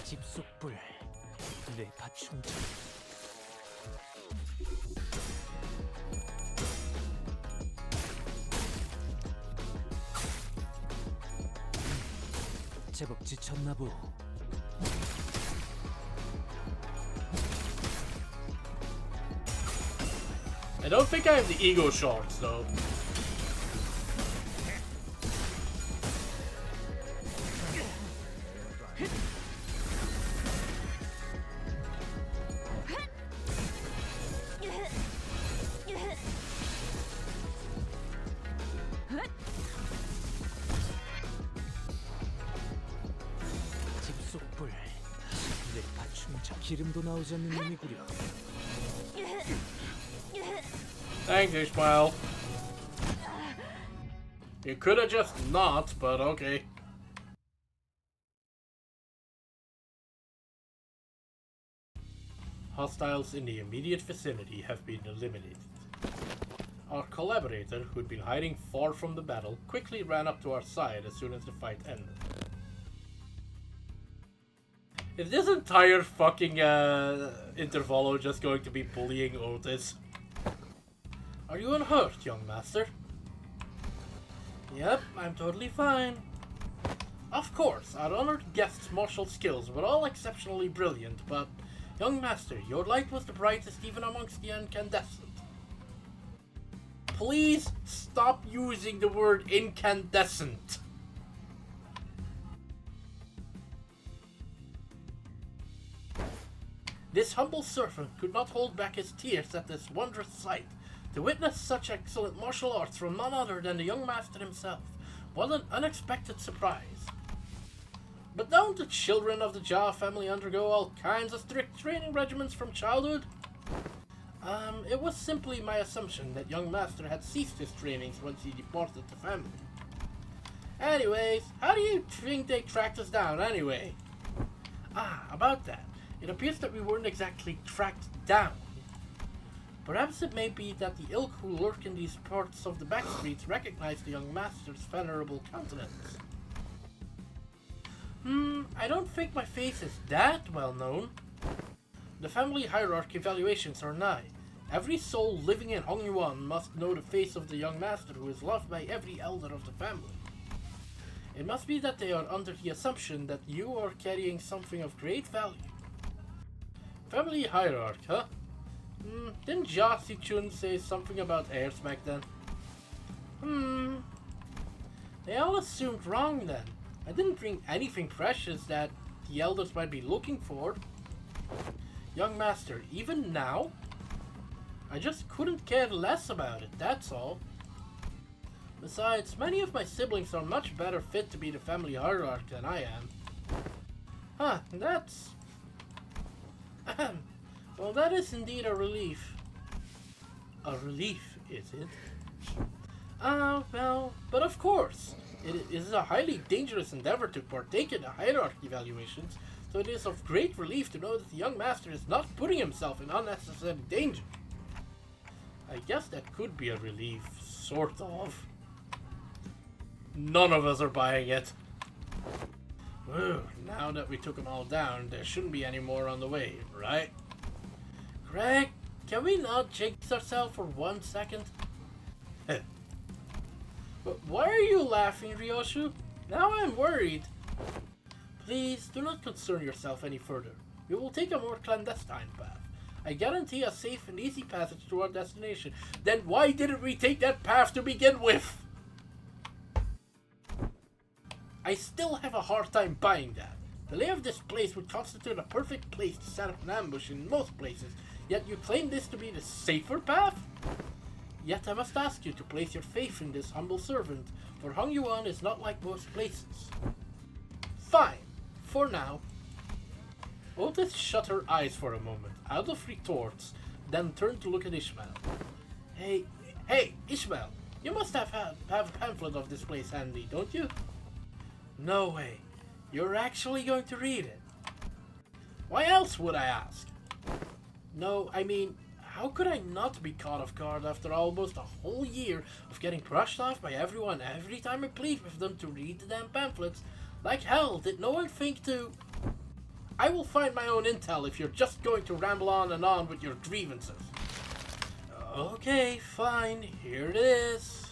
집속불 내 가충전. 제법 지쳤나 보. I don't think I have the ego shards though. 집속불 내 가충전. 기름도 나오지 않는 놈이구려. Thanks, Ishmael. You could have just not, but okay. Hostiles in the immediate vicinity have been eliminated. Our collaborator, who'd been hiding far from the battle, quickly ran up to our side as soon as the fight ended. Is this entire fucking Intervallo just going to be bullying Otis? Are you unhurt, young master? Yep, I'm totally fine. Of course, our honored guest's martial skills were all exceptionally brilliant, but, young master, your light was the brightest even amongst the incandescent. Please stop using the word incandescent. This humble servant could not hold back his tears at this wondrous sight. To witness such excellent martial arts from none other than the young master himself was an unexpected surprise. But don't the children of the Jia family undergo all kinds of strict training regimens from childhood? It was simply my assumption that young master had ceased his trainings once he departed the family. Anyways, how do you think they tracked us down anyway? About that. It appears that we weren't exactly tracked down. Perhaps it may be that the ilk who lurk in these parts of the back streets recognize the young master's venerable countenance. I don't think my face is that well known. The family hierarchy evaluations are nigh. Every soul living in Hongyuan must know the face of the young master who is loved by every elder of the family. It must be that they are under the assumption that you are carrying something of great value. Family hierarchy, huh? Didn't Jia Sichun say something about heirs back then? They all assumed wrong then. I didn't bring anything precious that the elders might be looking for. Young master, even now? I just couldn't care less about it, that's all. Besides, many of my siblings are much better fit to be the family hierarch than I am. That's... well, that is indeed a relief. A relief, is it? Well, but of course. It is a highly dangerous endeavor to partake in the hierarchy evaluations, so it is of great relief to know that the young master is not putting himself in unnecessary danger. I guess that could be a relief, sort of. None of us are buying it. Whew, now that we took them all down, there shouldn't be any more on the way, right? Greg, can we not jinx ourselves for 1 second? But why are you laughing, Ryoshu? Now I'm worried. Please, do not concern yourself any further. We will take a more clandestine path. I guarantee a safe and easy passage to our destination. Then why didn't we take that path to begin with? I still have a hard time buying that. The lay of this place would constitute a perfect place to set up an ambush in most places, yet you claim this to be the safer path? Yet I must ask you to place your faith in this humble servant, for Hong Yuan is not like most places. Fine, for now. Otis shut her eyes for a moment, out of retorts, then turned to look at Ishmael. Hey, Ishmael, you must have a pamphlet of this place handy, don't you? No way. You're actually going to read it? Why else would I ask? No, I mean, how could I not be caught off guard after almost a whole year of getting brushed off by everyone every time I plead with them to read the damn pamphlets? Like hell, did no one think to... I will find my own intel if you're just going to ramble on and on with your grievances. Okay, fine, here it is.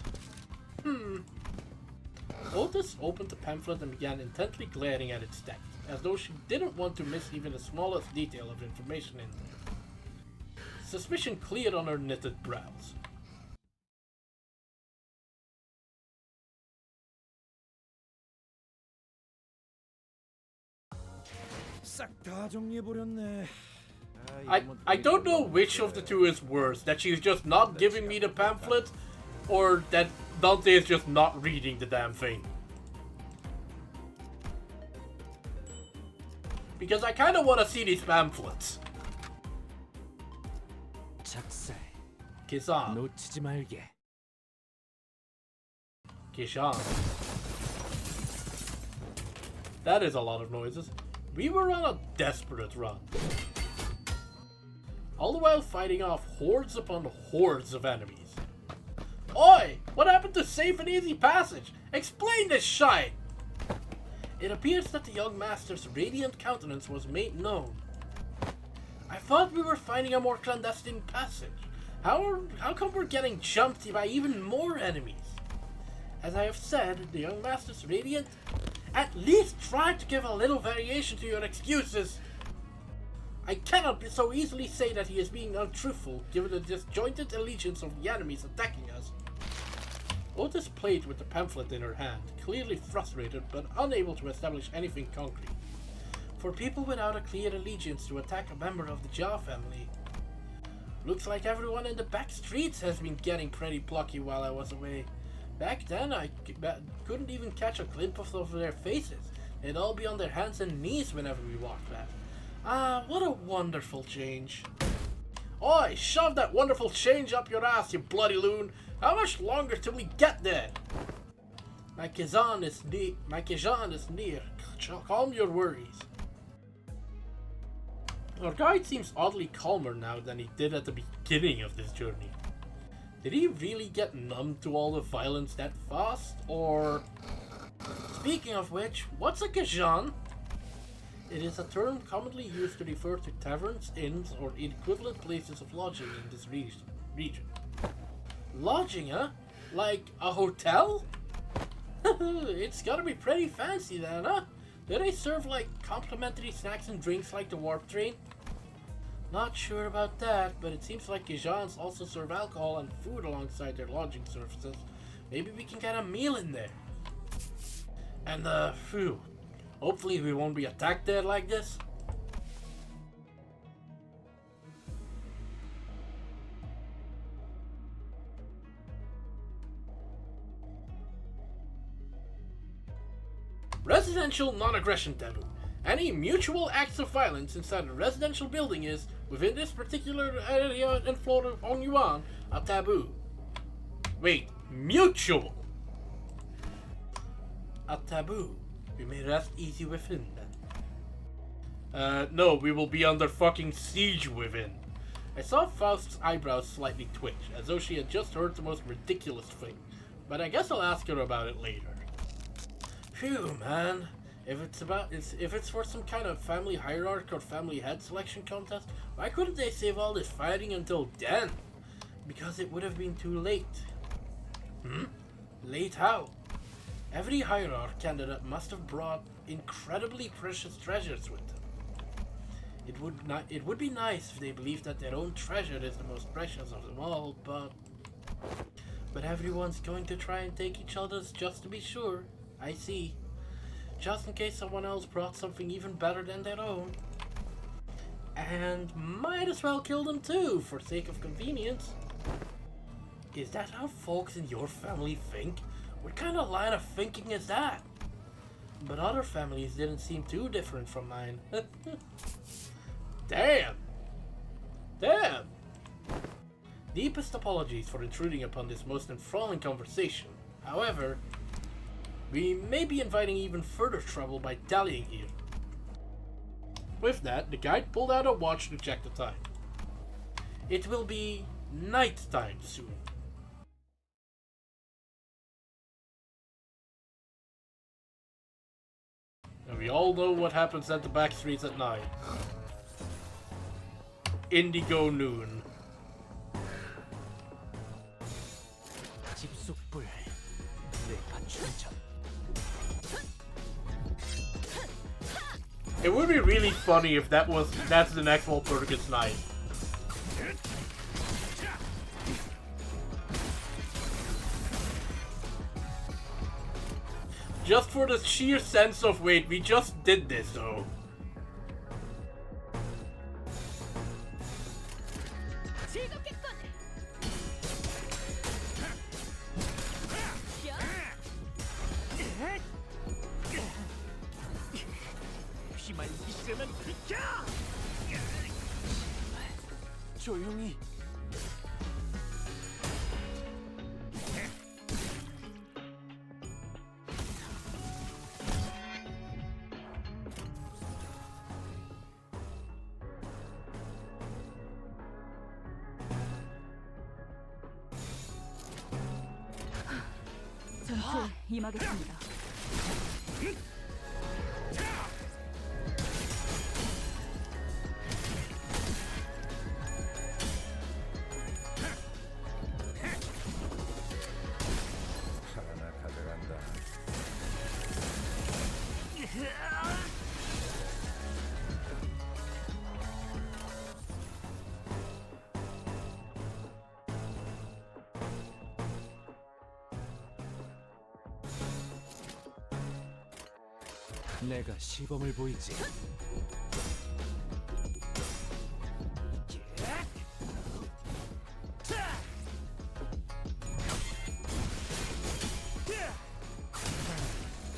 Otis opened the pamphlet and began intently glaring at its text, as though she didn't want to miss even the smallest detail of information in there. Suspicion cleared on her knitted brows. 싹 다 정리해버렸네. I don't know which of the two is worse, that she's just not giving me the pamphlet, or that Dante is just not reading the damn thing. Because I kind of want to see these pamphlets. 작살 Kizan. 놓치지 말게. Kishan. That is a lot of noises. We were on a desperate run. All the while fighting off hordes upon hordes of enemies. Oi! What happened to safe and easy passage? Explain this shite! It appears that the young master's radiant countenance was made known. I thought we were finding a more clandestine passage. How come we're getting jumped by even more enemies? As I have said, the young master's radiant... At least try to give a little variation to your excuses. I cannot so easily say that he is being untruthful, given the disjointed allegiance of the enemies attacking us. Otis played with the pamphlet in her hand, clearly frustrated but unable to establish anything concrete. For people without a clear allegiance to attack a member of the Jia family. Looks like everyone in the back streets has been getting pretty plucky while I was away. Back then, I couldn't even catch a glimpse of their faces. They'd all be on their hands and knees whenever we walked past. Ah, what a wonderful change. Oi, shove that wonderful change up your ass, you bloody loon. How much longer till we get there? My Kazan is near. Calm your worries. Our guide seems oddly calmer now than he did at the beginning of this journey. Did he really get numb to all the violence that fast, or... Speaking of which, what's a Gajan? It is a term commonly used to refer to taverns, inns, or equivalent places of lodging in this region. Lodging, huh? Like a hotel? It's gotta be pretty fancy then, huh? Do they serve like complimentary snacks and drinks like the warp train? Not sure about that, but it seems like Gijans also serve alcohol and food alongside their lodging services. Maybe we can get a meal in there. And phew, hopefully we won't be attacked there like this. Residential non-aggression taboo. Any mutual acts of violence inside a residential building is, within this particular area and floor of Hong Yuan, a taboo. Wait, mutual! A taboo. We may rest easy within then. No, we will be under fucking siege within. I saw Faust's eyebrows slightly twitch, as though she had just heard the most ridiculous thing. But I guess I'll ask her about it later. Phew, man. If it's for some kind of family hierarchy or family head selection contest, why couldn't they save all this fighting until then? Because it would have been too late. Late how? Every hierarch candidate must have brought incredibly precious treasures with them. It would be nice if they believed that their own treasure is the most precious of them all, but everyone's going to try and take each other's just to be sure. I see. Just in case someone else brought something even better than their own. And might as well kill them too, for sake of convenience. Is that how folks in your family think? What kind of line of thinking is that? But other families didn't seem too different from mine. Damn! Damn! Deepest apologies for intruding upon this most enthralling conversation. However, we may be inviting even further trouble by dallying here. With that, the guide pulled out a watch to check the time. It will be night time soon. And we all know what happens at the back streets at night. Indigo noon. 집속불 내가 충전. It would be really funny if that's the next Walpurgis night. Just for the sheer sense of wait, we just did this though. 있으면 비켜! 조용히. 전투에 임하겠습니다. 하나 가져간다. 내가 시범을 보이지.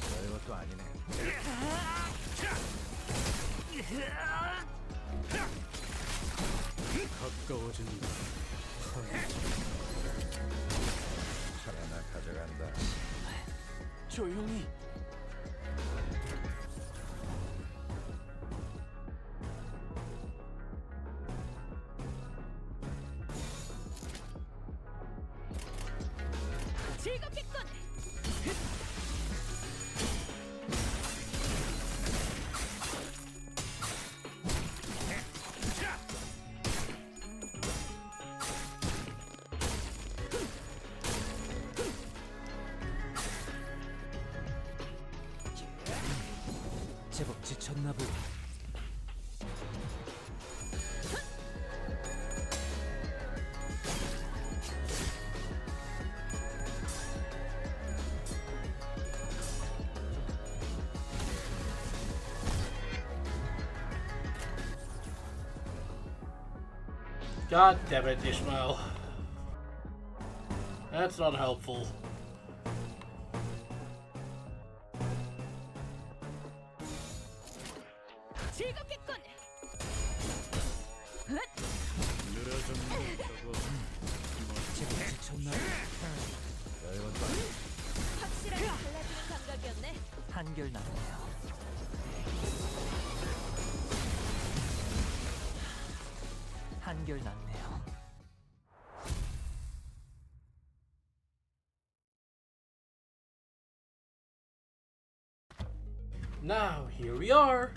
별것도 아니네. 가까워진다. 하나 가져간다. 조용히. 즐겁겠군. 제법 지쳤나 보다. God damn it, Ishmael. That's not helpful. 즐겁겠군. 제법 지쳤나 보다. 별것도 아니네. 확실하게 달라지는 감각이었네. 한결 낫네요. 한결 낫네요. Now, here we are.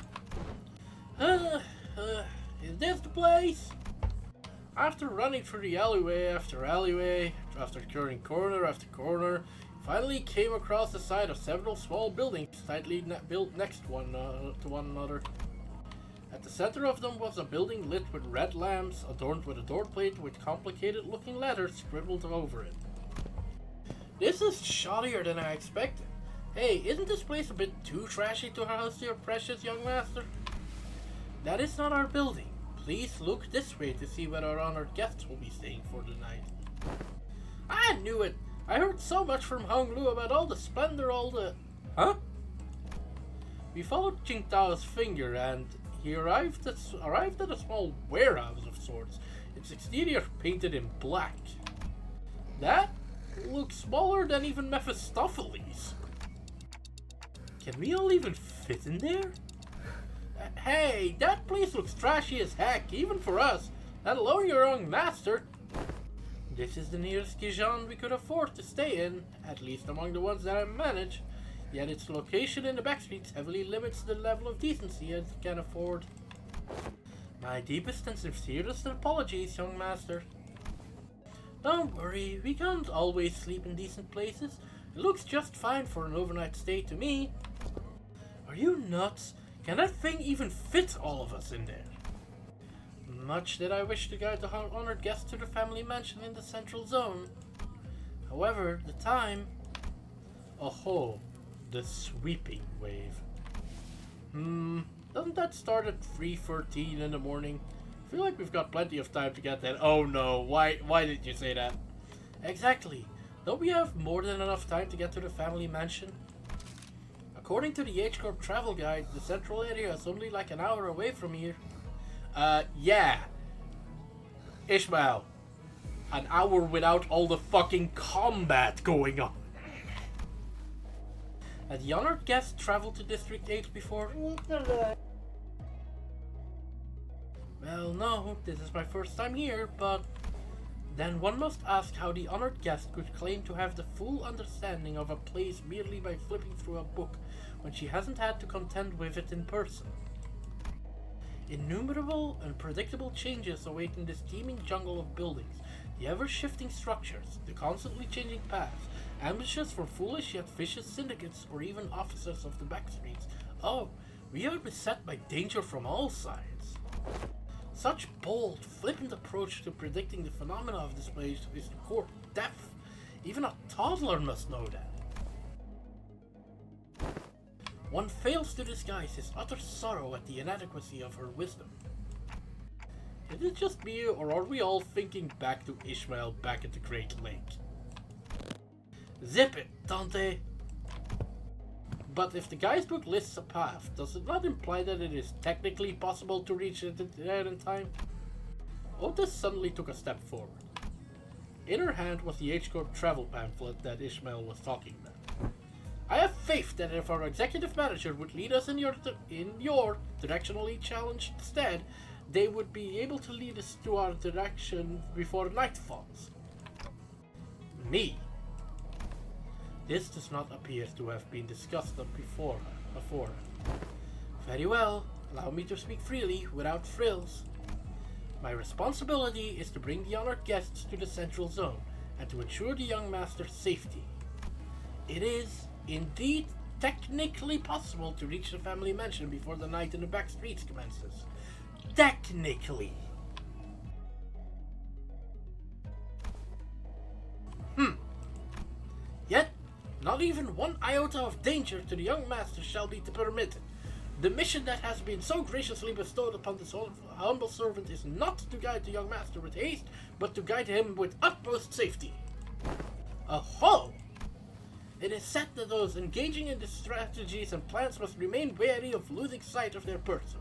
Is this the place? After running through the alleyway after alleyway, after turning corner after corner, finally came across the side of several small buildings tightly built next to one another. At the center of them was a building lit with red lamps, adorned with a door plate with complicated looking letters scribbled over it. This is shoddier than I expected. Hey, isn't this place a bit too trashy to house your precious young master? That is not our building. Please look this way to see where our honored guests will be staying for the night. I knew it! I heard so much from Hong Lu about all the splendor, Huh? We followed Jing Tao's finger and he arrived at a small warehouse of sorts, its exterior painted in black. That looks smaller than even Mephistopheles. Can we all even fit in there? Hey, that place looks trashy as heck, even for us, let alone your young master. This is the nearest Gijon we could afford to stay in, at least among the ones that I manage, yet its location in the backstreets heavily limits the level of decency it can afford. My deepest and sincerest apologies, young master. Don't worry, we can't always sleep in decent places. It looks just fine for an overnight stay to me. Are you nuts? Can that thing even fit all of us in there? Much that I wish to guide the honored guests to the family mansion in the central zone. However, the time... Oh, the sweeping wave. Doesn't that start at 3:13 in the morning? I feel like we've got plenty of time to get that. Oh no, why did you say that? Exactly. Don't we have more than enough time to get to the family mansion? According to the H-Corp travel guide, the central area is only like an hour away from here. Yeah. Ishmael. An hour without all the fucking combat going on. Had the honored guest traveled to District 8 before? Well, no, this is my first time here, but... Then one must ask how the honored guest could claim to have the full understanding of a place merely by flipping through a book, when she hasn't had to contend with it in person. Innumerable and predictable changes awaiting this teeming jungle of buildings, the ever-shifting structures, the constantly changing paths, ambushes for foolish yet vicious syndicates or even officers of the backstreets. Oh, we are beset by danger from all sides. Such bold, flippant approach to predicting the phenomena of this place is to court death. Even a toddler must know that. One fails to disguise his utter sorrow at the inadequacy of her wisdom. Is it just me, or are we all thinking back to Ishmael back at the Great Lake? Zip it, Dante! But if the guidebook lists a path, does it not imply that it is technically possible to reach it there in time? Otis suddenly took a step forward. In her hand was the H-Corp travel pamphlet that Ishmael was talking about. I have faith that if our executive manager would lead us in your directionally challenged stead, they would be able to lead us to our direction before night falls. Me. This does not appear to have been discussed before. Very well, allow me to speak freely, without frills. My responsibility is to bring the honored guests to the central zone, and to ensure the young master's safety. It is, indeed, technically possible to reach the family mansion before the night in the back streets commences. Technically. Yet, not even one iota of danger to the young master shall be permitted. The mission that has been so graciously bestowed upon this humble servant is not to guide the young master with haste, but to guide him with utmost safety. Aho! It is said that those engaging in the strategies and plans must remain wary of losing sight of their pursuits.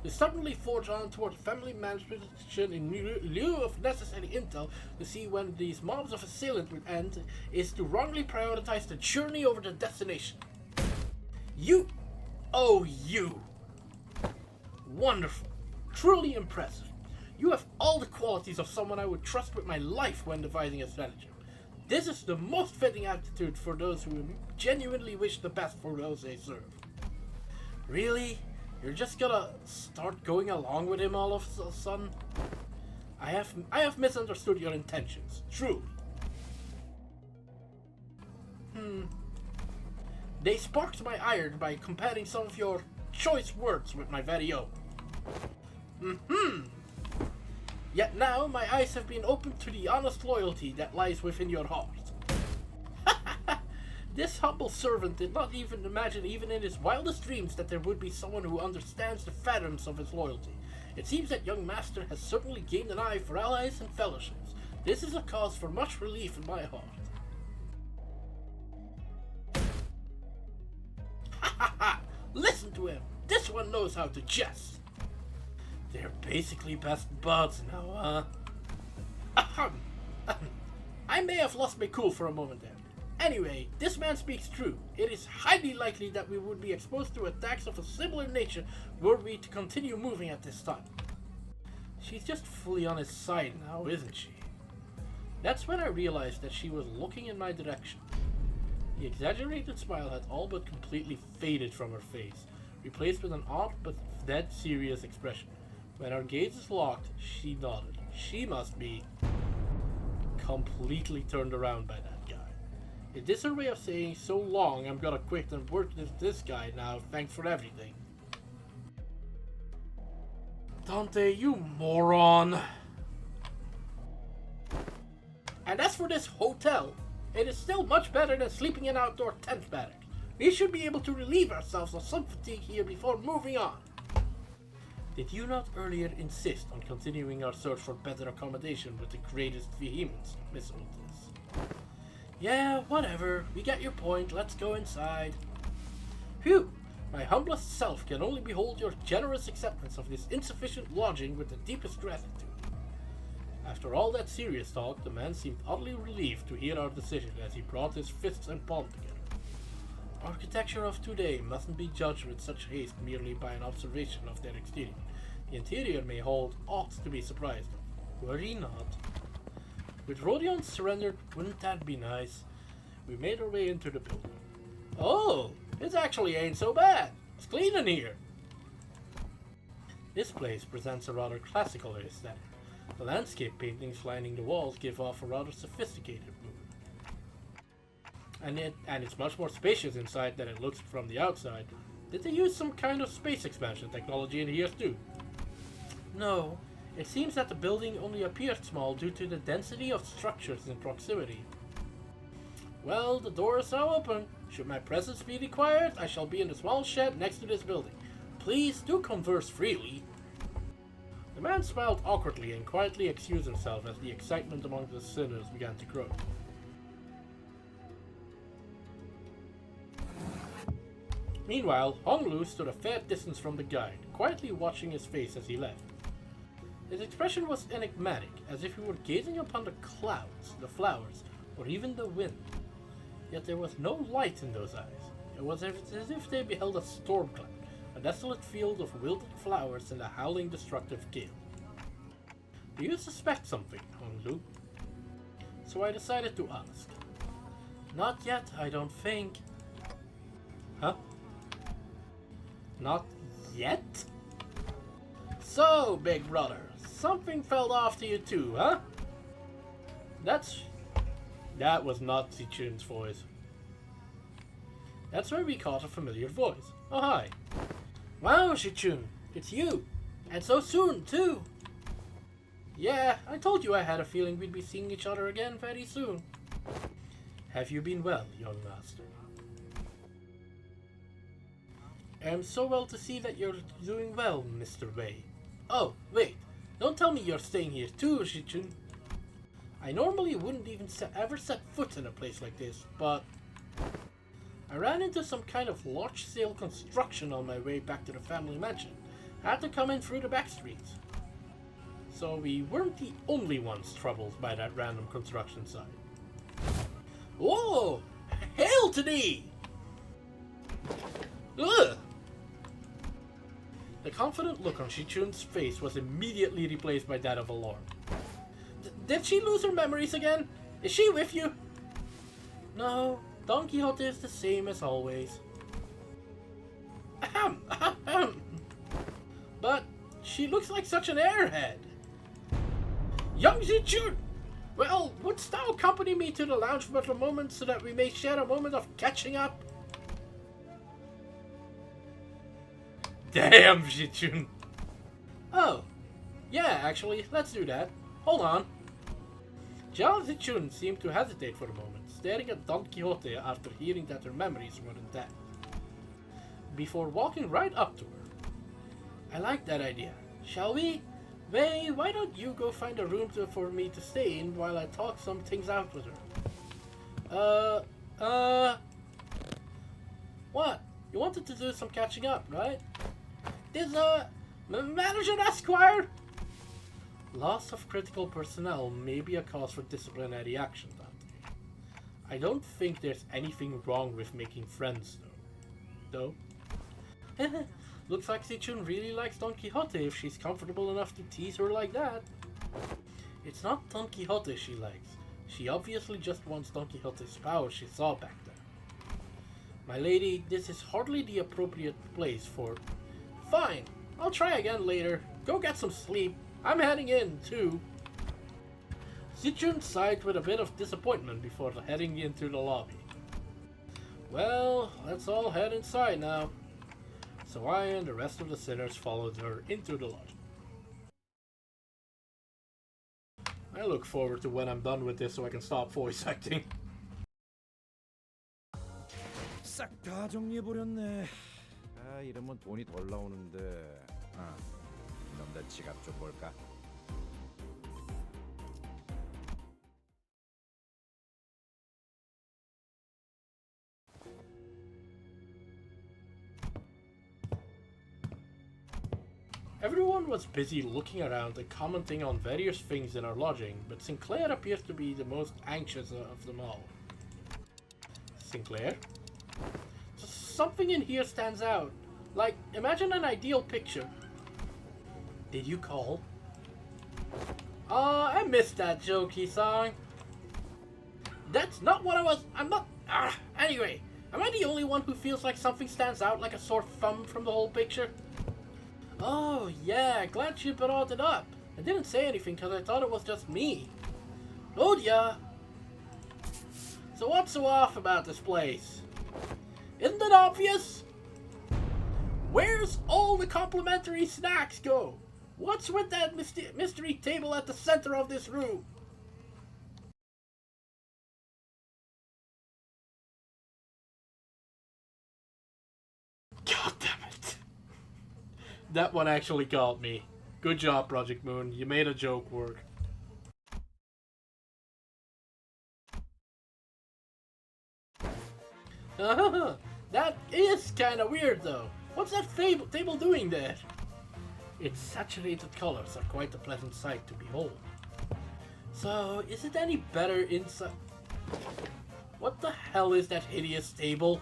To stubbornly forge on toward family management in lieu of necessary intel to see when these mobs of assailant would end is to wrongly prioritize the journey over the destination. You! Oh, you! Wonderful. Truly impressive. You have all the qualities of someone I would trust with my life when devising a strategy. This is the most fitting attitude for those who genuinely wish the best for those they serve. Really? You're just gonna start going along with him all of a sudden? I have misunderstood your intentions, truly. They sparked my ire by comparing some of your choice words with my v0.0. Yet now my eyes have been opened to the honest loyalty that lies within your heart. This humble servant did not even imagine even in his wildest dreams that there would be someone who understands the fathoms of his loyalty. It seems that young master has certainly gained an eye for allies and fellowships. This is a cause for much relief in my heart. Listen to him! This one knows how to jest! They're basically best buds now, huh? I may have lost my cool for a moment there. Anyway, this man speaks true. It is highly likely that we would be exposed to attacks of a similar nature were we to continue moving at this time. She's just fully on his side now, isn't she? That's when I realized that she was looking in my direction. The exaggerated smile had all but completely faded from her face, replaced with an odd but dead serious expression. When our gazes locked, she nodded. She must be completely turned around by that guy. Is this her way of saying, so long, I'm gonna quit and work with this guy now, thanks for everything? Dante, you moron! And as for this hotel, it is still much better than sleeping in outdoor tent barracks. We should be able to relieve ourselves of some fatigue here before moving on. Did you not earlier insist on continuing our search for better accommodation with the greatest vehemence, Miss Otis? Yeah, whatever. We get your point. Let's go inside. Phew! My humblest self can only behold your generous acceptance of this insufficient lodging with the deepest gratitude. After all that serious talk, the man seemed oddly relieved to hear our decision as he brought his fists and palm together. Architecture of today mustn't be judged with such haste merely by an observation of their exterior. The interior may hold aught to be surprised of. Worry not. With Rodion surrendered, wouldn't that be nice? We made our way into the building. Oh, it actually ain't so bad. It's clean in here. This place presents a rather classical aesthetic. The landscape paintings lining the walls give off a rather sophisticated mood. And it's much more spacious inside than it looks from the outside. Did they use some kind of space expansion technology in here too? No, it seems that the building only appeared small due to the density of structures in proximity. Well, the door is now open. Should my presence be required, I shall be in the small shed next to this building. Please do converse freely. The man smiled awkwardly and quietly excused himself as the excitement among the sinners began to grow. Meanwhile, Honglu stood a fair distance from the guide, quietly watching his face as he left. His expression was enigmatic, as if he were gazing upon the clouds, the flowers, or even the wind. Yet there was no light in those eyes. It was as if they beheld a storm cloud, a desolate field of wilted flowers and a howling destructive gale. Do you suspect something, Honglu? So I decided to ask. Not yet, I don't think. Huh? Not yet? So, big brother, something fell off to you too, huh? That was not Zichun's voice. That's where we caught a familiar voice. Oh, hi. Wow, Zichun, it's you. And so soon, too. Yeah, I told you I had a feeling we'd be seeing each other again very soon. Have you been well, young master? I'm so well to see that you're doing well, Mr. Wei. Oh, wait. Don't tell me you're staying here too, Zichun. I normally wouldn't even ever set foot in a place like this, but I ran into some kind of large-scale construction on my way back to the family mansion. I had to come in through the back streets. So we weren't the only ones troubled by that random construction site. Whoa! Hail to thee! Ugh! The confident look on Shichun's face was immediately replaced by that of alarm. Did she lose her memories again? Is she with you? No, Don Quixote is the same as always. Ahem, ahem. But she looks like such an airhead. Young Zichun! Well, wouldst thou accompany me to the lounge for a moment so that we may share a moment of catching up? Damn, Zichun. Oh, yeah, actually, let's do that. Hold on. Jiao Zichun seemed to hesitate for a moment, staring at Don Quixote after hearing that her memories were intact, before walking right up to her. I like that idea. Shall we? Wei, why don't you go find a room for me to stay in while I talk some things out with her? What? You wanted to do some catching up, right? There's Manager Esquire! Loss of critical personnel may be a cause for disciplinary action, Dante. I don't think there's anything wrong with making friends, though. Looks like Zichun really likes Don Quixote if she's comfortable enough to tease her like that. It's not Don Quixote she likes. She obviously just wants Don Quixote's power she saw back there. My lady, this is hardly the appropriate place for... Fine, I'll try again later. Go get some sleep. I'm heading in, too. Zichun sighed with a bit of disappointment before heading into the lobby. Well, let's all head inside now. So I and the rest of the sinners followed her into the lodge. I look forward to when I'm done with this so I can stop voice acting. 싹 다 정리해버렸네. 아, 이러면 돈이 덜 나오는데. 아, 이놈들 지갑 좀 볼까? Everyone was busy looking around and commenting on various things in our lodging, but Sinclair appears to be the most anxious of them all. Sinclair? Something in here stands out. Like, imagine an ideal picture. Did you call? I missed that jokey song. That's not what I'm not... Anyway, am I the only one who feels like something stands out like a sore thumb from the whole picture? Oh, yeah, glad you brought it up. I didn't say anything because I thought it was just me. Oh, yeah. So what's so off about this place? Isn't it obvious? Where's all the complimentary snacks go? What's with that mystery table at the center of this room? God damn it. That one actually got me. Good job, Project Moon. You made a joke work. That is kinda weird though. What's that table doing there? Its saturated colors are quite a pleasant sight to behold. So, is it any better inside? What the hell is that hideous table?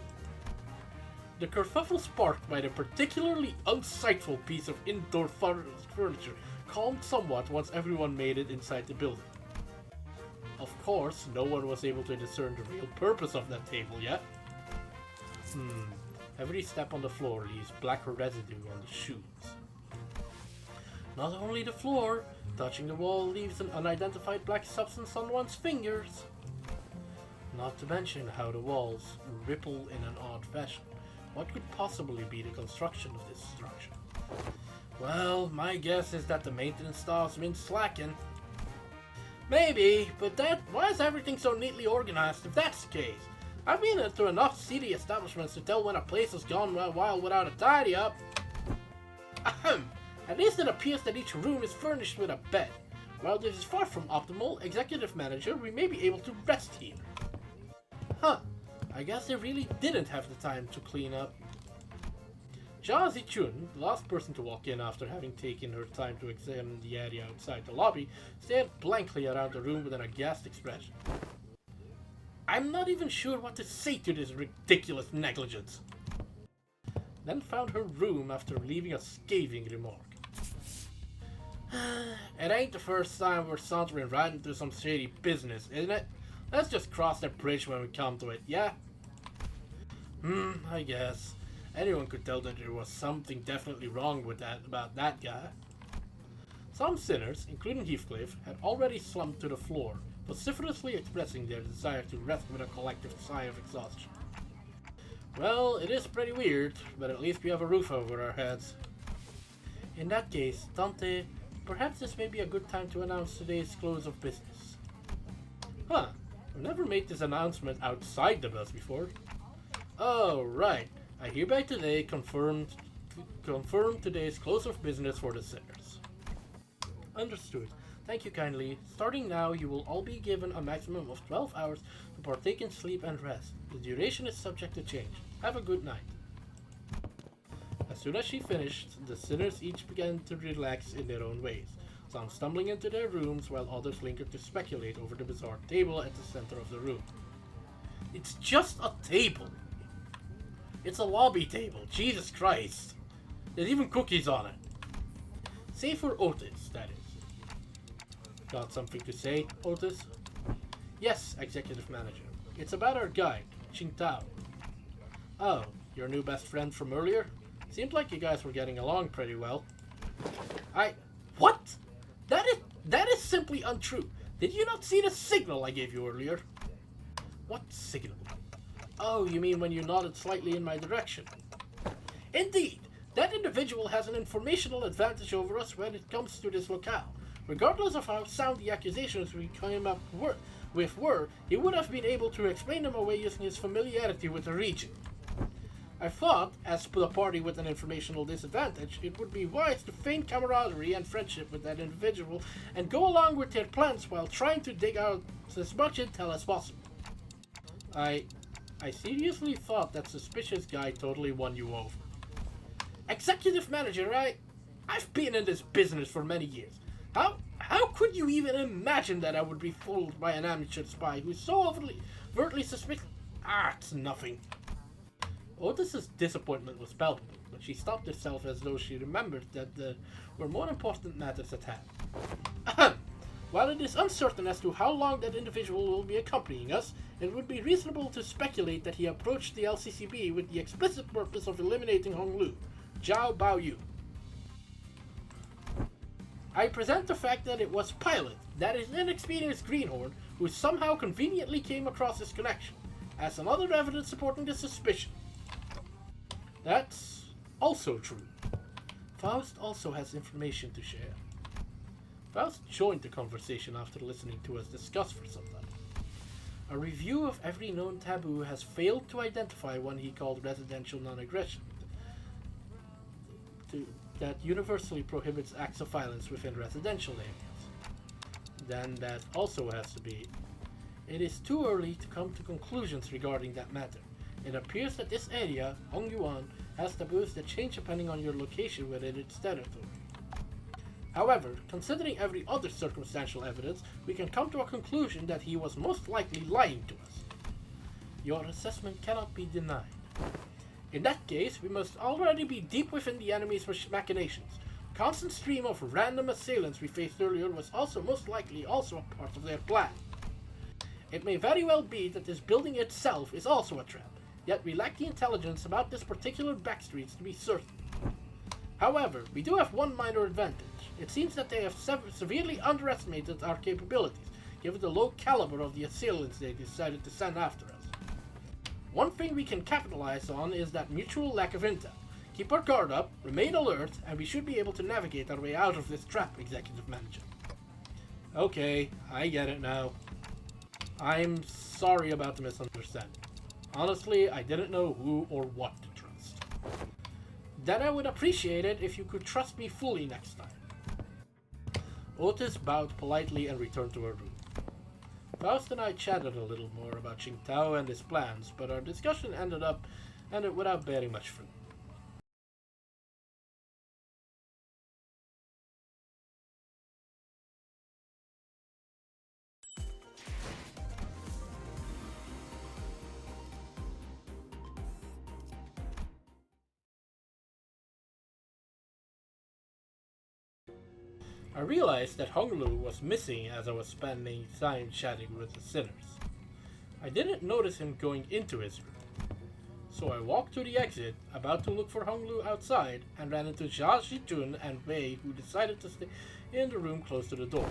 The kerfuffle sparked by the particularly unsightful piece of indoor furniture calmed somewhat once everyone made it inside the building. Of course, no one was able to discern the real purpose of that table yet. Every step on the floor leaves black residue on the shoes. Not only the floor, touching the wall leaves an unidentified black substance on one's fingers. Not to mention how the walls ripple in an odd fashion. What could possibly be the construction of this structure? Well, my guess is that the maintenance staff's been slacking. Maybe, but why is everything so neatly organized if that's the case? I've been into enough seedy establishments to tell when a place has gone a while without a tidy up. Ahem! At least it appears that each room is furnished with a bed. While this is far from optimal, Executive Manager, we may be able to rest here. Huh. I guess they really didn't have the time to clean up. Jia Zichun, the last person to walk in after having taken her time to examine the area outside the lobby, stared blankly around the room with an aghast expression. I'm not even sure what to say to this ridiculous negligence. Then found her room after leaving a scathing remark. It ain't the first time we're sauntering right into some shady business, isn't it? Let's just cross that bridge when we come to it, yeah? I guess. Anyone could tell that there was something definitely wrong with that about that guy. Some sinners, including Heathcliff, had already slumped to the floor, vociferously expressing their desire to rest with a collective sigh of exhaustion. Well, it is pretty weird, but at least we have a roof over our heads. In that case, Dante, perhaps this may be a good time to announce today's close of business. Huh, I've never made this announcement outside the bus before. Oh, right. I hereby today confirm today's close of business for the sinners. Understood. Thank you kindly. Starting now, you will all be given a maximum of 12 hours to partake in sleep and rest. The duration is subject to change. Have a good night. As soon as she finished, the sinners each began to relax in their own ways, some stumbling into their rooms while others lingered to speculate over the bizarre table at the center of the room. It's just a table! It's a lobby table, Jesus Christ! There's even cookies on it. Save for Otis, that is. Got something to say, Otis? Yes, Executive Manager. It's about our guide, Qingtao. Oh, your new best friend from earlier? Seemed like you guys were getting along pretty well. What? That is simply untrue. Did you not see the signal I gave you earlier? What signal? Oh, you mean when you nodded slightly in my direction? Indeed, that individual has an informational advantage over us when it comes to this locale. Regardless of how sound the accusations we came up with were, he would have been able to explain them away using his familiarity with the region. I thought, as the party with an informational disadvantage, it would be wise to feign camaraderie and friendship with that individual and go along with their plans while trying to dig out as much intel as possible. I seriously thought that suspicious guy totally won you over. Executive Manager, I've been in this business for many years. How could you even imagine that I would be fooled by an amateur spy who's so overtly suspicious? It's nothing. Otis's disappointment was palpable, but she stopped herself as though she remembered that there were more important matters at hand. While it is uncertain as to how long that individual will be accompanying us, it would be reasonable to speculate that he approached the LCCB with the explicit purpose of eliminating Hong Lu, Zhao Baoyu. I present the fact that it was Pilot, that is inexperienced greenhorn, who somehow conveniently came across this connection, as another evidence supporting the suspicion. That's also true. Faust also has information to share. Faust joined the conversation after listening to us discuss for some time. A review of every known taboo has failed to identify one he called residential non-aggression, that universally prohibits acts of violence within residential areas. Then that also has to be. It is too early to come to conclusions regarding that matter. It appears that this area, Hongyuan, has taboos that change depending on your location within its territory. However, considering every other circumstantial evidence, we can come to a conclusion that he was most likely lying to us. Your assessment cannot be denied. In that case, we must already be deep within the enemy's machinations. The constant stream of random assailants we faced earlier was also most likely also a part of their plan. It may very well be that this building itself is also a trap, yet we lack the intelligence about this particular backstreets to be certain. However, we do have one minor advantage. It seems that they have severely underestimated our capabilities, given the low caliber of the assailants they decided to send after us. One thing we can capitalize on is that mutual lack of intel. Keep our guard up, remain alert, and we should be able to navigate our way out of this trap, Executive Manager. Okay, I get it now. I'm sorry about the misunderstanding. Honestly, I didn't know who or what to trust. Then I would appreciate it if you could trust me fully next time. Otis bowed politely and returned to her room. Faust and I chatted a little more about Qingtao and his plans, but our discussion ended without bearing much fruit. I realized that Hong Lu was missing as I was spending time chatting with the sinners. I didn't notice him going into his room. So I walked to the exit, about to look for Honglu outside, and ran into Jia Zhijun and Wei, who decided to stay in the room close to the door.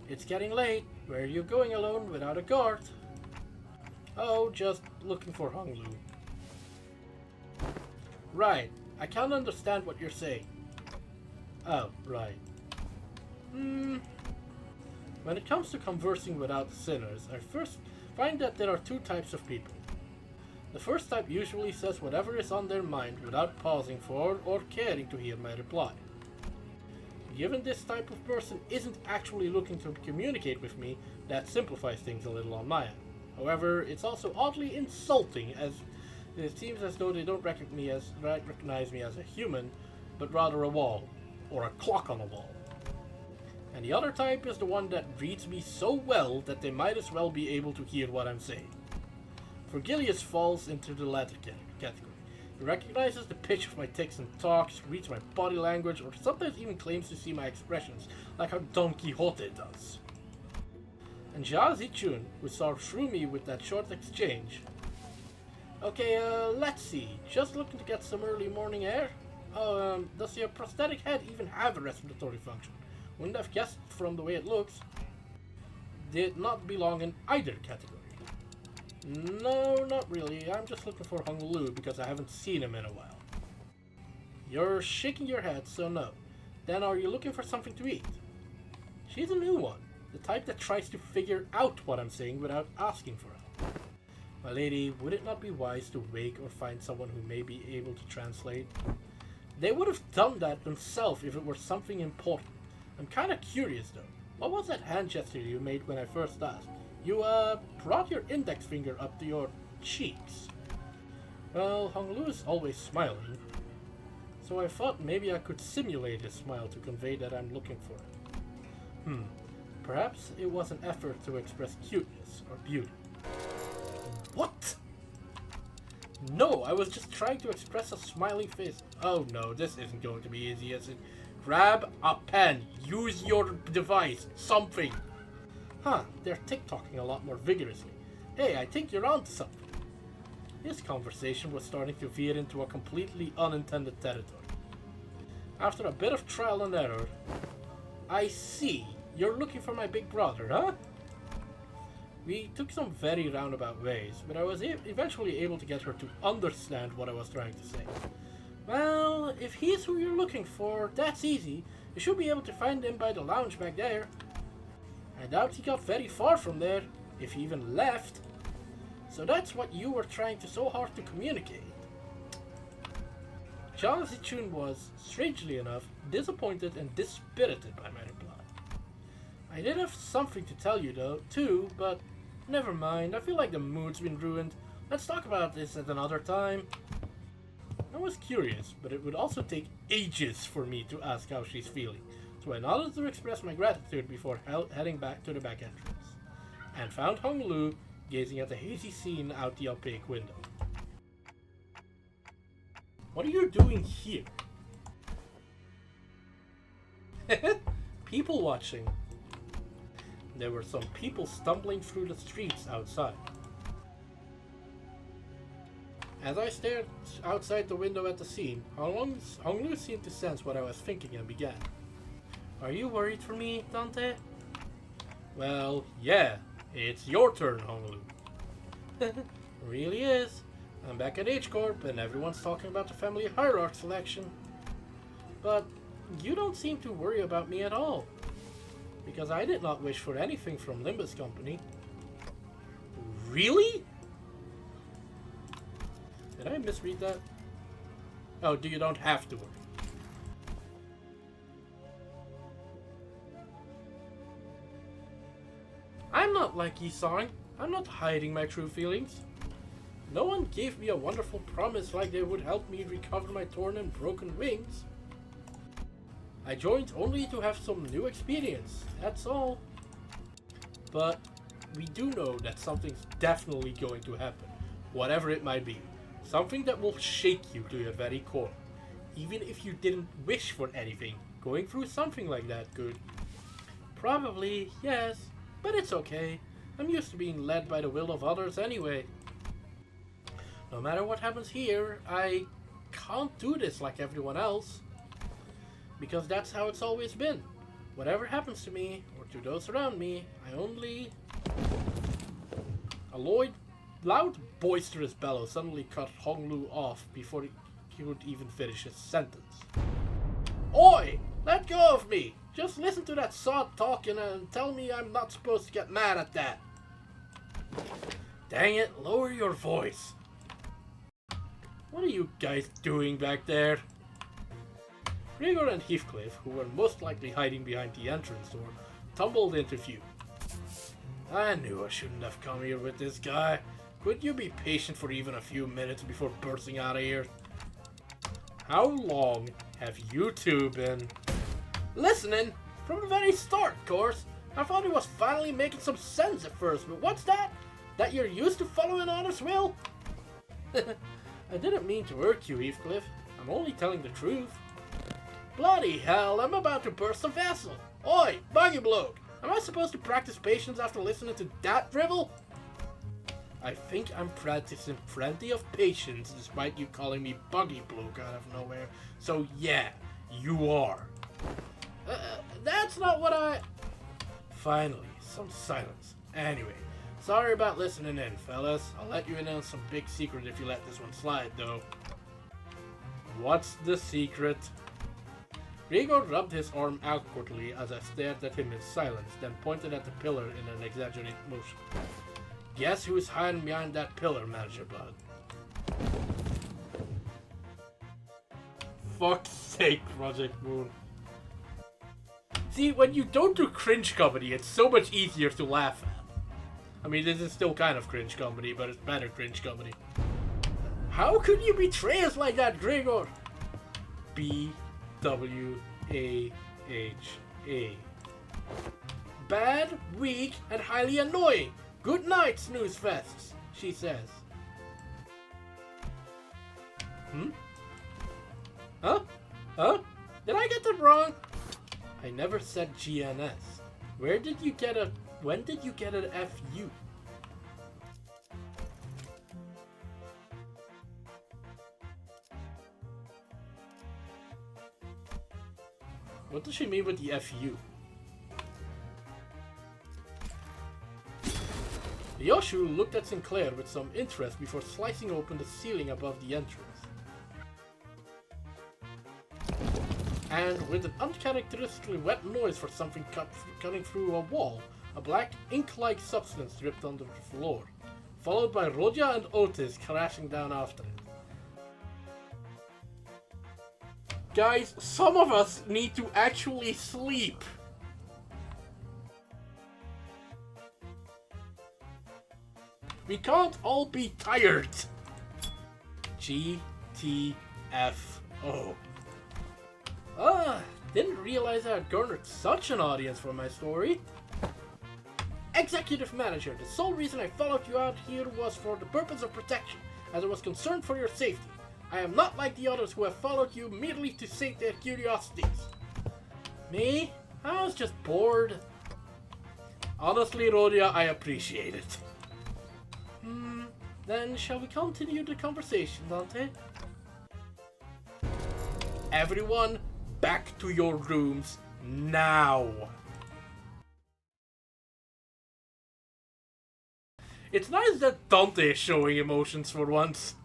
It's getting late. Where are you going alone without a guard? Oh, just looking for Honglu. Right. I can't understand what you're saying. Oh, right. When it comes to conversing without sinners, I first find that there are two types of people. The first type usually says whatever is on their mind without pausing for or caring to hear my reply. Given this type of person isn't actually looking to communicate with me, that simplifies things a little on my end. However, it's also oddly insulting, as it seems as though they don't recognize me as a human, but rather a wall, or a clock on a wall. And the other type is the one that reads me so well that they might as well be able to hear what I'm saying. Vergilius falls into the latter category. He recognizes the pitch of my tics and talks, reads my body language, or sometimes even claims to see my expressions, like how Don Quixote does. And Jia Zhijun, who saw through me with that short exchange. Okay, let's see. Just looking to get some early morning air? Oh, does your prosthetic head even have a respiratory function? Wouldn't have guessed from the way it looks. Did not belong in either category. No, not really. I'm just looking for Hong Lu because I haven't seen him in a while. You're shaking your head, so no. Then are you looking for something to eat? She's a new one. The type that tries to figure out what I'm saying without asking for help. My lady, would it not be wise to wake or find someone who may be able to translate? They would have done that themselves if it were something important. I'm kinda curious though. What was that hand gesture you made when I first asked? You, brought your index finger up to your cheeks. Well, Hong Lu is always smiling. So I thought maybe I could simulate his smile to convey that I'm looking for it. Perhaps it was an effort to express cuteness or beauty. What? No, I was just trying to express a smiling face. Oh no, this isn't going to be easy, is it? Grab a pen. Use your device. Something. Huh, they're tick-tocking a lot more vigorously. Hey, I think you're onto something. This conversation was starting to veer into a completely unintended territory. After a bit of trial and error, I see. You're looking for my big brother, huh? We took some very roundabout ways, but I was eventually able to get her to understand what I was trying to say. Well, if he's who you're looking for, that's easy. You should be able to find him by the lounge back there. I doubt he got very far from there, if he even left. So that's what you were trying to so hard to communicate. Jia Zhijun was, strangely enough, disappointed and dispirited by my reply. I did have something to tell you though, too, but never mind. I feel like the mood's been ruined. Let's talk about this at another time. I was curious, but it would also take ages for me to ask how she's feeling. So I nodded to express my gratitude before heading back to the back entrance, and found Hong Lu gazing at the hazy scene out the opaque window. What are you doing here? People watching. There were some people stumbling through the streets outside. As I stared outside the window at the scene, Hong Lu seemed to sense what I was thinking and began. Are you worried for me, Dante? Well, yeah. It's your turn, Hong Lu. Really is. I'm back at H-Corp and everyone's talking about the family hierarch selection. But you don't seem to worry about me at all. Because I did not wish for anything from Limbus Company. Really? Did I misread that? Oh, you don't have to worry. I'm not like Yi-san. I'm not hiding my true feelings. No one gave me a wonderful promise like they would help me recover my torn and broken wings. I joined only to have some new experience, that's all. But we do know that something's definitely going to happen, whatever it might be. Something that will shake you to your very core. Even if you didn't wish for anything, going through something like that could. Probably, yes, but it's okay. I'm used to being led by the will of others anyway. No matter what happens here, I can't do this like everyone else. Because that's how it's always been. Whatever happens to me, or to those around me, I only... A loud, boisterous bellow suddenly cut Honglu off before he would even finish his sentence. Oi! Let go of me! Just listen to that sod talking and tell me I'm not supposed to get mad at that. Dang it, lower your voice. What are you guys doing back there? Gregor and Heathcliff, who were most likely hiding behind the entrance door, tumbled into view. I knew I shouldn't have come here with this guy. Could you be patient for even a few minutes before bursting out of here? How long have you two been listening? From the very start, of course. I thought it was finally making some sense at first, but what's that? That you're used to following others' will? I didn't mean to irk you, Heathcliff. I'm only telling the truth. Bloody hell, I'm about to burst a vessel. Oi, buggy bloke. Am I supposed to practice patience after listening to that drivel? I think I'm practicing plenty of patience despite you calling me buggy bloke out of nowhere. So yeah, you are. That's not what I... Finally, some silence. Anyway, sorry about listening in, fellas. I'll let you in on some big secret if you let this one slide, though. What's the secret? Gregor rubbed his arm awkwardly as I stared at him in silence, then pointed at the pillar in an exaggerated motion. Guess who's hiding behind that pillar, Manager Bud? Fuck's sake, Project Moon. See, when you don't do cringe comedy, it's so much easier to laugh at. I mean, this is still kind of cringe comedy, but it's better cringe comedy. How could you betray us like that, Gregor? B-W-A-H-A. Bad, weak, and highly annoying. Good night, snooze fests, she says. Huh? Did I get that wrong? I never said GNS. When did you get an FU? What does she mean with the FU? Yoshu looked at Sinclair with some interest before slicing open the ceiling above the entrance. And with an uncharacteristically wet noise for something cutting through a wall, a black ink-like substance dripped onto the floor, followed by Roja and Otis crashing down after it. Guys, some of us need to actually sleep. We can't all be tired. GTFO. Didn't realize I had garnered such an audience for my story. Executive Manager, the sole reason I followed you out here was for the purpose of protection, as I was concerned for your safety. I am not like the others who have followed you merely to sate their curiosities. Me? I was just bored. Honestly, Rodia, I appreciate it. Then shall we continue the conversation, Dante? Everyone, back to your rooms now. It's nice that Dante is showing emotions for once.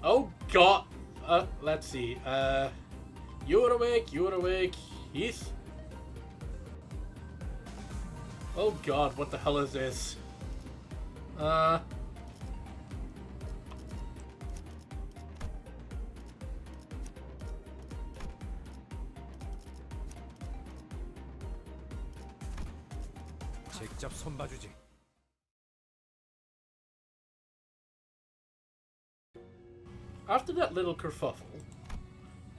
Oh god. Let's see. You're awake. Heath. Oh god, what the hell is this? 직접 손봐주지. After that little kerfuffle,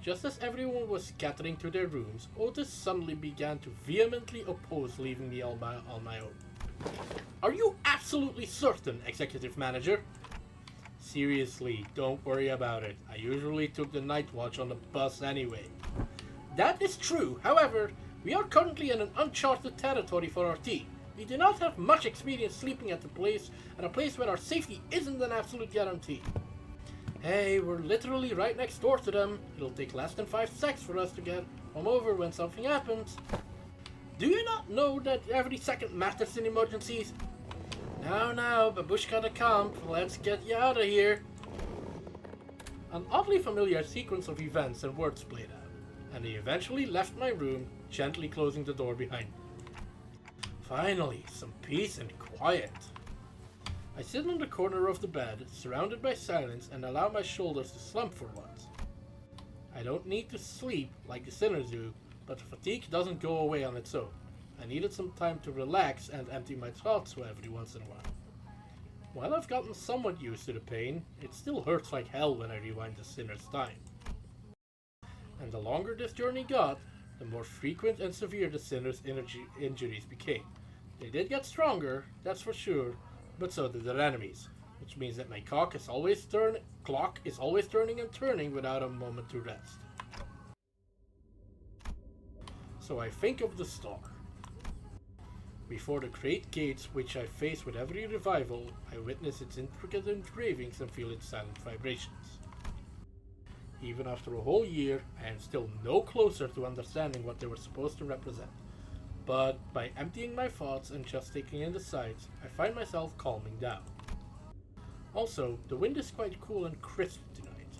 just as everyone was scattering to their rooms, Otis suddenly began to vehemently oppose leaving me on my own. Are you absolutely certain, Executive Manager? Seriously, don't worry about it. I usually took the night watch on the bus anyway. That is true. However, we are currently in an uncharted territory for our team. We do not have much experience sleeping at a place where our safety isn't an absolute guarantee. Hey, we're literally right next door to them. It'll take less than 5 seconds for us to get home over when something happens. Do you not know that every second matters in emergencies? Now, Babushka the Camp, let's get you out of here. An oddly familiar sequence of events and words played out, and he eventually left my room, gently closing the door behind me. Finally, some peace and quiet. I sit in the corner of the bed, surrounded by silence, and allow my shoulders to slump for once. I don't need to sleep like the sinners do, but the fatigue doesn't go away on its own. I needed some time to relax and empty my thoughts every once in a while. While I've gotten somewhat used to the pain, it still hurts like hell when I rewind the sinner's time. And the longer this journey got, the more frequent and severe the sinner's injuries became. They did get stronger, that's for sure, but so did their enemies, which means that my clock is always turning and turning without a moment to rest. So I think of the star. Before the great gates which I face with every revival, I witness its intricate engravings and feel its silent vibrations. Even after a whole year, I am still no closer to understanding what they were supposed to represent. But by emptying my thoughts and just taking in the sights, I find myself calming down. Also, the wind is quite cool and crisp tonight.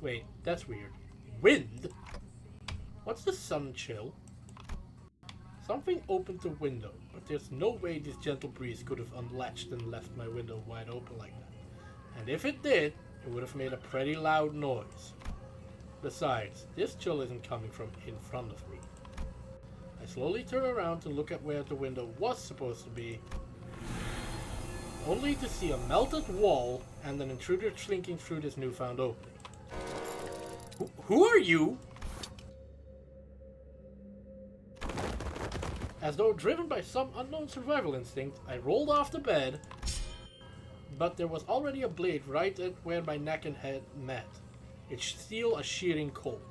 Wait, that's weird. Wind? What's the sun chill? Something opened the window, but there's no way this gentle breeze could have unlatched and left my window wide open like that. And if it did, it would have made a pretty loud noise. Besides, this chill isn't coming from in front of me. I slowly turn around to look at where the window was supposed to be, only to see a melted wall and an intruder slinking through this newfound opening. Who are you? As though driven by some unknown survival instinct, I rolled off the bed, but there was already a blade right at where my neck and head met, its steel a shearing cold.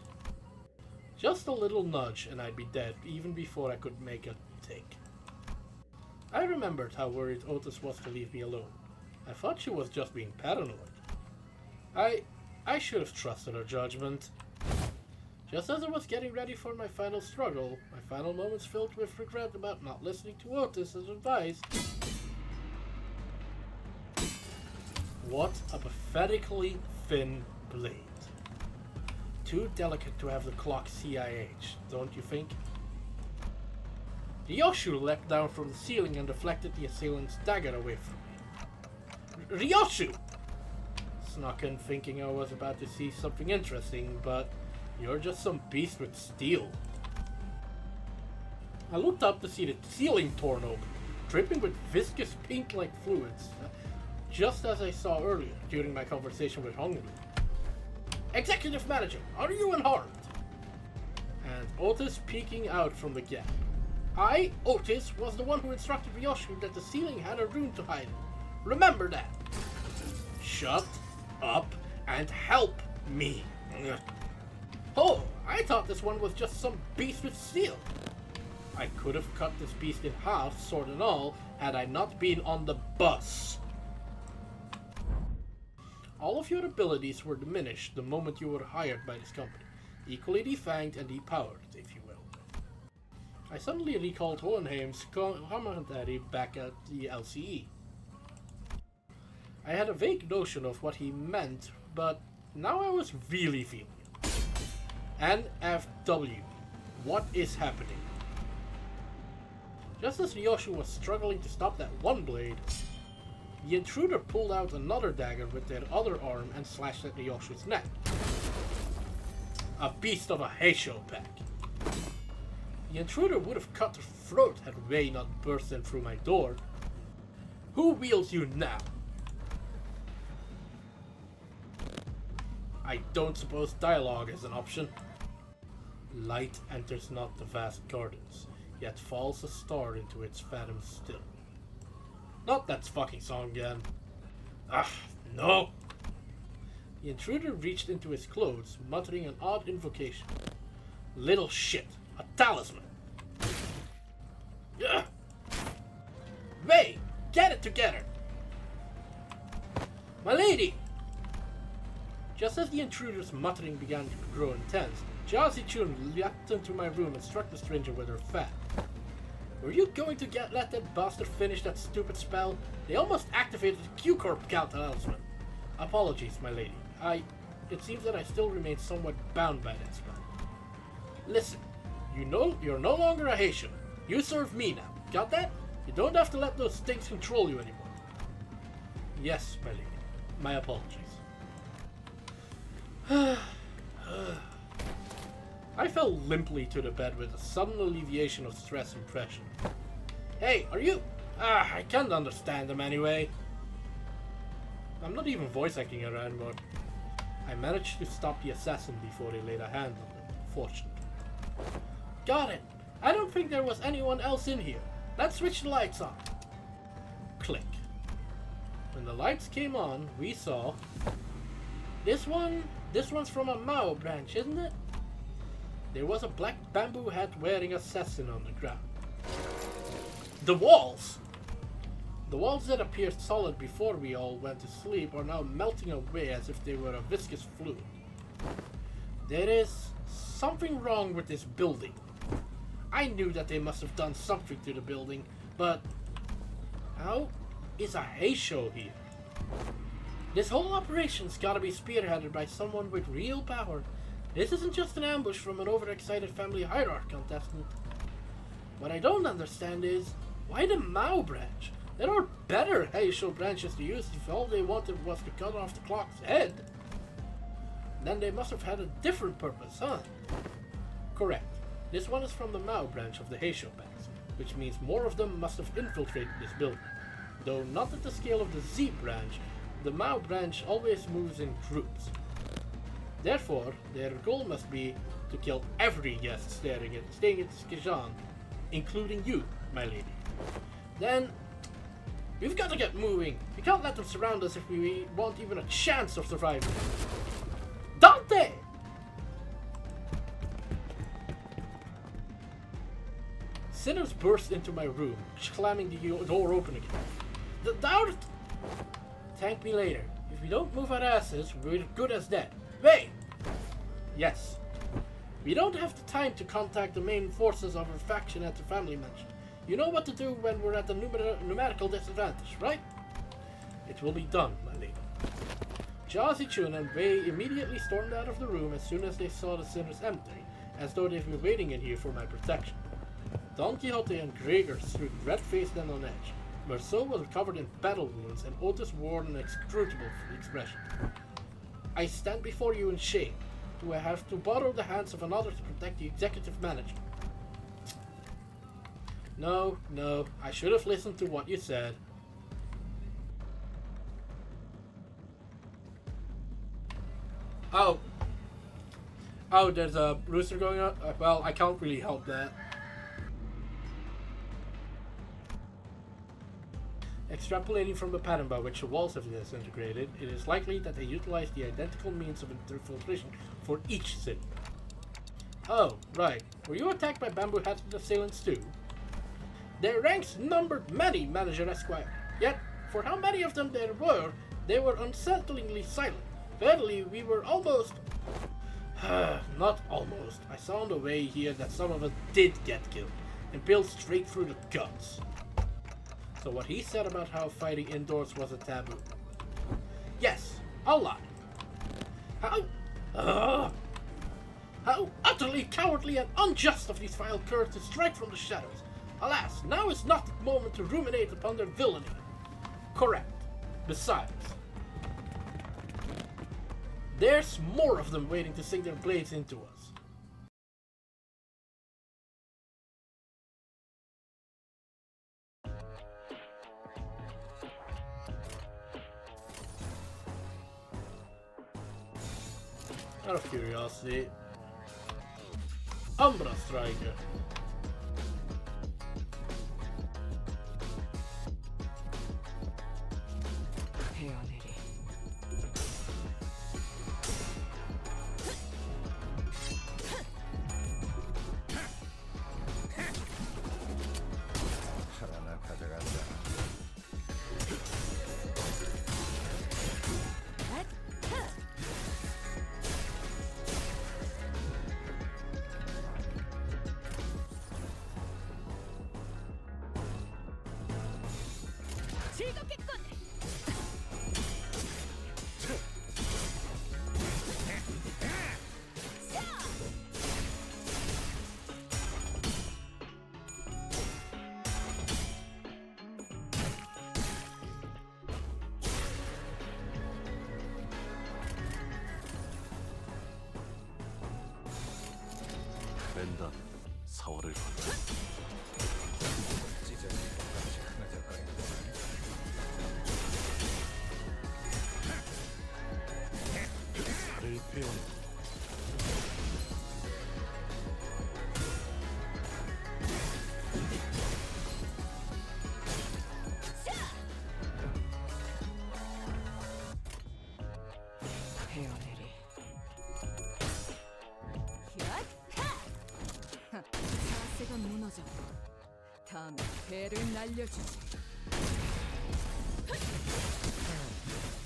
Just a little nudge and I'd be dead even before I could make a tick. I remembered how worried Otis was to leave me alone. I thought she was just being paranoid. I should have trusted her judgment. Just as I was getting ready for my final struggle, my final moments filled with regret about not listening to Otis's advice. What a pathetically thin blade. Too delicate to have the clock CIH, don't you think? Ryoshu leapt down from the ceiling and deflected the assailant's dagger away from me. Ryoshu! Snuck in thinking I was about to see something interesting, but you're just some beast with steel. I looked up to see the ceiling torn open, dripping with viscous pink-like fluids, just as I saw earlier during my conversation with Hongru. Executive Manager, are you unharmed? And Otis peeking out from the gap. I, Otis, was the one who instructed Ryoshu that the ceiling had a room to hide in. Remember that. Shut up and help me. Oh, I thought this one was just some beast with steel. I could have cut this beast in half, sword and all, had I not been on the bus. All of your abilities were diminished the moment you were hired by this company, equally defanged and depowered, if you will. I suddenly recalled Hohenheim's commentary back at the LCE. I had a vague notion of what he meant, but now I was really feeling it. NFW. What is happening? Just as Ryoshu was struggling to stop that one blade, the intruder pulled out another dagger with their other arm and slashed at Ryoshu's neck. A beast of a Heisho pack. The intruder would have cut her throat had Rei not burst in through my door. Who wields you now? I don't suppose dialogue is an option. Light enters not the vast gardens, yet falls a star into its fathom still. Not that fucking song again. Ah, No! The intruder reached into his clothes, muttering an odd invocation. Little shit. A talisman. Ugh. Wei! Get it together! My lady! Just as the intruder's muttering began to grow intense, Jiazi Chun leapt into my room and struck the stranger with her fan. Were you going to let that bastard finish that stupid spell? They almost activated the Q-Corp talisman. Apologies, my lady. It seems that I still remain somewhat bound by that spell. Listen, you're no longer a Haitian. You serve me now. Got that? You don't have to let those things control you anymore. Yes, my lady. My apologies. I fell limply to the bed with a sudden alleviation of stress and pressure. Hey, are you... I can't understand them anyway. I'm not even voice acting her anymore. I managed to stop the assassin before he laid a hand on them, fortunately. Got it! I don't think there was anyone else in here. Let's switch the lights on. Click. When the lights came on, we saw... This one's from a Mao branch, isn't it? There was a black bamboo hat wearing assassin on the ground. The walls! The walls that appeared solid before we all went to sleep are now melting away as if they were a viscous fluid. There is something wrong with this building. I knew that they must have done something to the building, but how is a Heisho here? This whole operation's gotta be spearheaded by someone with real power. This isn't just an ambush from an overexcited family hierarch contestant. What I don't understand is, why the Mao branch? There are better Heisho branches to use if all they wanted was to cut off the clock's head. Then they must have had a different purpose, huh? Correct. This one is from the Mao branch of the Heisho bands, which means more of them must have infiltrated this building. Though not at the scale of the Z branch, the Mao branch always moves in groups. Therefore, their goal must be to kill every guest staying at Skijan, including you, my lady. Then, we've got to get moving. We can't let them surround us if we want even a chance of surviving. Dante! Sinners burst into my room, slamming the door open again. The Dart! Thank me later. If we don't move our asses, we're good as dead. Wait! Yes. We don't have the time to contact the main forces of our faction at the family mansion. You know what to do when we're at a numerical disadvantage, right? It will be done, my lady. Jiazi Chun and Wei immediately stormed out of the room as soon as they saw the sinners empty, as though they've been waiting in here for my protection. Don Quixote and Gregor stood red-faced and on edge. Marceau was covered in battle wounds, and Otis wore an inscrutable expression. I stand before you in shame. Do I have to borrow the hands of another to protect the executive manager? No, I should have listened to what you said. Oh, there's a rooster going on? Well, I can't really help that. Extrapolating from the pattern by which the walls have disintegrated, it is likely that they utilized the identical means of infiltration for each city. Oh, right. Were you attacked by bamboo-hatted assailants too? Their ranks numbered many, Manager Esquire. Yet, for how many of them there were, they were unsettlingly silent. Verily, we were almost... Not almost. I saw on the way here that some of us did get killed, impaled straight through the guts. So what he said about how fighting indoors was a taboo. Yes, I'll lie. How utterly cowardly and unjust of these vile curs to strike from the shadows. Alas, now is not the moment to ruminate upon their villainy. Correct. Besides, there's more of them waiting to sink their blades into us. Out of curiosity, Umbra Striker. 헤어내리 벤다 4월을 건너 찢어진 것같이 흐느적거리는 살을 베어내 헤어내리. 자세가 무너져. 다음에 배를 날려주지.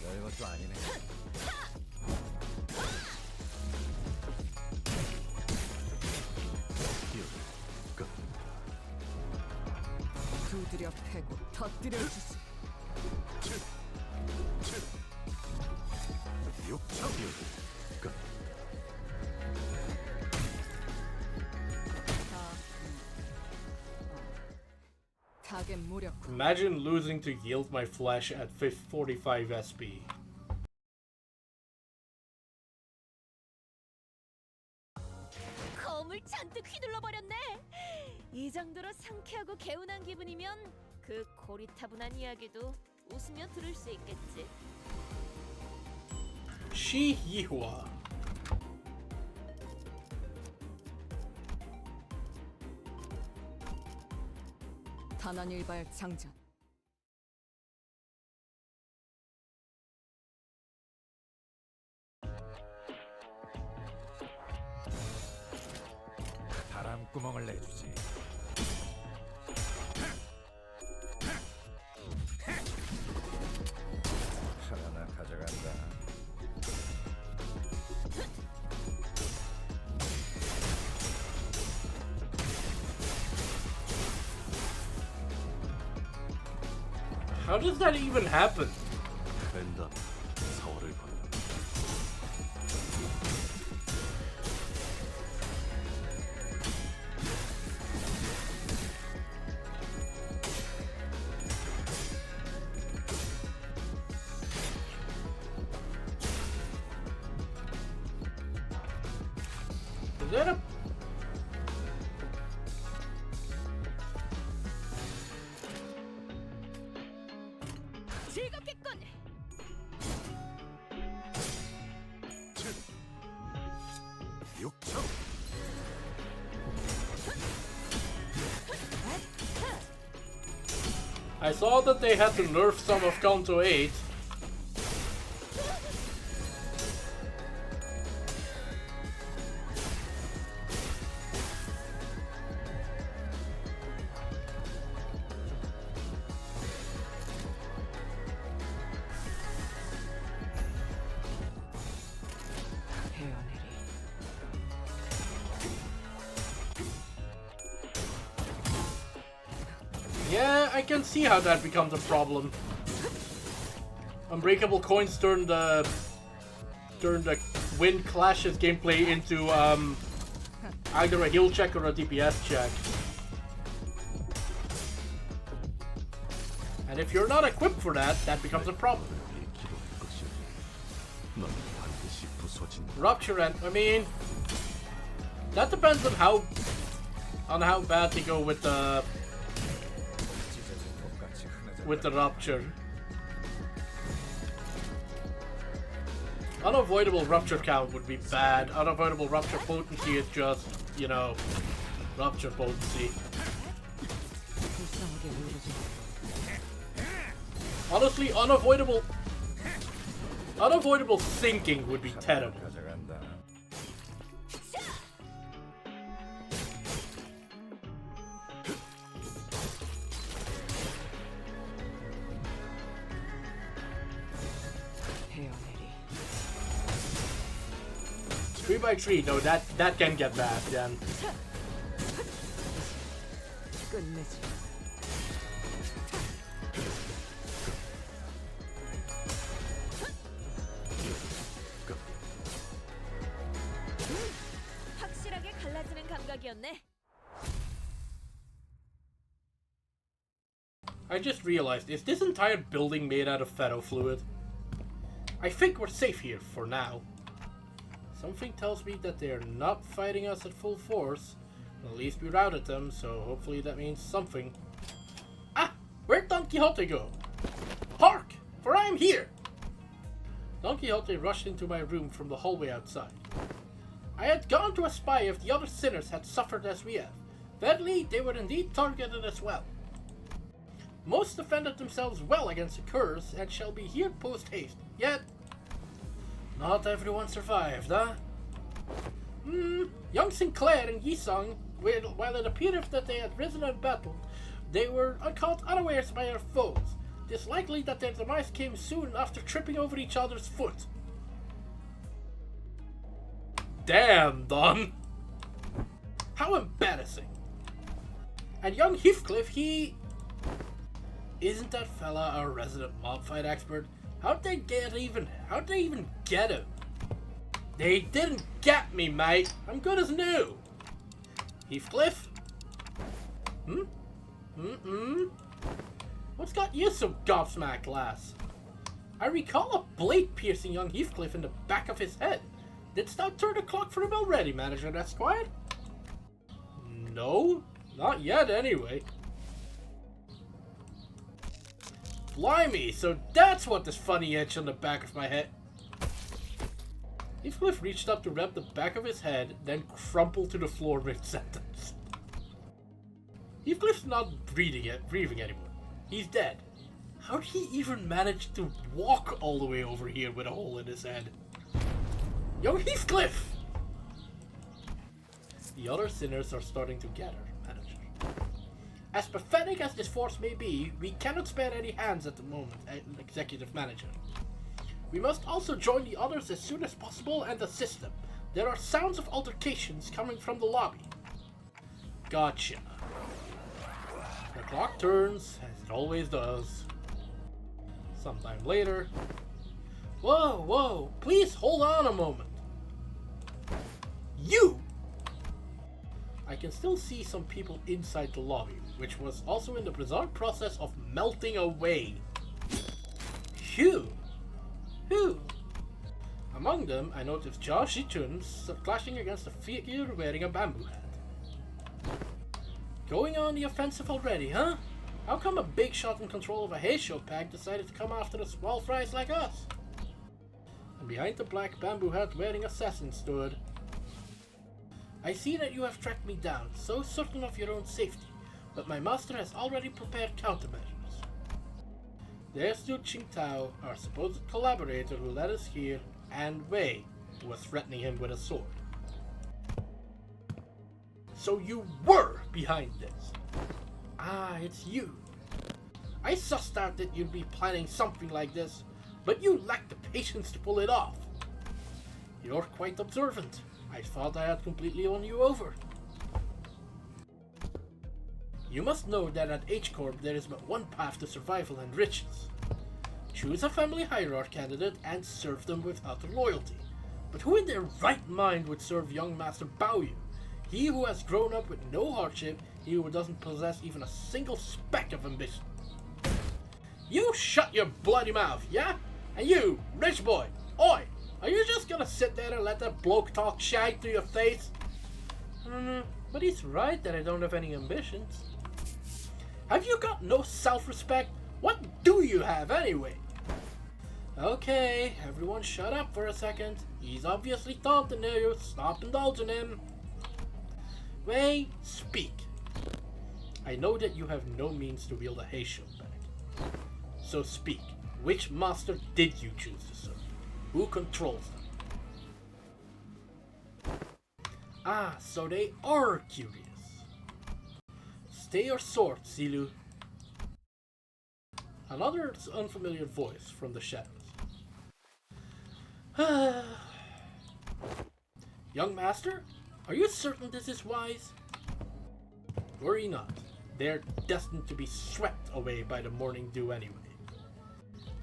별것도 아니네. 끝 두드려 패고 터뜨려주지. 6차 끝 타겟 무력. Imagine losing to yield my flesh at 45 SP. 검을 잔뜩 휘둘러 버렸네. 이 정도로 상쾌하고 개운한 기분이면 그 고리타분한 이야기도 웃으며 들을 수 있겠지. Shi Yihua. 단한일발 장전. 바람구멍을 내주지. 하나 가져간다. How does that even happen? 벤다 4월을 건너 Is that a... 즐겁겠군. 6차 I saw that they had to nerf some of Kanto 8. 헤어내리. Yeah, I can see how that becomes a problem. Unbreakable coins turn the Wind Clashes gameplay into either a heal check or a DPS check. And if you're not equipped for that, that becomes a problem. 위해 기도할 것이니 넌 반드시 부서진다 Rupture and I mean that depends on how bad they go with the 찢어진 것같이 흐느적거리는 with the rupture. Unavoidable rupture count would be bad. Unavoidable rupture potency is just, you know, rupture potency. 불쌍하게 울어주지. Honestly, unavoidable sinking would be terrible. 가져간다. 헤어내리. 3x3, no, that can get bad then. 끝내지. 확실하게 갈라지는 감각이었네. I just realized, is this entire building made out of ferrofluid? I think we're safe here for now. Something tells me that they are not fighting us at full force. At least we routed them, so hopefully that means something. Ah! Where'd Don Quixote go? Hark! For I am here! Don Quixote rushed into my room from the hallway outside. I had gone to espy if the other sinners had suffered as we have. Badly, they were indeed targeted as well. Most defended themselves well against the curse and shall be here post-haste. Yet, not everyone survived, huh? Young Sinclair and Yisong, while it appeared that they had risen in battle, they were caught unawares by their foes. It is likely that their demise came soon after tripping over each other's foot. Damn, Don! How embarrassing! And young Heathcliff, he... Isn't that fella our resident mob fight expert? How'd they even get him? They didn't get me, mate! I'm good as new! Heathcliff? What's got you so gobsmacked, lass? I recall a blade piercing young Heathcliff in the back of his head. Didst thou turn the clock for him already, Manager Esquire? No, not yet anyway. Blimey, so that's what this funny itch on the back of my head... Heathcliff reached up to rub the back of his head, then crumpled to the floor mid-sentence. Heathcliff's not breathing anymore. He's dead. How'd he even manage to walk all the way over here with a hole in his head? Young Heathcliff! The other sinners are starting to gather, Manager. As pathetic as this force may be, we cannot spare any hands at the moment, Executive Manager. We must also join the others as soon as possible and assist them. There are sounds of altercations coming from the lobby. Gotcha. The clock turns, as it always does. Sometime later... Whoa, please hold on a moment. You! I can still see some people inside the lobby, which was also in the bizarre process of melting away. Phew! Among them, I noticed Jia Shichun clashing against a figure wearing a bamboo hat. Going on the offensive already, huh? How come a big shot in control of a Heisho pack decided to come after the small fries like us? And behind the black bamboo hat wearing assassin stood. I see that you have tracked me down, so certain of your own safety, but my master has already prepared countermeasures. There stood Qingtao, our supposed collaborator who led us here, and Wei, who was threatening him with a sword. So you were behind this! Ah, it's you. I sussed out that you'd be planning something like this, but you lacked the patience to pull it off. You're quite observant. I thought I had completely won you over. You must know that at H-Corp there is but one path to survival and riches. Choose a family hierarch candidate and serve them with utter loyalty. But who in their right mind would serve young Master Baoyu? He who has grown up with no hardship, he who doesn't possess even a single speck of ambition. You shut your bloody mouth, yeah? And you, rich boy, oi! Are you just gonna sit there and let that bloke talk shite to your face? But he's right that I don't have any ambitions. Have you got no self-respect? What do you have anyway? Okay, everyone shut up for a second. He's obviously taunting you. Stop indulging him. Wei, speak. I know that you have no means to wield a Heisho bag. So speak. Which master did you choose to serve? Who controls them? Ah, so they are curious. Stay your sword, Zilu. Another unfamiliar voice from the shadows. Young master, are you certain this is wise? Worry not. They're destined to be swept away by the morning dew anyway.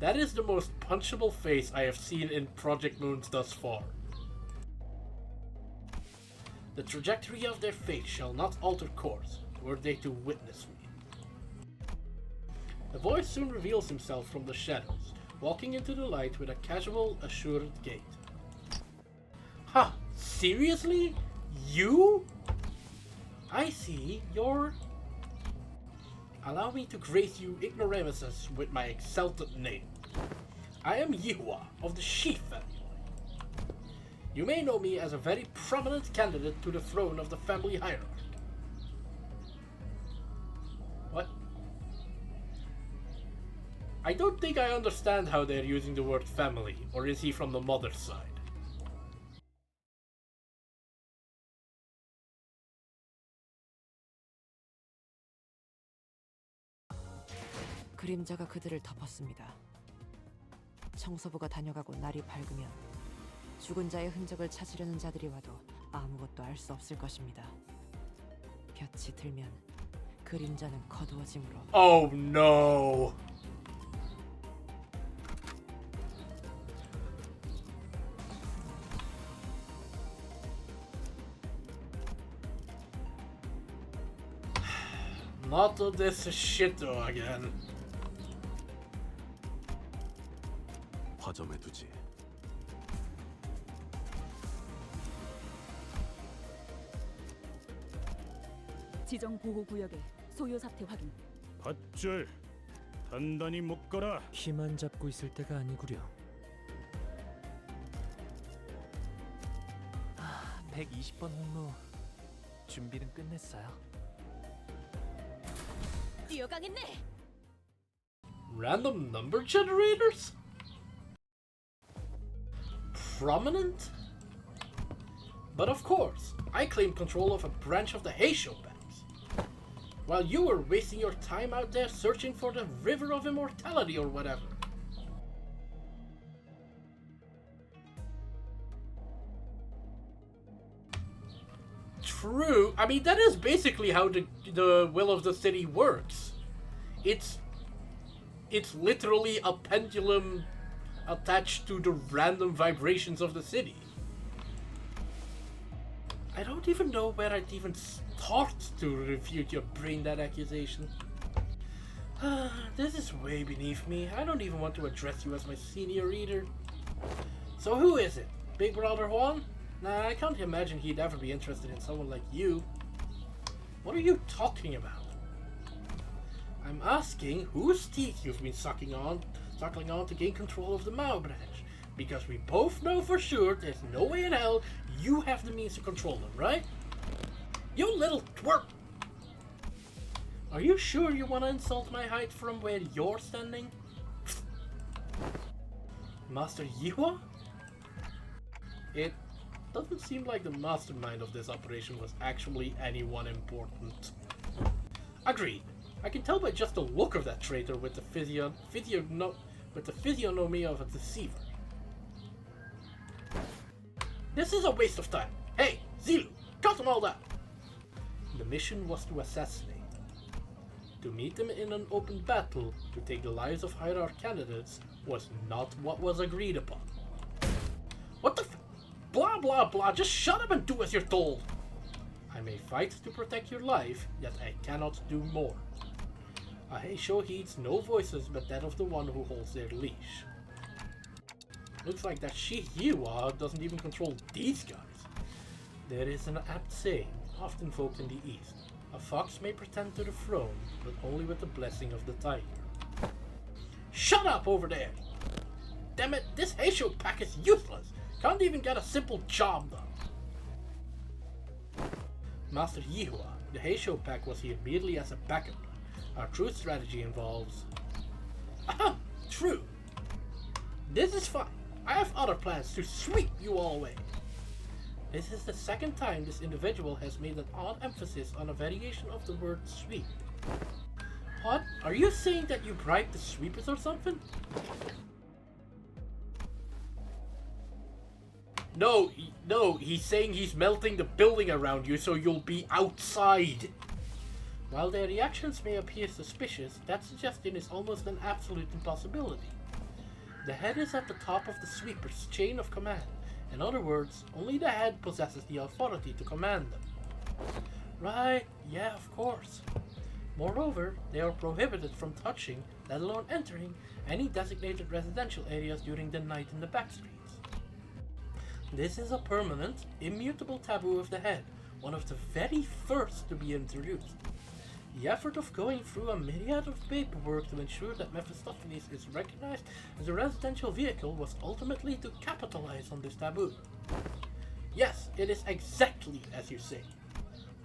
That is the most punchable face I have seen in Project Moons thus far. The trajectory of their fate shall not alter course, were they to witness me. The voice soon reveals himself from the shadows, walking into the light with a casual, assured gait. Ha! Seriously? You? I see. You're... Allow me to grace you ignoramuses with my exalted name. I am Yihua of the Sheaf family. You may know me as a very prominent candidate to the throne of the family hierarchy. What? I don't think I understand how they're using the word family, or is he from the mother's side? 그림자가 그들을 덮었습니다. 청소부가 다녀가고 날이 밝으면 죽은 자의 흔적을 찾으려는 자들이 와도 아무것도 알 수 없을 것입니다. 볕이 들면 그림자는 거두어지므로. Oh no! Not this shit again. 화점에 두지. 지정 보호 구역의 소요 사태 확인. 밧줄 단단히 묶어라. 키만 잡고 있을 때가 아니구려. 120번 홍로 준비는 끝냈어요. 뛰어가겠네. Random number generators? Prominent? But of course, I claim control of a branch of the Heisho banks. While you were wasting your time out there searching for the River of Immortality or whatever. True. I mean, that is basically how the will of the city works. It's literally a pendulum attached to the random vibrations of the city. I don't even know where I'd even start to refute your brain dead accusation. This is way beneath me. I don't even want to address you as my senior reader. So who is it? Big Brother Juan? Nah, I can't imagine he'd ever be interested in someone like you. What are you talking about? I'm asking whose teeth you've been suckling on to gain control of the Mao branch. Because we both know for sure there's no way in hell you have the means to control them, right? You little twerp! Are you sure you want to insult my height from where you're standing? Master Yihua? It doesn't seem like the mastermind of this operation was actually anyone important. Agreed. I can tell by just the look of that traitor with the physiognomy of a deceiver. This is a waste of time. Hey, Zilu, cut them all that. The mission was to assassinate. To meet them in an open battle to take the lives of hierarch candidates was not what was agreed upon. What the f- Blah blah blah, just shut up and do as you're told. I may fight to protect your life, yet I cannot do more. A Heisho heeds no voices but that of the one who holds their leash. Looks like that Yihua doesn't even control these guys. There is an apt saying, often invoked in the East. A fox may pretend to the throne, but only with the blessing of the tiger. Shut up over there! Damn it, this Heisho pack is useless! Can't even get a simple job done. Master Yihua, the Heisho pack was here merely as a backup. Our true strategy involves... Aha! True! This is fine. I have other plans to sweep you all away. This is the second time this individual has made an odd emphasis on a variation of the word sweep. What? Are you saying that you bribed the sweepers or something? No, he's saying he's melting the building around you so you'll be outside. While their reactions may appear suspicious, that suggestion is almost an absolute impossibility. The head is at the top of the sweeper's chain of command. In other words, only the head possesses the authority to command them. Right, yeah, of course. Moreover, they are prohibited from touching, let alone entering, any designated residential areas during the night in the back streets. This is a permanent, immutable taboo of the head, one of the very first to be introduced. The effort of going through a myriad of paperwork to ensure that Mephistopheles is recognized as a residential vehicle was ultimately to capitalize on this taboo. Yes, it is exactly as you say.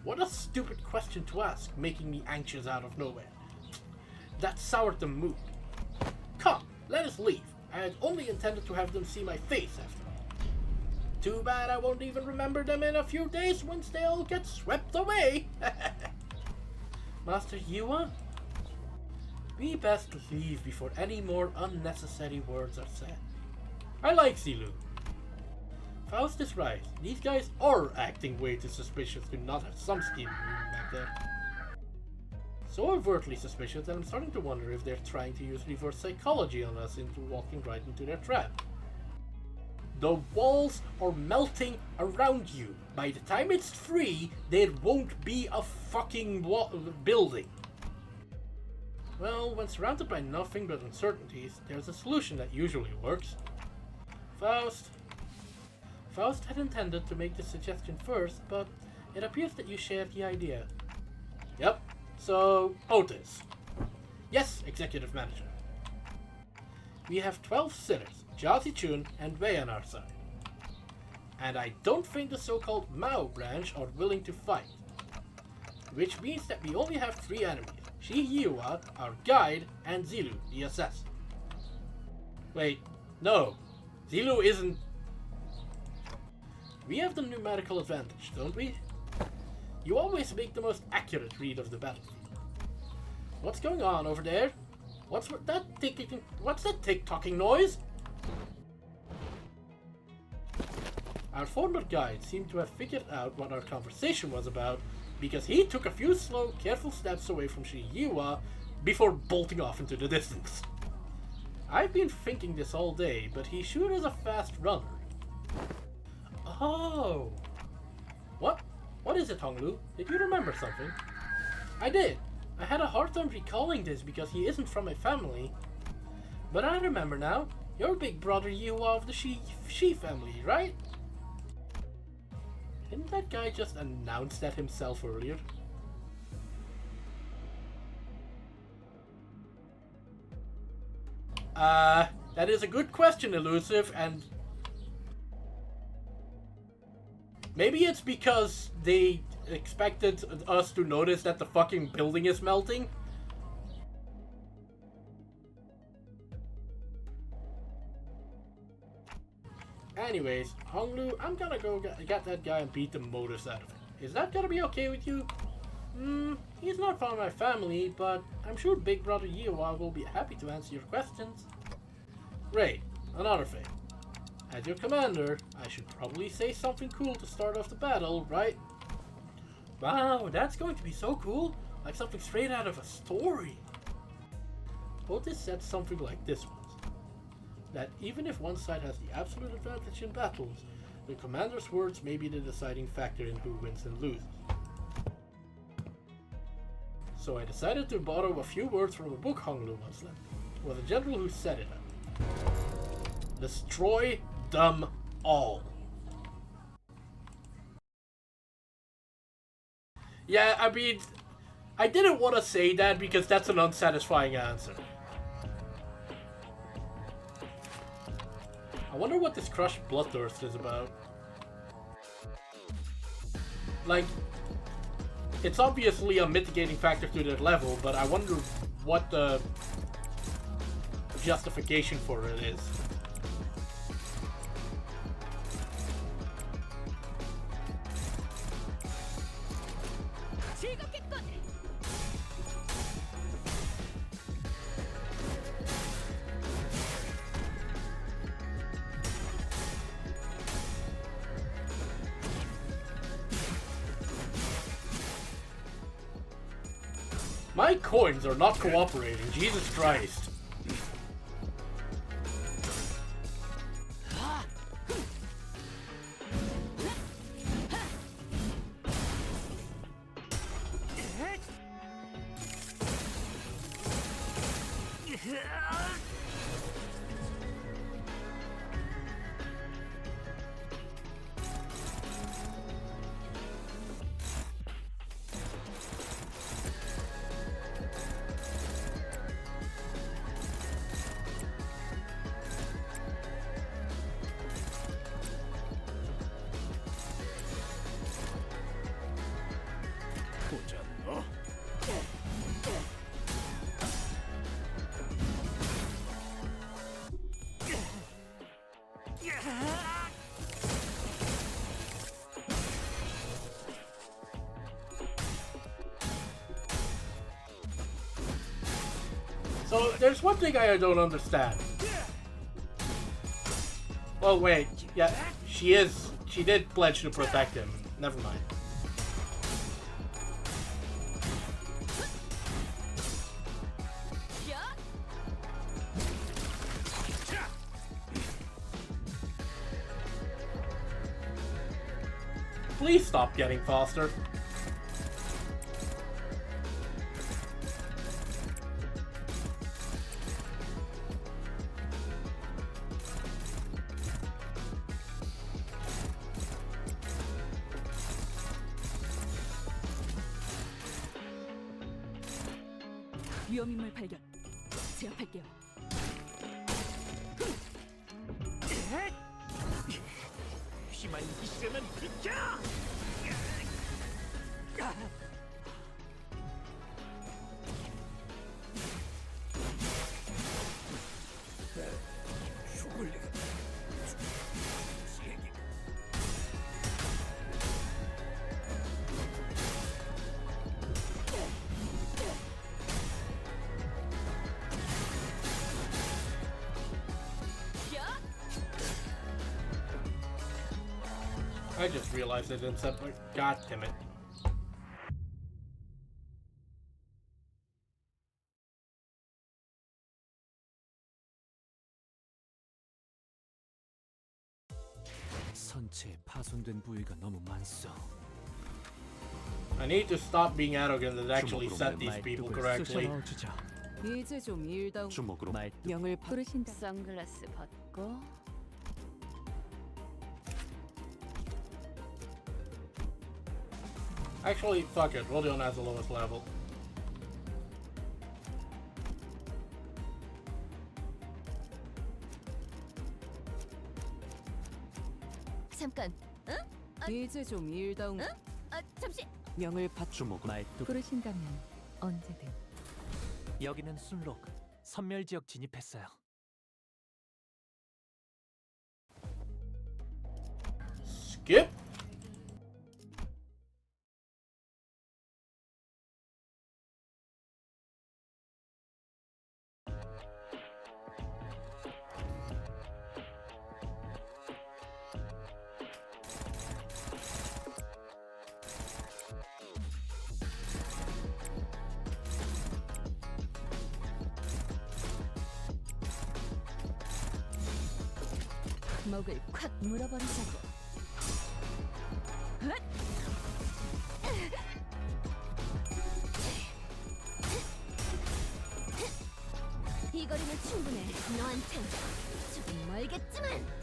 What a stupid question to ask, making me anxious out of nowhere. That soured the mood. Come, let us leave. I had only intended to have them see my face after all. Too bad I won't even remember them in a few days once they all get swept away. Master Yua? We best leave before any more unnecessary words are said. I like Zilu. Faust is right. These guys are acting way too suspicious to not have some scheme back there. So overtly suspicious that I'm starting to wonder if they're trying to use reverse psychology on us into walking right into their trap. The walls are melting around you. By the time it's free, there won't be a fucking building. Well, when surrounded by nothing but uncertainties, there's a solution that usually works. Faust had intended to make this suggestion first, but it appears that you share the idea. Yep, so Otis. Yes, Executive Manager. We have 12 sitters, Jazzy Chun and Wei on our side. And I don't think the so-called Mao branch are willing to fight. Which means that we only have 3 enemies. Shi Yiwa, our guide, and Zilu, the assassin. Wait, no. Zilu isn't... We have the numerical advantage, don't we? You always make the most accurate read of the battlefield. What's going on over there? What's that tick-tocking noise? Our former guide seemed to have figured out what our conversation was about because he took a few slow, careful steps away from Shi Yiwa before bolting off into the distance. I've been thinking this all day, but he sure is a fast runner. Oh! What is it, Honglu? Did you remember something? I did. I had a hard time recalling this because he isn't from my family. But I remember now. You're big brother Yiwa of the Shi family, right? Didn't that guy just announce that himself earlier? That is a good question, Elusive, and maybe it's because they expected us to notice that the fucking building is melting. Anyways, Honglu, I'm gonna go get that guy and beat the motors out of him. Is that gonna be okay with you? He's not from my family, but I'm sure Big Brother Yiwa will be happy to answer your questions. Great, another thing. As your commander, I should probably say something cool to start off the battle, right? Wow, that's going to be so cool, like something straight out of a story. Otis said something like this once, that even if one side has the absolute advantage in battles, the commander's words may be the deciding factor in who wins and loses. So I decided to borrow a few words from a book Honglu once lent. It was a general who said it. Destroy them all. Yeah, I mean, I didn't want to say that because that's an unsatisfying answer. I wonder what this crushed bloodthirst is about. Like, it's obviously a mitigating factor to their level, but I wonder what the justification for it is. My coins are not cooperating, Jesus Christ. So there's one thing I don't understand. Oh wait, yeah, she did pledge to protect him. Never mind. Please stop getting faster. 위험인물 발견. 제압할게요. 피만 있으면 비켜! 죽을 리가. I just realized I didn't set my... God damn it. 선체에 파손된 부위가 너무 많소. I need to stop being arrogant and actually set these people correctly. 주자. 이제 좀 일다운. 주먹으로 명을 부르신다. 선글라스 벗고 Actually, fuck it. Rodion has the lowest level. 잠깐. 응? 이제 좀 일다운. 아 잠시. 명을 받 주먹으로 말뚝. 부르신다면 언제든. 여기는 순록. 선멸 지역 진입했어요. Skip? 목을 콱 물어버리자고. 이 거리면 충분해. 너한텐 조금 멀겠지만.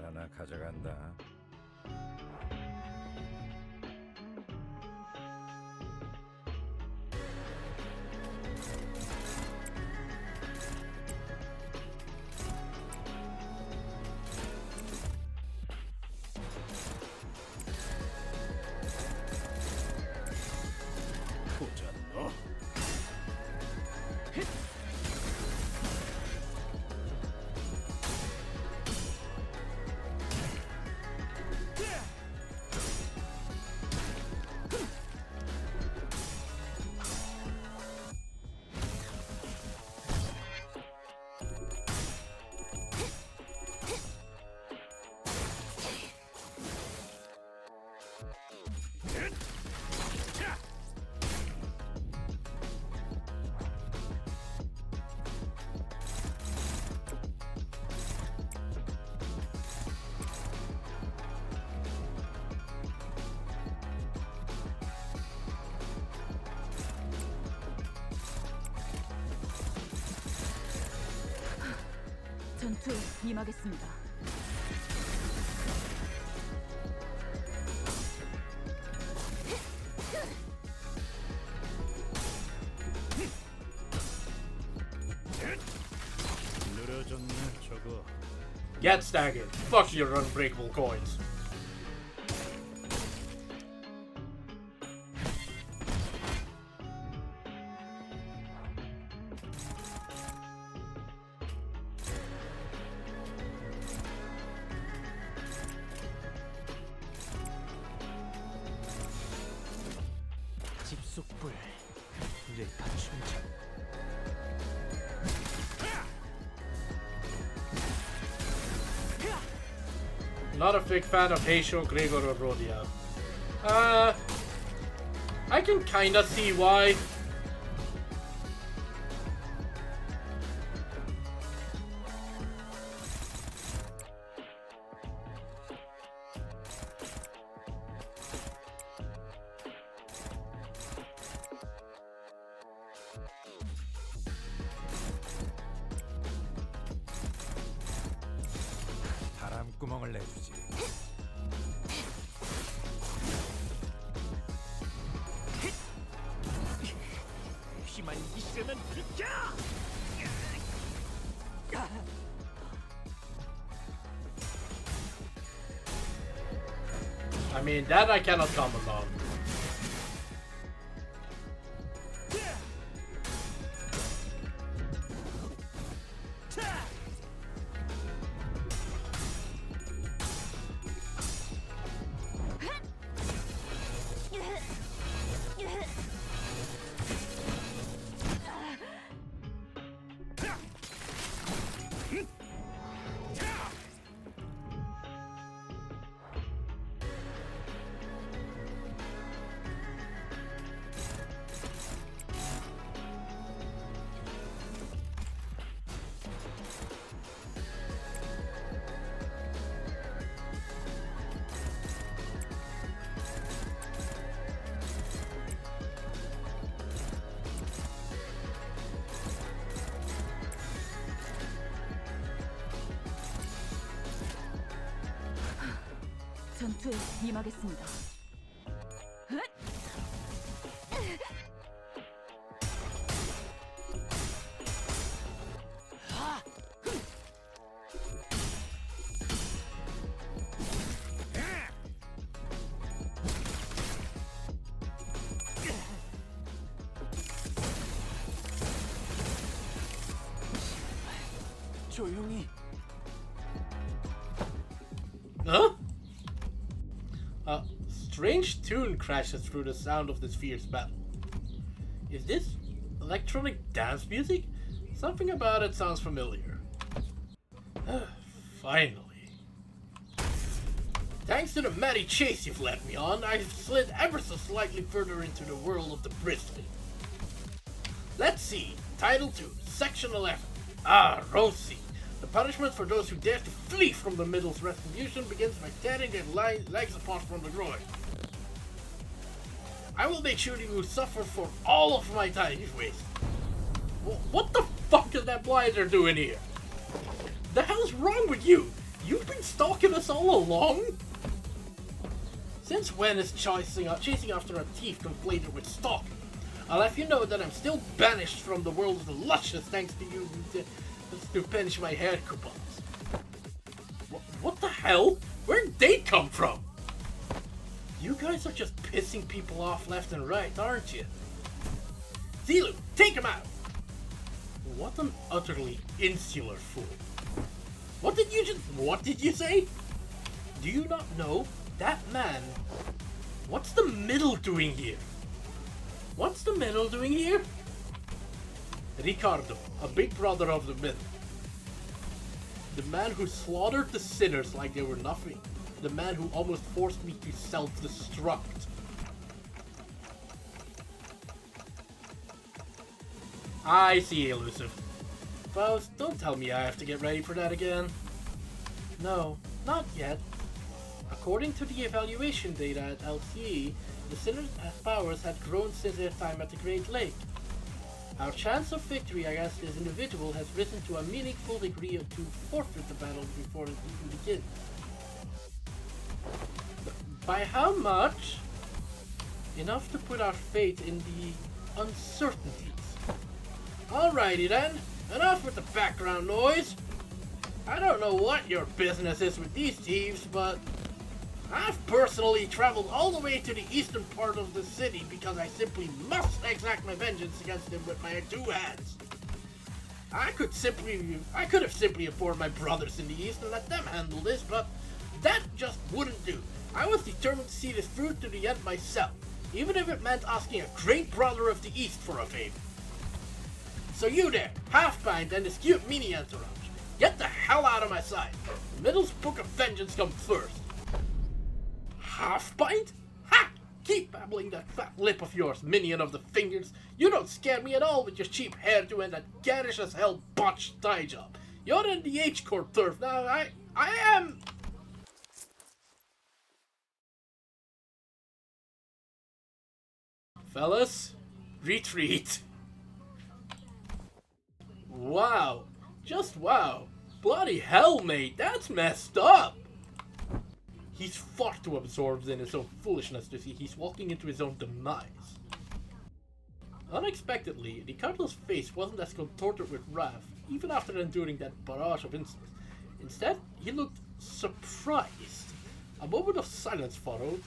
하나 가져간다. 보자 너. 전투에 임하겠습니다. 늘어졌네 저거. Get staggered. Fuck your unbreakable coins. Not a big fan of Heisho, Gregor, or Rodia. I can kinda see why. 바람구멍을 내주지. 피만 있으면 비켜! I mean, that I cannot comment on. 전투에 임하겠습니다. 조용히. Huh? A strange tune crashes through the sound of this fierce battle. Is this electronic dance music? Something about it sounds familiar. Finally. Thanks to the muddy chase you've led me on, I've slid ever so slightly further into the world of the bristly. Let's see. Title 2, Section 11. Ah, Rosie. The punishment for those who dare to flee from the Middle's retribution begins by tearing their legs apart from the groin. I will make sure you suffer for all of my time you've wasted. What the fuck is that blinder doing here? The hell's wrong with you? You've been stalking us all along? Since when is chasing after a thief conflated with stalking? I'll have you know that I'm still banished from the world of the luscious thanks to you to pinch my hair coupons. What the hell? Where'd they come from? You guys are just pissing people off left and right, aren't you? Zilu, take him out! What an utterly insular fool. What did you say? Do you not know that man? What's the middle doing here? What's the middle doing here? Ricardo, a big brother of the middle. The man who slaughtered the sinners like they were nothing. The man who almost forced me to self-destruct. I see, Elusive. Faust, don't tell me I have to get ready for that again. No, not yet. According to the evaluation data at LCE, the sinners' powers had grown since their time at the Great Lake. Our chance of victory against this individual has risen to a meaningful degree to forfeit the battle before it even begins. By how much? Enough to put our faith in the uncertainties. Alrighty then, enough with the background noise. I don't know what your business is with these thieves, but I've personally traveled all the way to the eastern part of the city because I simply must exact my vengeance against them with my two hands. I could have simply informed my brothers in the east and let them handle this, but that just wouldn't do. I was determined to see this through to the end myself, even if it meant asking a great brother of the east for a favor. So you there, Halfbind and this cute mini entourage, Get the hell out of my sight! Middle's Book of Vengeance comes first. Half pint? Ha! Keep babbling that fat lip of yours, minion of the fingers. You don't scare me at all with your cheap hairdo and that garish as hell botched tie job. You're in the H-Corp turf now. I am... Fellas, retreat. Wow. Just wow. Bloody hell, mate. That's messed up. He's far too absorbed in his own foolishness to see he's walking into his own demise. Unexpectedly, Ricardo's face wasn't as contorted with wrath, even after enduring that barrage of insults. Instead, he looked surprised. A moment of silence followed,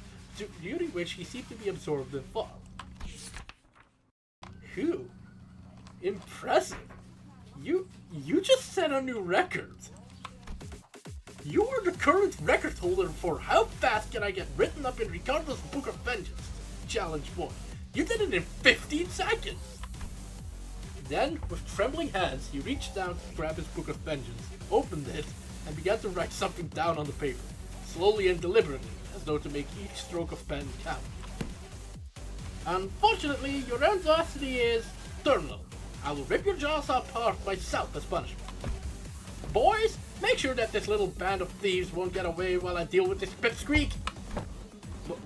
during which he seemed to be absorbed in thought. Whew. Impressive. You just set a new record. You are the current record holder for how fast can I get written up in Ricardo's Book of Vengeance. Challenge 1. You did it in 15 seconds. Then, with trembling hands, he reached down to grab his Book of Vengeance, opened it, and began to write something down on the paper, slowly and deliberately, as though to make each stroke of pen count. Unfortunately, your audacity is terminal. I will rip your jaws apart myself as punishment. Boys, make sure that this little band of thieves won't get away while I deal with this pipsqueak.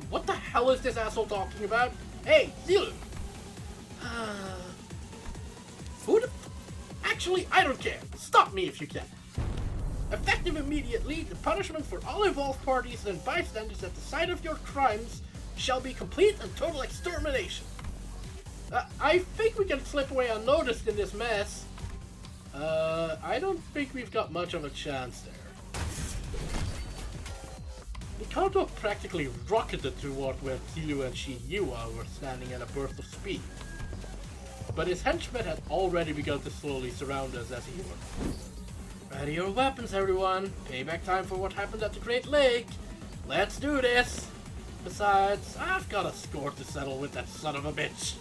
What the hell is this asshole talking about? Hey, Zilu! Who the... Actually, I don't care. Stop me if you can. Effective immediately, the punishment for all involved parties and bystanders at the site of your crimes shall be complete and total extermination. I think we can slip away unnoticed in this mess. I don't think we've got much of a chance there. Ricardo practically rocketed toward where Tilu and Shiyua were standing at a burst of speed. But his henchmen had already begun to slowly surround us as he worked. Ready your weapons, everyone. Payback time for what happened at the Great Lake. Let's do this. Besides, I've got a score to settle with that son of a bitch.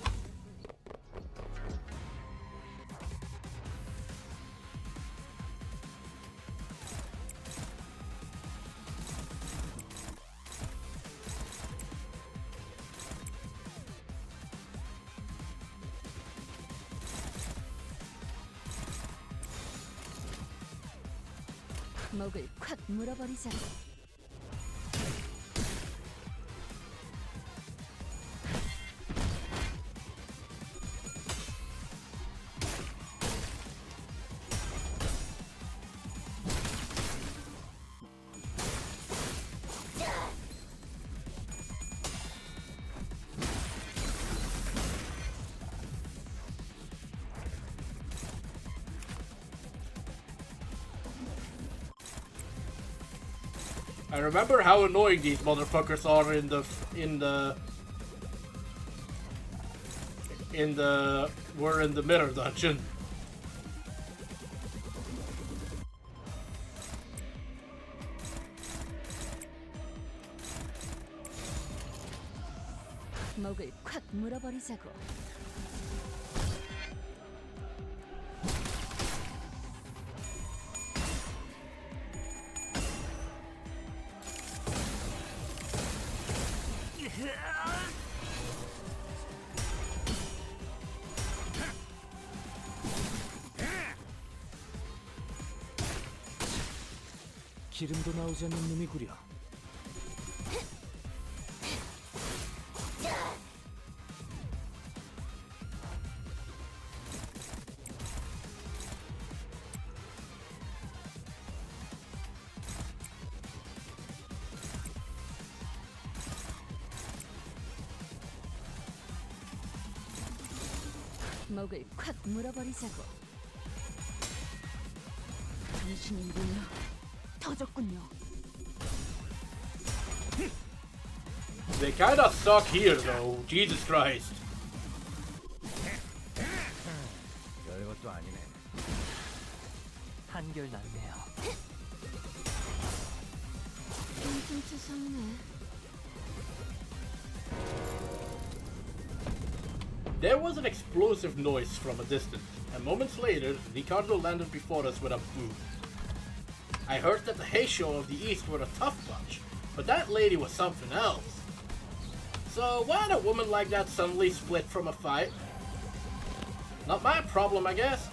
목을 콱 물어버리자고. I remember how annoying these motherfuckers are we're in the mirror dungeon. 목을 콱 물어버리자고. 기름도 나오지 않는 놈이구려. 목을 콱 물어버리자고. 당신이군요. 터졌군요. They kinda suck here though, Jesus Christ. 별것도 아니네. 한결났네요. 좀 추상네. There was an explosive noise from a distance, and moments later, Ricardo landed before us with a boom. I heard that the Heisho of the East were a tough bunch, but that lady was something else. So why'd a woman like that suddenly split from a fight? Not my problem, I guess.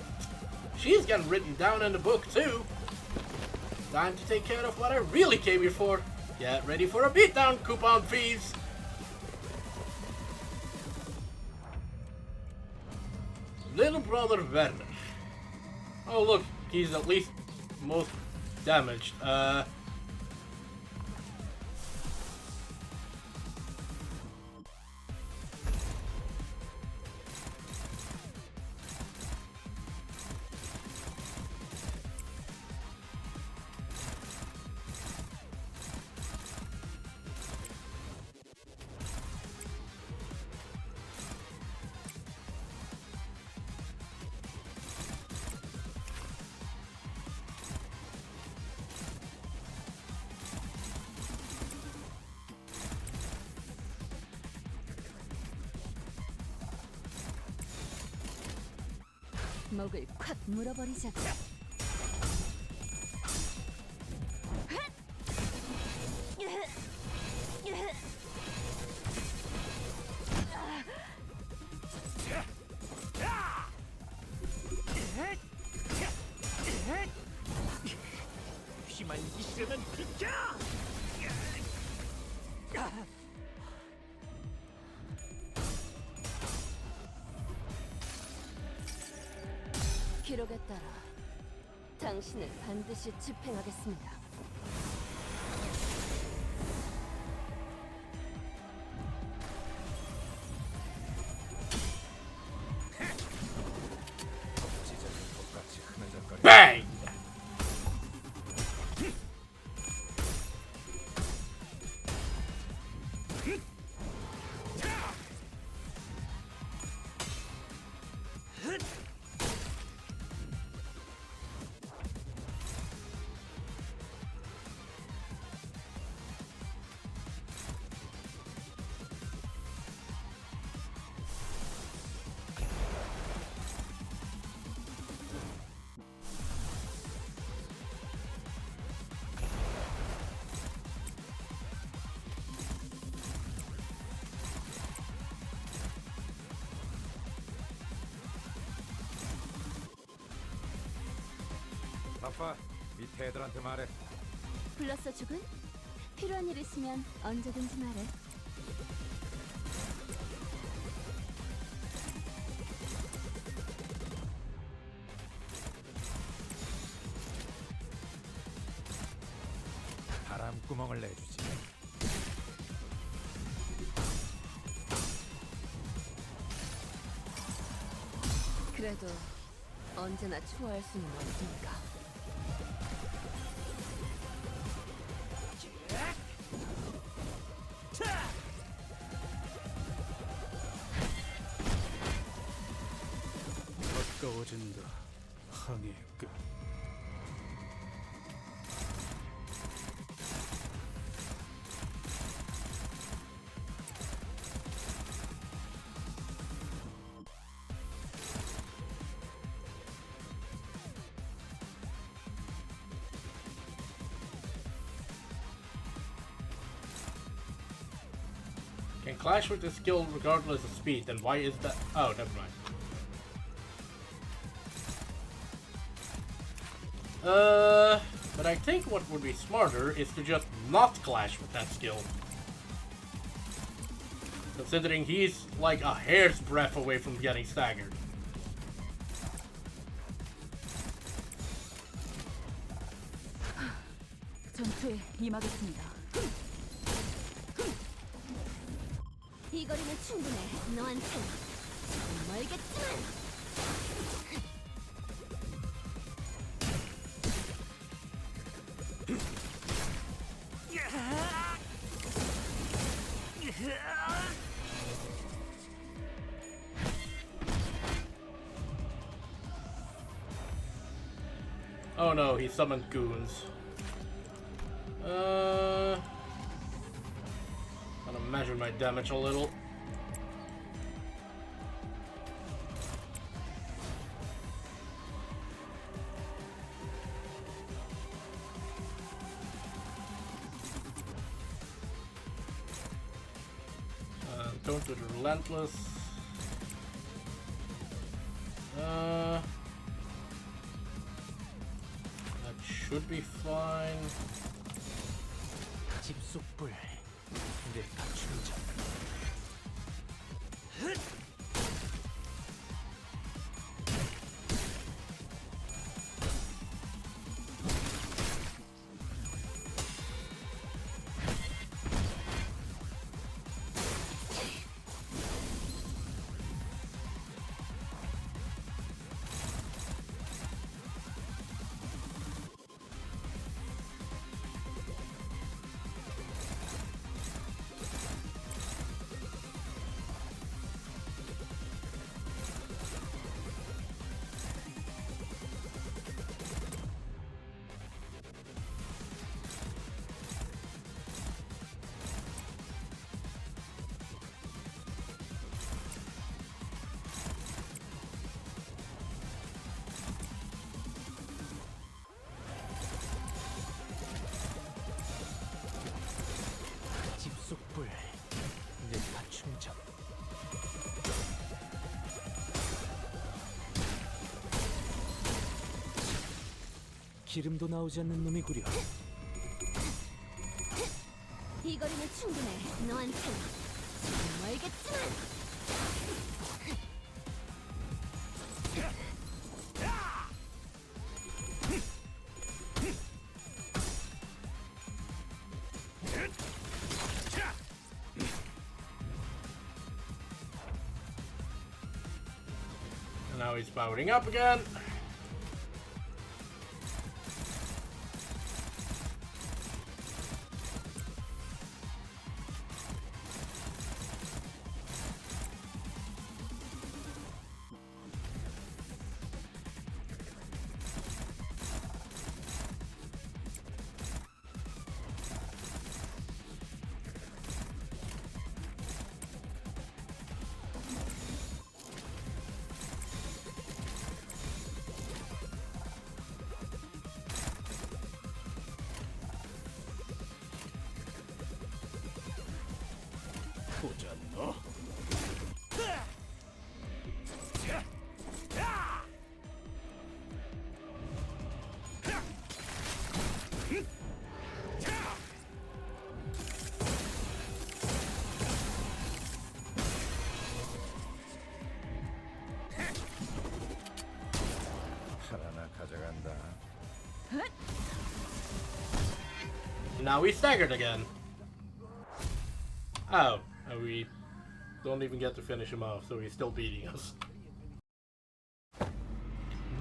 She's getting written down in the book, too. Time to take care of what I really came here for. Get ready for a beatdown, coupon thieves! Little brother Werner. Oh look, he's at least most damaged. 목을 콱 물어버리자고. 피만 있으면 비켜! 기록에 따라 당신을 반드시 집행하겠습니다. BANG! 아빠, 밑에 애들한테 말해. 불렀어, 죽은? 필요한 일 있으면 언제든지 말해. 바람구멍을 내주지. 그래도 언제나 추월할 수는 없으니까. 가까워진다. 항해의 끝. Can clash with the skill regardless of speed, then why is that? Oh, never mind. But I think what would be smarter is to just not clash with that skill. Considering he's like a hair's breadth away from getting staggered. 전투에 임하겠습니다. 이 거리는 충분해. 너한텐 조금 멀겠지만. Oh no, he summoned goons. Gonna measure my damage a little. Don't do the relentless. That should be fine. 집속불 내가 충전. 집속불 내가 충전. 기름도 나오지 않는 놈이구려. 이 거리는 충분해. 너한텐 멀겠지만. Now he's powering up again. 보잖아. 하나 가져간다. Now we staggered again. Oh, and we don't even get to finish him off, so he's still beating us.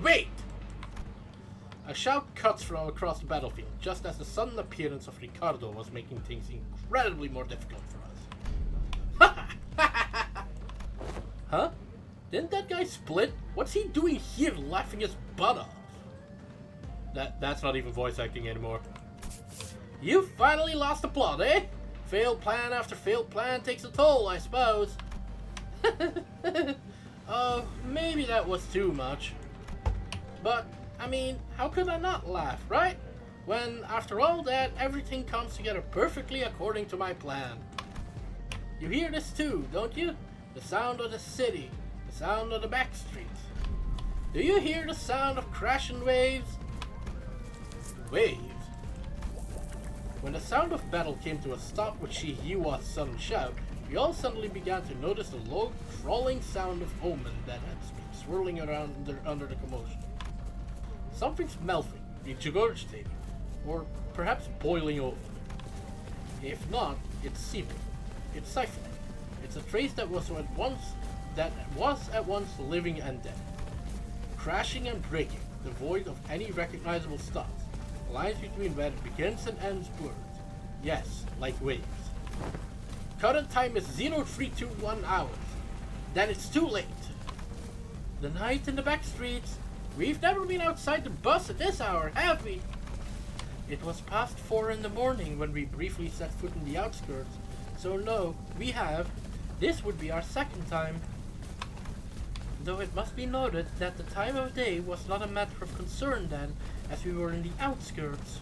Wait! A shout cuts from across the battlefield, just as the sudden appearance of Ricardo was making things incredibly more difficult for us. Huh? Didn't that guy split? What's he doing here laughing his butt off? That's not even voice acting anymore. You finally lost the plot, eh? Failed plan after failed plan takes a toll, I suppose. Maybe that was too much. But, I mean, how could I not laugh, right? When, after all that, everything comes together perfectly according to my plan. You hear this too, don't you? The sound of the city, the sound of the back streets. Do you hear the sound of crashing waves? Waves? When the sound of battle came to a stop with Shihiwa's sudden shout, we all suddenly began to notice the low, crawling sound of omen that had been swirling around under the commotion. Something's melting, regurgitating, or perhaps boiling over. If not, it's seeping. It's siphoning. It's a trace that was at once living and dead. Crashing and breaking, devoid of any recognizable stops. Lines between where it begins and ends blurred. Yes, like waves. Current time is 0321 hours. Then it's too late. The night in the back streets. We've never been outside the bus at this hour, have we? It was past 4 in the morning when we briefly set foot in the outskirts. So no, we have. This would be our second time. Though it must be noted that the time of day was not a matter of concern then, as we were in the outskirts.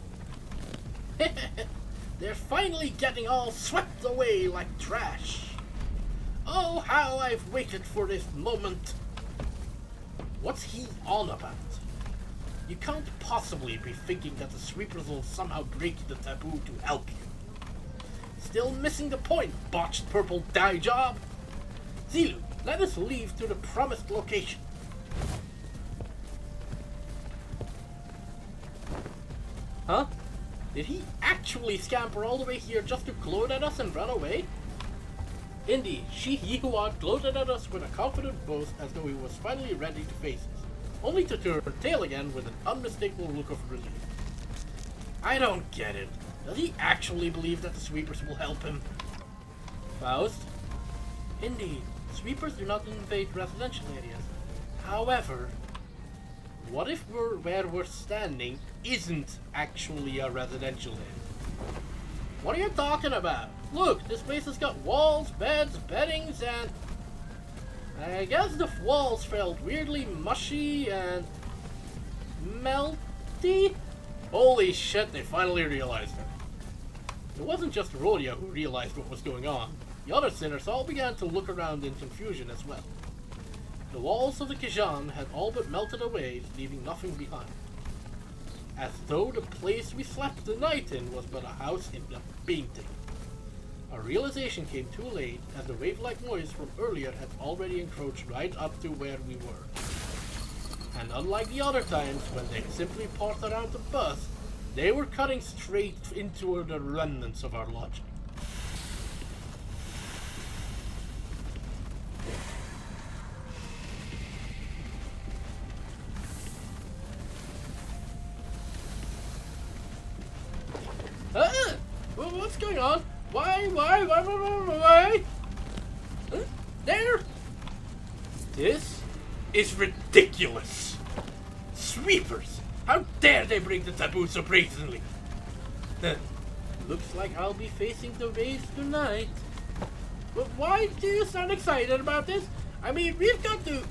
They're finally getting all swept away like trash. Oh, how I've waited for this moment. What's he on about? You can't possibly be thinking that the sweepers will somehow break the taboo to help you. Still missing the point, botched purple dye job. Zilu, let us leave to the promised location. Huh? Did he actually scamper all the way here just to gloat at us and run away? Indeed, Yihua gloated at us with a confident boast as though he was finally ready to face us, only to turn tail again with an unmistakable look of relief. I don't get it. Does he actually believe that the sweepers will help him? Faust? Indeed, sweepers do not invade residential areas. However, what if where we're standing isn't actually a residential area? What are you talking about? Look, this place has got walls, beds, beddings, and... I guess the walls felt weirdly mushy and... melty? Holy shit, they finally realized it. It wasn't just Rodia who realized what was going on. The other sinners all began to look around in confusion as well. The walls of the Kijan had all but melted away, leaving nothing behind. As though the place we slept the night in was but a house in a painting. Our realization came too late, as the wave-like noise from earlier had already encroached right up to where we were. And unlike the other times, when they simply parked around the bus, they were cutting straight into the remnants of our lodging. What's going on? Why? There! This is ridiculous! Sweepers! How dare they break the taboo so brazenly? Looks like I'll be facing the waves tonight. But why do you sound excited about this? I mean, we've got to...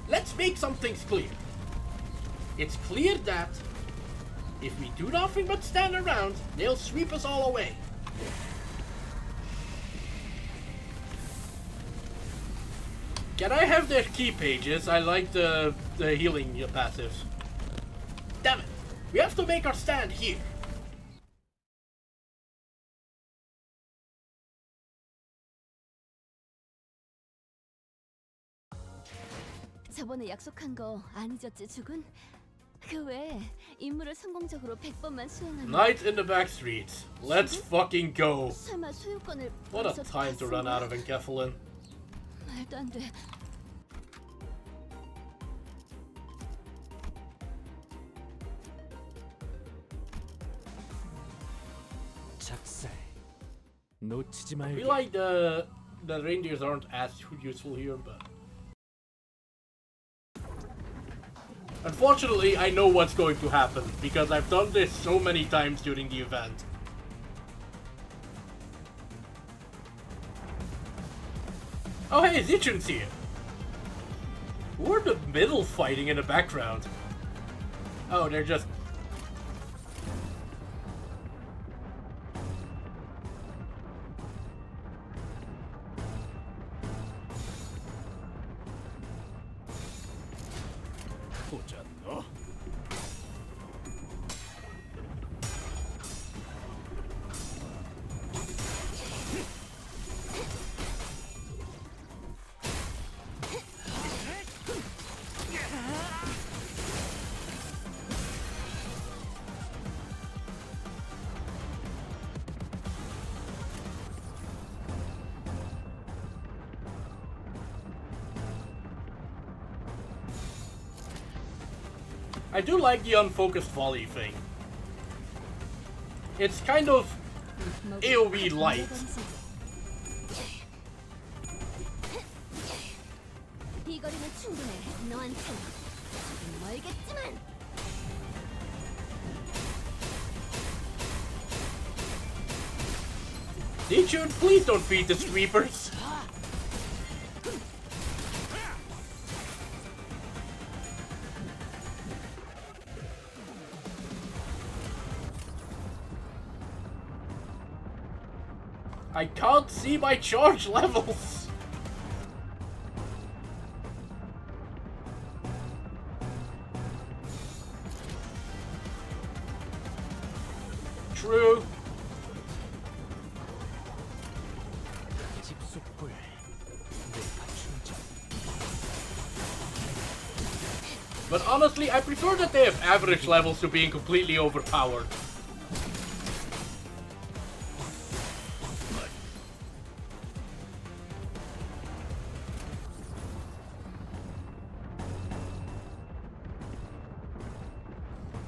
Let's make some things clear. It's clear that if we do nothing but stand around, they'll sweep us all away. Can I have their key pages? I like the healing passives. Damn it! We have to make our stand here. 저번에 약속한 거 안 잊었지, 죽은? 그 외에 임무를 성공적으로 100번만 수행하면 Night in the back streets. Let's fucking go. 설마 소유권을 What a 벌써 time to run out of enkephalin. 말도 안 돼. 작살. 놓치지 I 말게. feel like the reindeers aren't as useful here, but... Unfortunately, I know what's going to happen, because I've done this so many times during the event. Oh hey, Zichun's here! Who are the middle fighting in the background? Oh, they're just... 보지 않나? I do like the unfocused volley thing. It's kind of AoE light. 이 거리는 충분해. 너한텐 조금 멀겠지만. Zichun, please don't feed the sweepers. I can't see my charge levels. True. 집속불 내가 충전. But honestly, I prefer that they have average levels to being completely overpowered.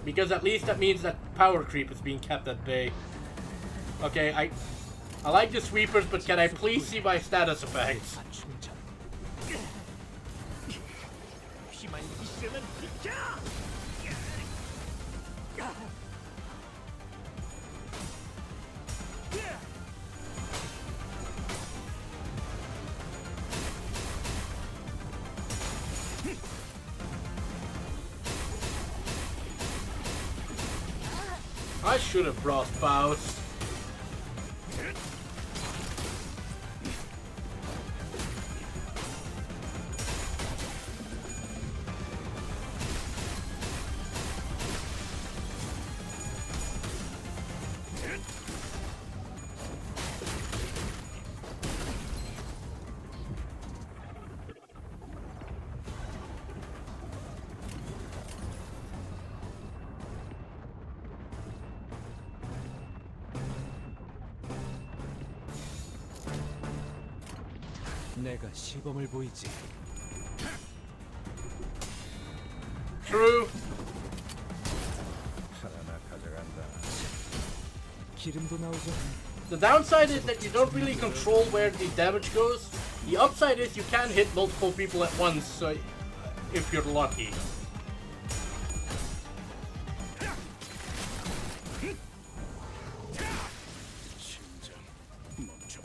Because at least that means that power creep is being kept at bay. Okay, I like the sweepers, but can I please see my status effects? 내가 충전. 힘만 있으면 비켜. I should have brought bows. 내가 시범을 보이지. True. 하나 가져간다. 기름도 나오죠. The downside is that you don't really control where the damage goes. The upside is you can hit multiple people at once, so if you're lucky. 심장 멈춰.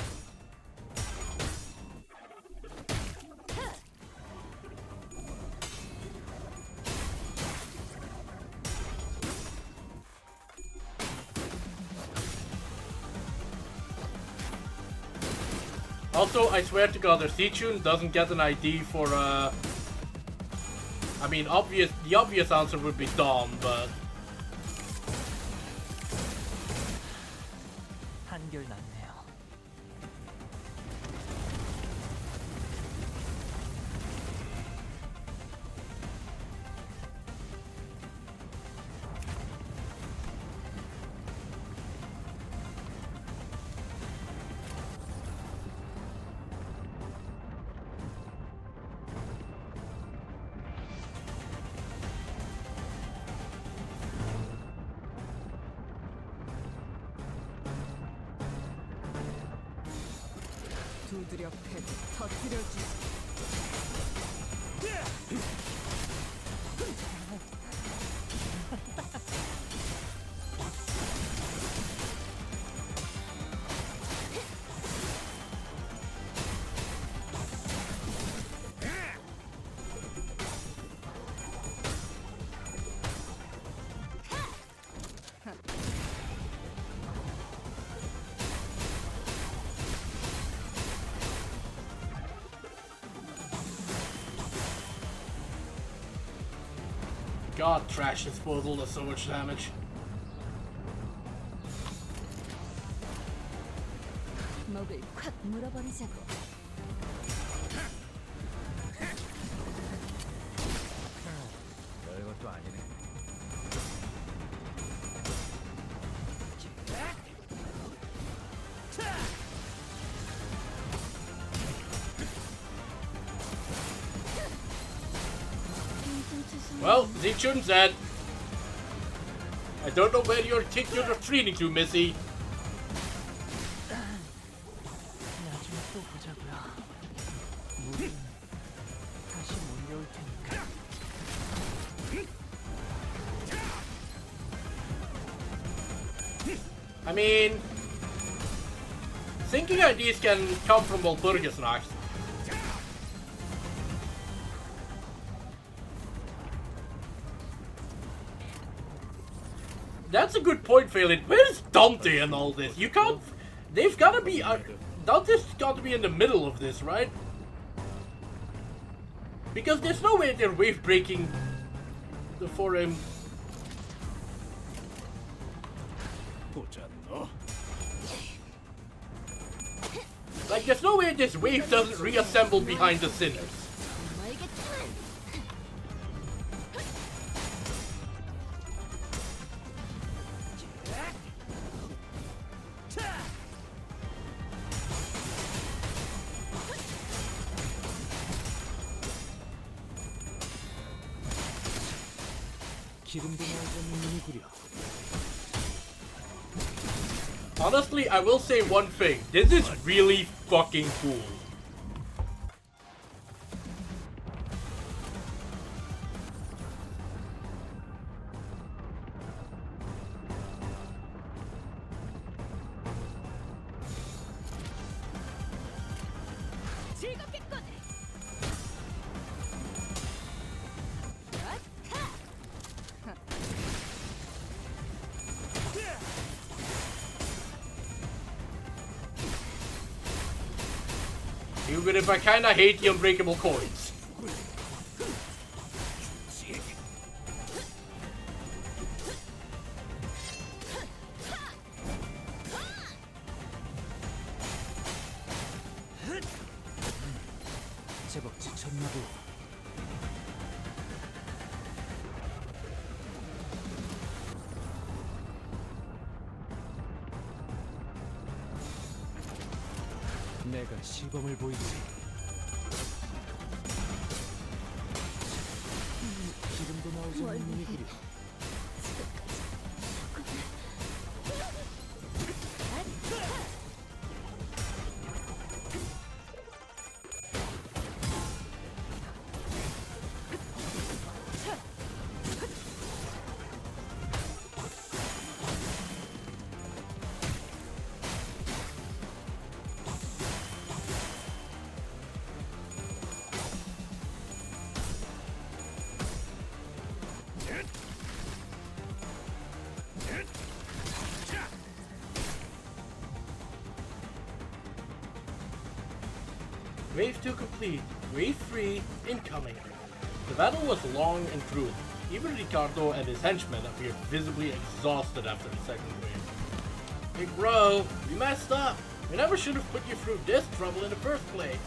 Also, I swear to God, their C-Tune doesn't get an ID for, I mean, the obvious answer would be Dawn, but... 한결났네요. 두드려 패고 터뜨려 주지. God, trash disposal does so much damage. 먹을 콱 물어버리자고. 별것도 아니네. Well, Z-Tune's dead. I don't know where you're retreating to, Missy. 나중에 또 보자고요. 물은 다시 몰려올 테니까. I mean, thinking ideas can come from Walpurgisnacht. That's a good point, Phelan. Where's Dante in all this? You can't... They've gotta be... Dante's gotta be in the middle of this, right? Because there's no way they're wave breaking for him. 보잖노. Like, there's no way this wave doesn't reassemble behind the sinners. 기름도 나오지 않는 눈이 구려. Honestly, I will say one thing. This is really fucking cool. 즐겁겠군. Even if I kinda hate the unbreakable coins. 제법 지쳤나 보. 내가 시범을 보이지. 기름도 나오지 않는 눈이 구려. Wave 2 complete. Wave 3 incoming. The battle was long and grueling. Even Ricardo and his henchmen appeared visibly exhausted after the second wave. Big bro, we messed up. We never should have put you through this trouble in the first place.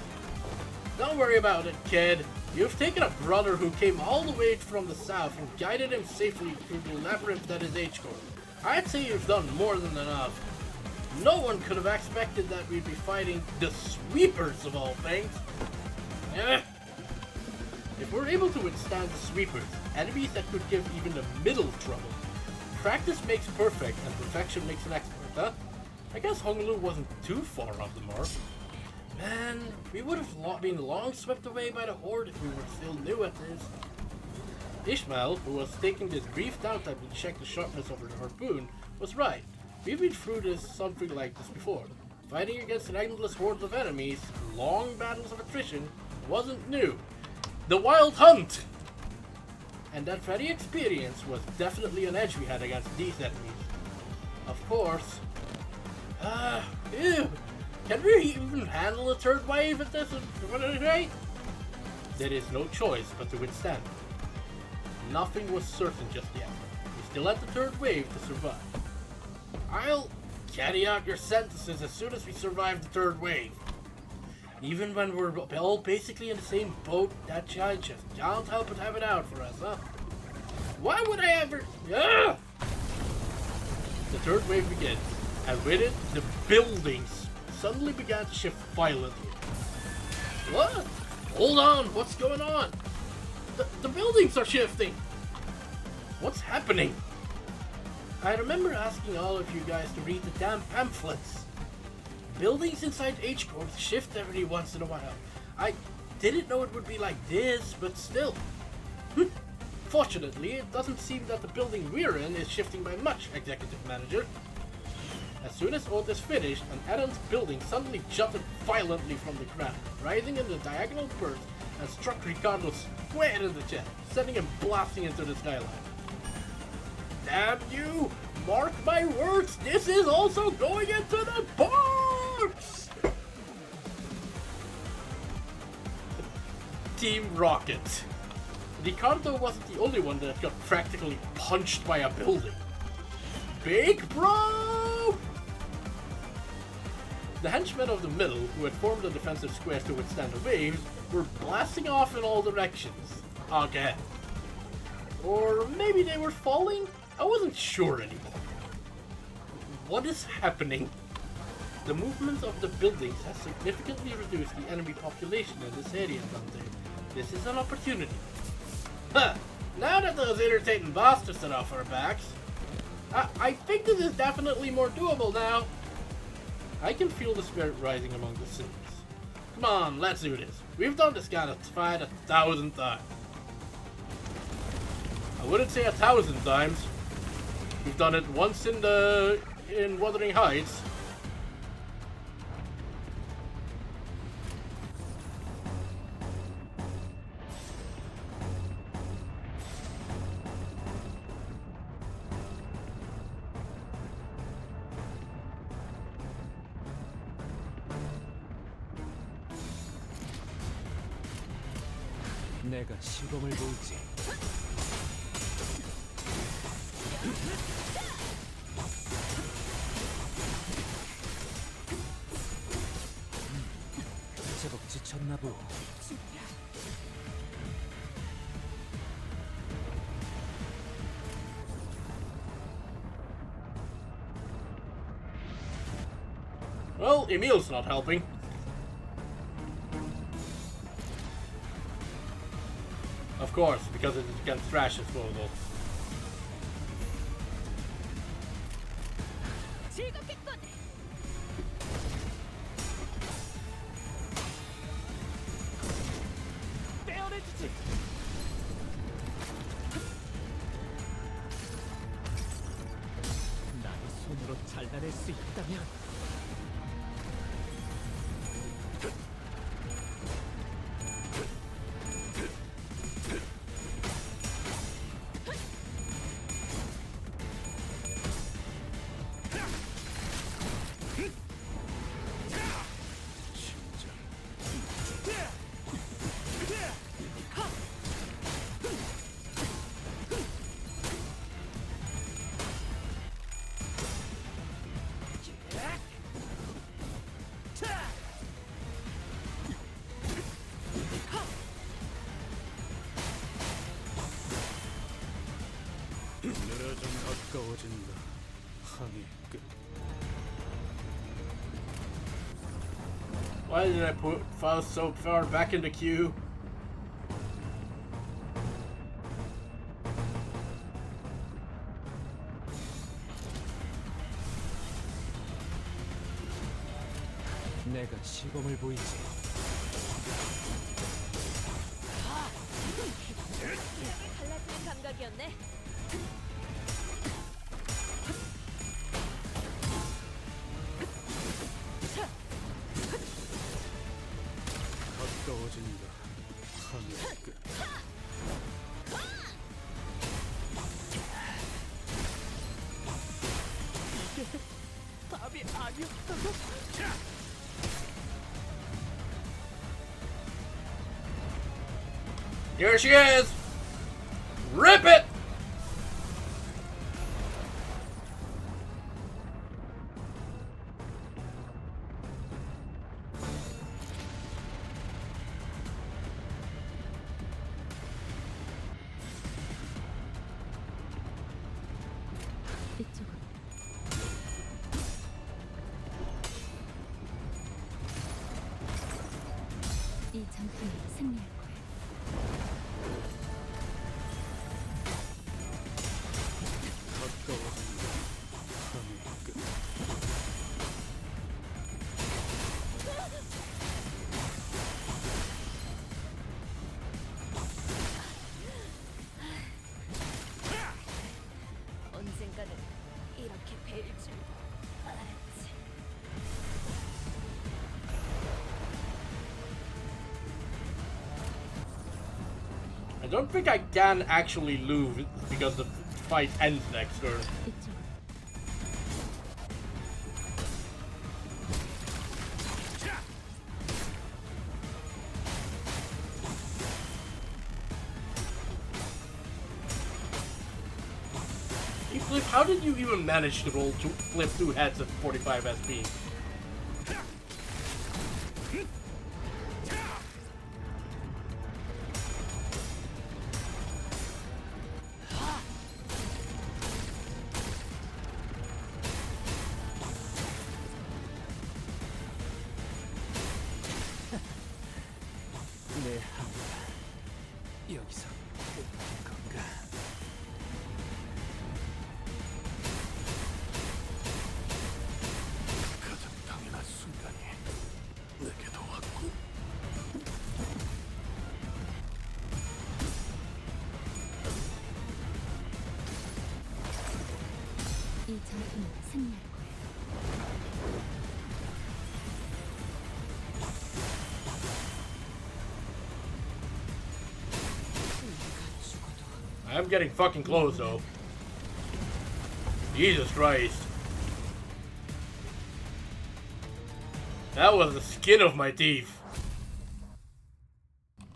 Don't worry about it, kid. You've taken a brother who came all the way from the south and guided him safely through the labyrinth that is H-Core. I'd say you've done more than enough. No one could have expected that we'd be fighting the sweepers of all things. If we're able to withstand the sweepers, enemies that could give even the middle trouble, practice makes perfect and perfection makes an expert, huh? I guess Honglu wasn't too far off the mark. Man, we would have been long swept away by the Horde if we were still new at this. Ishmael, who was taking this brief downtime to check the sharpness of her harpoon, was right. We've been through something like this before. Fighting against an endless horde of enemies, long battles of attrition, wasn't new. The Wild Hunt! And that very experience was definitely an edge we had against these enemies. Of course. Ew! Can we even handle a third wave at this rate? There is no choice but to withstand it. Nothing was certain just yet. We still had the third wave to survive. I'll carry out your sentences as soon as we survive the third wave. Even when we're all basically in the same boat, that giant just can't help but have it out for us, huh? Why would I ever... Ah! The third wave begins, and with it, the buildings suddenly began to shift violently. What? Hold on, what's going on? The buildings are shifting! What's happening? I remember asking all of you guys to read the damn pamphlets. Buildings inside H-Core shift every once in a while. I didn't know it would be like this, but still. Fortunately, it doesn't seem that the building we're in is shifting by much, Executive Manager. As soon as all is finished, an errant building suddenly jutted violently from the ground, rising in the diagonal burst and struck Ricardo square in the chest, sending him blasting into the skyline. Damn you! Mark my words, this is also going into the box! Team Rocket. Ricardo wasn't the only one that got practically punched by a building. Big bro! The henchmen of the middle, who had formed the defensive squares to withstand the waves, were blasting off in all directions. Again. Or maybe they were falling? I wasn't sure anymore. What is happening? The movement of the buildings has significantly reduced the enemy population in this area, Dante. This is an opportunity. Huh! Now that those irritating bastards are off our backs, I think this is definitely more doable now. I can feel the spirit rising among the cities. Come on, let's do this. We've done this kind of fight 1,000 times. I wouldn't say 1,000 times. We've done it once in Wuthering Heights. 내가 시범을 보이지. 제법 지쳤나 보. Well, Emil's not helping. Of course, because it's against Thrash's model. 즐겁겠군. 떼어내주지. 나의 손으로 잘라낼 수 있다면. 늘어져 가까워진다. 항해 끝. Why did I put Faust so far back in the queue? 내가 시범을 보이지. 갈라지는 감각이었네. 가까워진다. 항해 끝. 답이 아니었다고? Here she is! Rip it! 이쪽으로. 이 전투에 승리할 거야. 가까워진다. 항해 끝. 언젠가는 이렇게 뵐 줄 알았지. I don't think I can actually lose because the fight ends next turn. 이쪽으로. Flip, how did you even manage to roll flip two heads at 45 SP? 내 하루가 여기서 끝난 건가? 가장 당연한 순간이 내게도 왔고. 이 전투는 승리할 거예요. I am getting fucking close though. Jesus Christ. That was the skin of my teeth.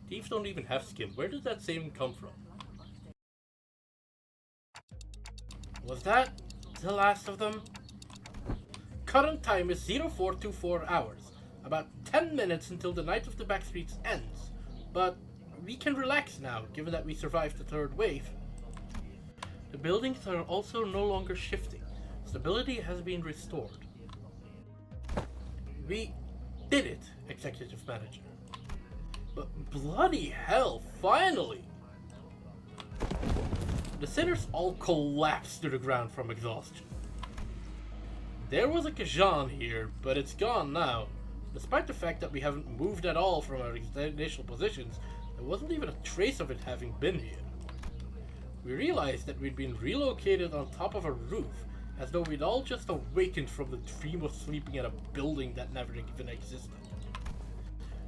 Teeth don't even have skin. Where did that saving come from? Was that the last of them? Current time is 0424 hours. About 10 minutes until the Night of the Backstreets ends. But we can relax now, given that we survived the third wave. The buildings are also no longer shifting. Stability has been restored. We did it, Executive Manager. But bloody hell, finally! The sinners all collapsed to the ground from exhaustion. There was a Khajan here, but it's gone now. Despite the fact that we haven't moved at all from our initial positions, there wasn't even a trace of it having been here. We realized that we'd been relocated on top of a roof, as though we'd all just awakened from the dream of sleeping in a building that never even existed.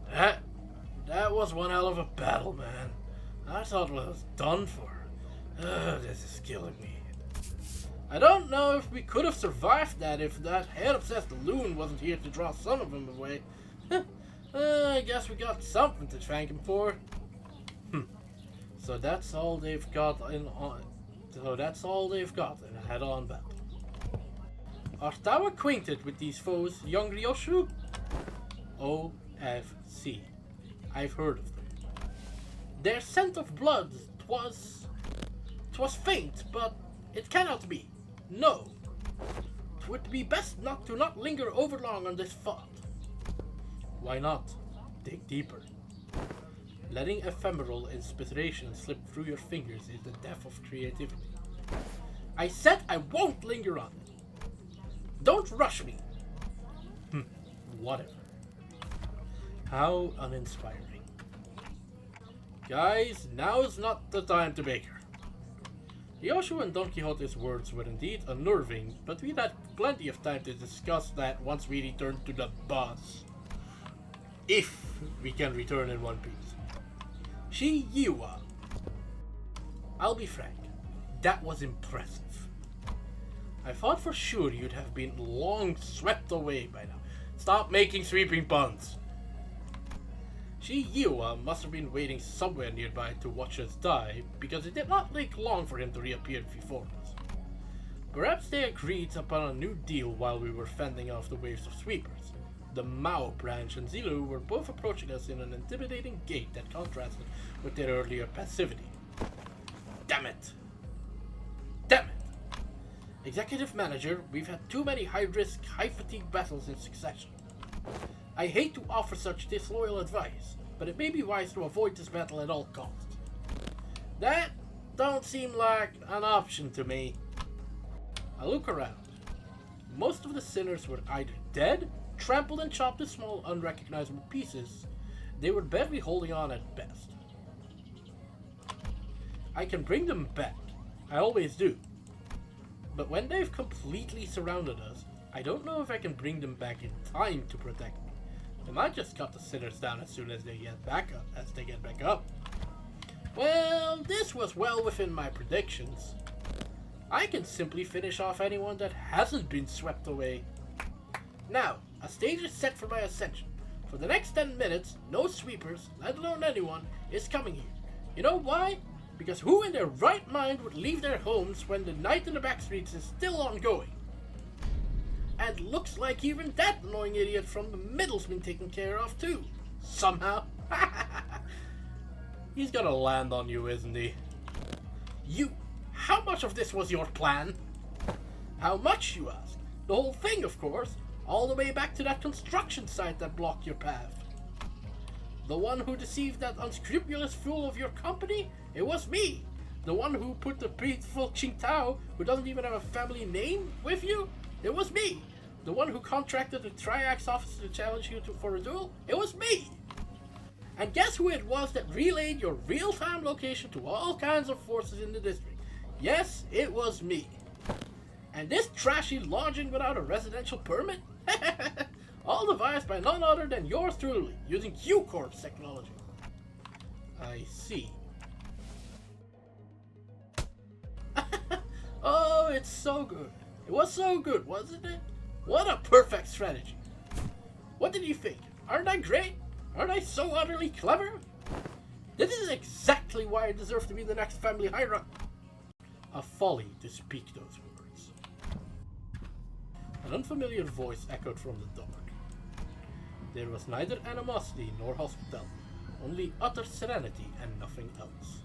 That was one hell of a battle, man. I thought it was done for. This is killing me. I don't know if we could have survived that if that head-obsessed loon wasn't here to draw some of them away. I guess we got something to thank him for. So that's all they've got in a head-on battle. Art thou acquainted with these foes, young Ryoshu? OFC. I've heard of them. Their scent of blood twas faint, but it cannot be. No. 'Twould be best not to linger overlong on this thought. Why not? Dig deeper. Letting ephemeral inspiration slip through your fingers is the death of creativity. I said I won't linger on it. Don't rush me. Whatever. How uninspiring. Guys, now is not the time to bicker. Ryoshu and Don Quixote's words were indeed unnerving, but we had plenty of time to discuss that once we returned to the bus. If we can return in one piece. Shiiwa. I'll be frank, that was impressive. I thought for sure you'd have been long swept away by now. Stop making sweeping puns. Shiiwa must have been waiting somewhere nearby to watch us die, because it did not take long for him to reappear before us. Perhaps they agreed upon a new deal while we were fending off the waves of sweepers. The Mao branch and Zilu were both approaching us in an intimidating gait that contrasted with their earlier passivity. Damn it! Damn it! Executive Manager, we've had too many high-risk, high-fatigue battles in succession. I hate to offer such disloyal advice, but it may be wise to avoid this battle at all costs. That don't seem like an option to me. I look around. Most of the sinners were either dead, trampled and chopped to small, unrecognizable pieces. They were barely holding on at best. I can bring them back. I always do. But when they've completely surrounded us, I don't know if I can bring them back in time to protect me. They might just cut the sinners down as soon as they get back up. Well, this was well within my predictions. I can simply finish off anyone that hasn't been swept away. Now, a stage is set for my ascension. For the next 10 minutes, no sweepers, let alone anyone, is coming here. You know why? Because who in their right mind would leave their homes when the night in the backstreets is still ongoing? And looks like even that annoying idiot from the middle's been taken care of too. Somehow. He's gonna land on you, isn't he? How much of this was your plan? How much, you ask? The whole thing, of course. All the way back to that construction site that blocked your path. The one who deceived that unscrupulous fool of your company? It was me. The one who put the beautiful Qingtao, who doesn't even have a family name, with you? It was me. The one who contracted the Triax officer to challenge you for a duel? It was me. And guess who it was that relayed your real-time location to all kinds of forces in the district? Yes, it was me. And this trashy lodging without a residential permit? All devised by none other than yours truly, using Q-Corp's technology. I see. Oh, it's so good. It was so good, wasn't it? What a perfect strategy. What did you think? Aren't I great? Aren't I so utterly clever? This is exactly why I deserve to be the next family higher-up. A folly to speak those words. An unfamiliar voice echoed from the dark. There was neither animosity nor hospitality, only utter serenity and nothing else.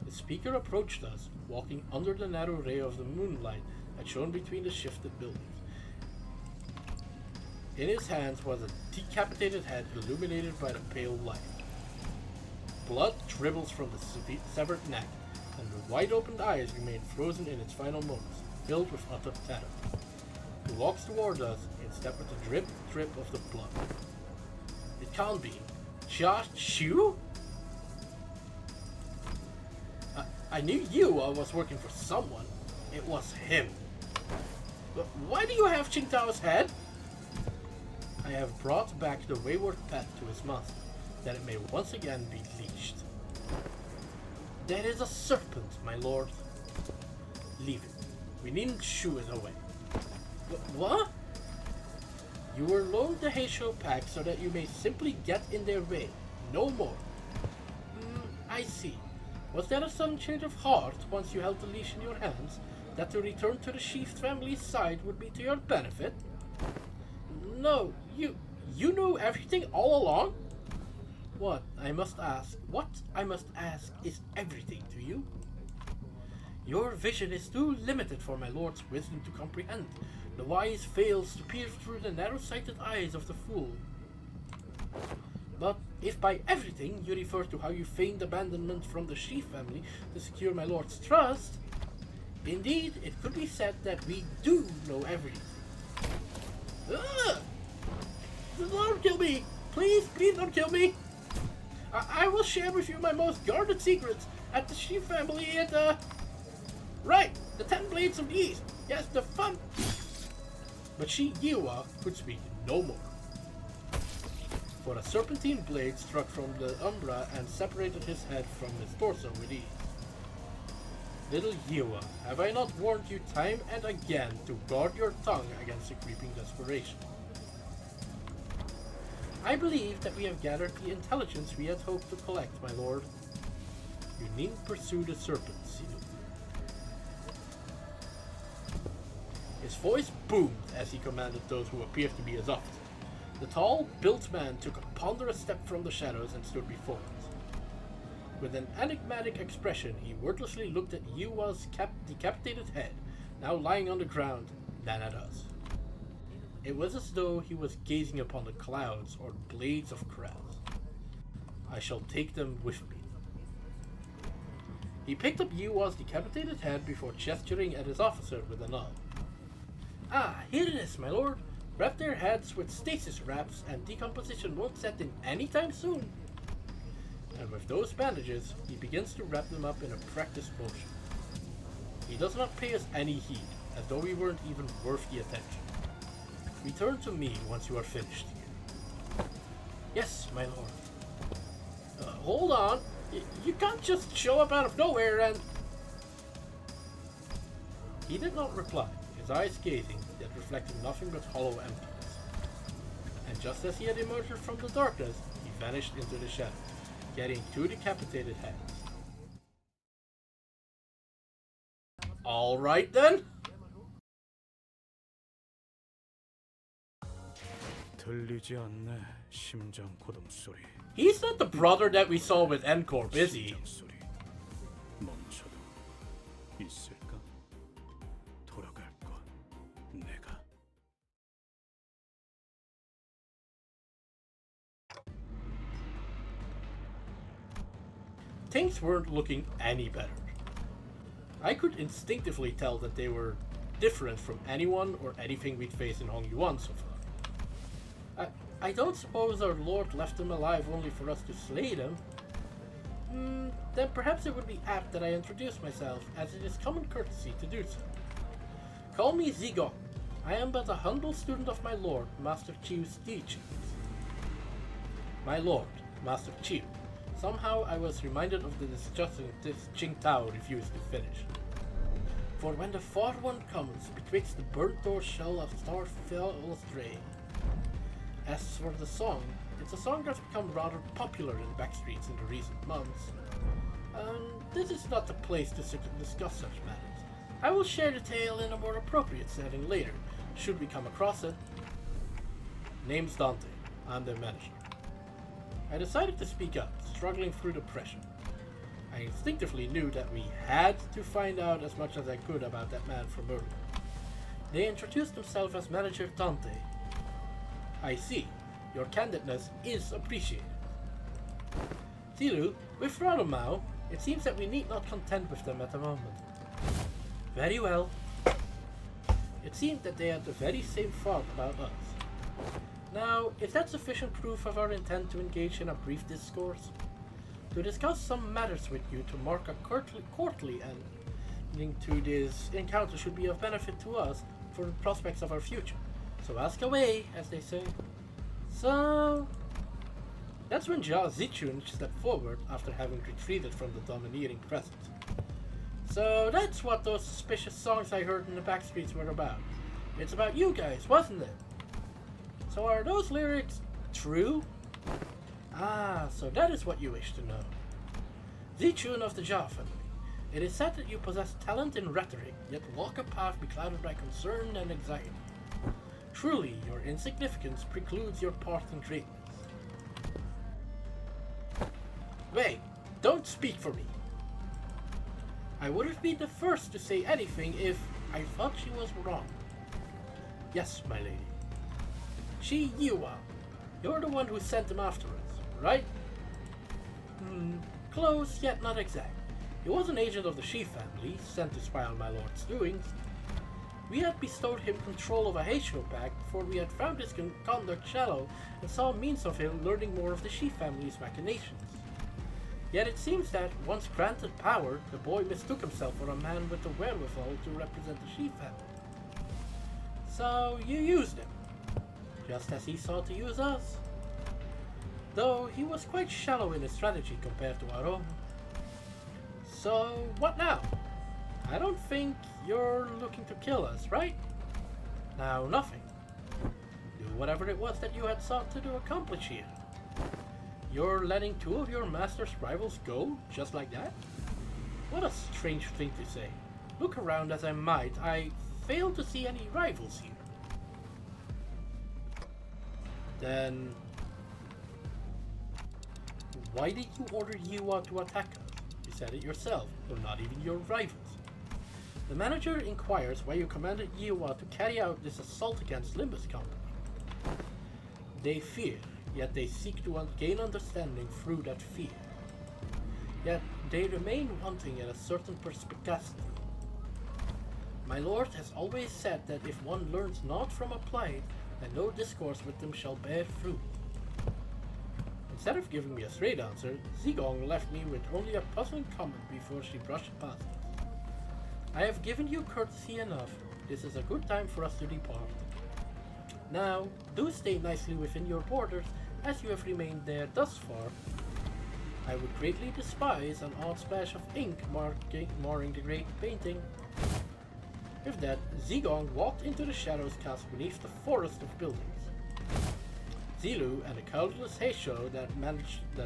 The speaker approached us, walking under the narrow ray of the moonlight that shone between the shifted buildings. In his hands was a decapitated head illuminated by the pale light. Blood dribbles from the severed neck, and the wide-opened eyes remain frozen in its final moments, filled with utter terror. He walks toward us in step with the drip, drip of the blood. It can't be. Jia Shu? I knew I was working for someone. It was him. But why do you have Qingtao's head? I have brought back the wayward pet to his master, that it may once again be leashed. There is a serpent, my lord. Leave it. We needn't shoo it away. What? You were loaned the Heisho pack so that you may simply get in their way. No more. I see. Was there a sudden change of heart once you held the leash in your hands, that to return to the Sheath family's side would be to your benefit? No, you knew everything all along? What I must ask is everything to you. Your vision is too limited for my lord's wisdom to comprehend. The wise fails to peer through the narrow-sighted eyes of the fool. But if by everything you refer to how you feigned abandonment from the Sheath family to secure my lord's trust, indeed it could be said that we do know everything. Ugh! Don't kill me! Please don't kill me! I will share with you my most guarded secrets at the Sheath family at, right, the 10 Blades of the East. Yes, the fun... But Yiwa could speak no more. For a serpentine blade struck from the umbra and separated his head from his torso with ease. Little Yiwa, have I not warned you time and again to guard your tongue against a creeping desperation? I believe that we have gathered the intelligence we had hoped to collect, my lord. You needn't pursue the serpent, Sinu. His voice boomed as he commanded those who appeared to be his officers. The tall, built man took a ponderous step from the shadows and stood before us. With an enigmatic expression, he wordlessly looked at Yuwa's decapitated head, now lying on the ground, then at us. It was as though he was gazing upon the clouds or blades of grass. I shall take them with me. He picked up Yuwa's decapitated head before gesturing at his officer with a nod. Ah, here it is, my lord. Wrap their heads with stasis wraps and decomposition won't set in anytime soon. And with those bandages, he begins to wrap them up in a practiced motion. He does not pay us any heed, as though we weren't even worth the attention. Return to me once you are finished. Yes, my lord. Hold on. You can't just show up out of nowhere and... He did not reply, his eyes gazing, yet reflecting nothing but hollow emptiness. And just as he had emerged from the darkness, he vanished into the shadows, carrying 2 decapitated heads. Alright then. 들리지 않네. 심장 고동 소리. He's not the brother that we saw with Encore, is he? 심장 소리. 멈춰도 있을까? 돌아갈 것. 내가. Things weren't looking any better. I could instinctively tell that they were different from anyone or anything we'd faced in Hong Yuan so far. I don't suppose our Lord left them alive only for us to slay them. Then perhaps it would be apt that I introduce myself, as it is common courtesy to do so. Call me Zigong. I am but a humble student of my Lord, Master Chiu's teachings. My Lord, Master Chiu. Somehow I was reminded of the disgusting Qingtao refused to finish. For when the far one comes, betwixt the burnt door shall a star fall astray. As for the song, it's a song that's become rather popular in backstreets in the recent months. This is not the place to discuss such matters. I will share the tale in a more appropriate setting later, should we come across it. Name's Dante. I'm the manager. I decided to speak up, struggling through the pressure. I instinctively knew that we had to find out as much as I could about that man from earlier. They introduced themselves as Manager Dante. I see. Your candidness is appreciated. Zilu, with Radomao, it seems that we need not contend with them at the moment. Very well. It seemed that they had the very same thought about us. Now, is that sufficient proof of our intent to engage in a brief discourse? To discuss some matters with you to mark a courtly ending to this encounter should be of benefit to us for the prospects of our future. So ask away, as they say. So... That's when Jia Zichun stepped forward after having retreated from the domineering presence. So that's what those suspicious songs I heard in the backstreets were about. It's about you guys, wasn't it? So are those lyrics true? Ah, so that is what you wish to know. Zichun of the Jia family. It is said that you possess talent in rhetoric, yet walk a path beclouded by concern and anxiety. Truly, your insignificance precludes your part in greatness. Wait, don't speak for me. I wouldn't be the first to say anything if I thought she was wrong. Yes, my lady. Shi Yuwa, you're the one who sent him after us, right? Close, yet not exact. He was an agent of the Shi family, sent to spy on my lord's doings. We had bestowed him control of a Heisho pack before we had found his conduct shallow and saw means of him learning more of the Shi family's machinations. Yet it seems that, once granted power, the boy mistook himself for a man with the wherewithal to represent the Shi family. So you used him, just as he sought to use us. Though he was quite shallow in his strategy compared to our own. So what now? I don't think you're looking to kill us, right? Now nothing. Do whatever it was that you had sought to accomplish here. You're letting two of your master's rivals go, just like that? What a strange thing to say. Look around as I might, I fail to see any rivals here. Then... why did you order Yuwa to attack us? You said it yourself, they're not even your rivals. The manager inquires why you commanded Yuwa to carry out this assault against Limbus Company. They fear, yet they seek to gain understanding through that fear. Yet they remain wanting in a certain perspicacity. My lord has always said that if one learns not from applied, then no discourse with them shall bear fruit. Instead of giving me a straight answer, Zigong left me with only a puzzling comment before she brushed past us. I have given you courtesy enough. This is a good time for us to depart. Now, do stay nicely within your borders, as you have remained there thus far. I would greatly despise an odd splash of ink marring the great painting. With that, Zigong walked into the shadows cast beneath the forest of buildings. Zilu and the countless Heisho that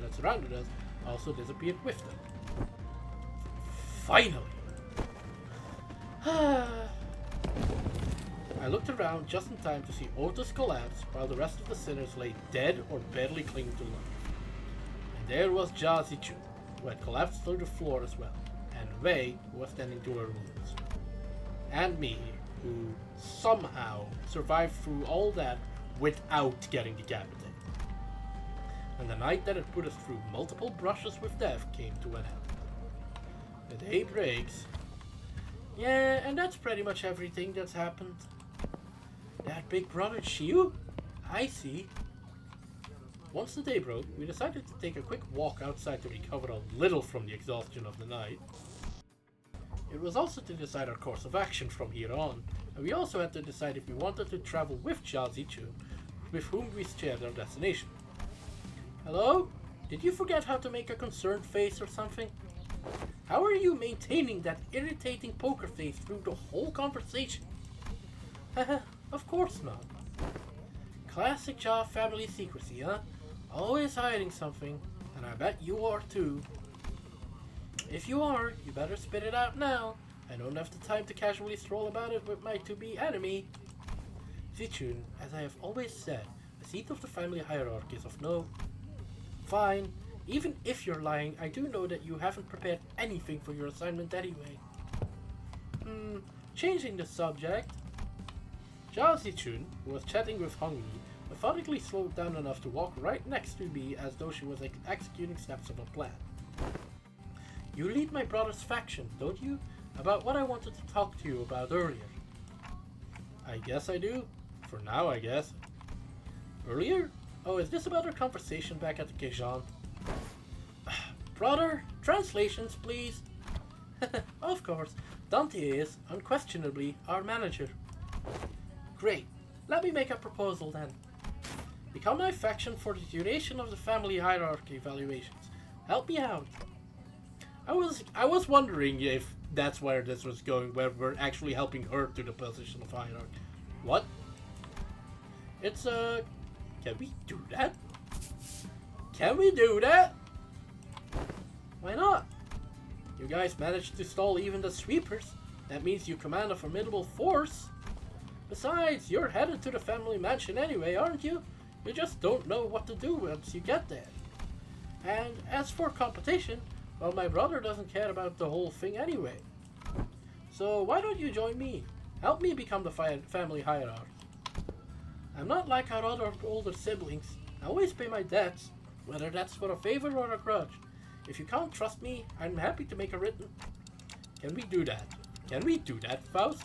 had surrounded us also disappeared with them. Finally! I looked around just in time to see Otis collapse while the rest of the sinners lay dead or barely clinging to life. And there was Jazichu, who had collapsed through the floor as well, and Wei, who was tending to her wounds. And me, who somehow survived through all that without getting decapitated. And the night that had put us through multiple brushes with death came to an end. The day breaks. Yeah, and that's pretty much everything that's happened. That big brother Shiu? I see. Once the day broke, we decided to take a quick walk outside to recover a little from the exhaustion of the night. It was also to decide our course of action from here on, and we also had to decide if we wanted to travel with Jiazichu, with whom we shared our destination. Hello? Did you forget how to make a concerned face or something? How are you maintaining that irritating poker face through the whole conversation? Haha, of course not. Classic Jia family secrecy, huh? Always hiding something, and I bet you are too. If you are, you better spit it out now. I don't have the time to casually stroll about it with my to-be enemy. Zichun, as I have always said, the seat of the family hierarchy is of no... Fine. Even if you're lying, I do know that you haven't prepared anything for your assignment anyway. Changing the subject. Jia Zichun, who was chatting with Hong Yi, methodically slowed down enough to walk right next to me as though she was executing steps of a plan. You lead my brother's faction, don't you? About what I wanted to talk to you about earlier. I guess I do. For now, I guess. Earlier? Oh, is this about our conversation back at the Kejan? Brother, translations, please. Of course, Dante is, unquestionably, our manager. Great. Let me make a proposal then. Become my faction for the duration of the family hierarchy evaluations. Help me out. I was wondering if that's where this was going, where we're actually helping her to the position of hierarchy. What? It's can we do that? Can we do that? Why not? You guys managed to stall even the sweepers. That means you command a formidable force. Besides, you're headed to the family mansion anyway, aren't you? You just don't know what to do once you get there. And as for competition, well, my brother doesn't care about the whole thing anyway. So why don't you join me? Help me become the family hierarch. I'm not like our other older siblings. I always pay my debts, whether that's for a favor or a grudge. If you can't trust me, I'm happy to make a written. Can we do that? Can we do that, Faust?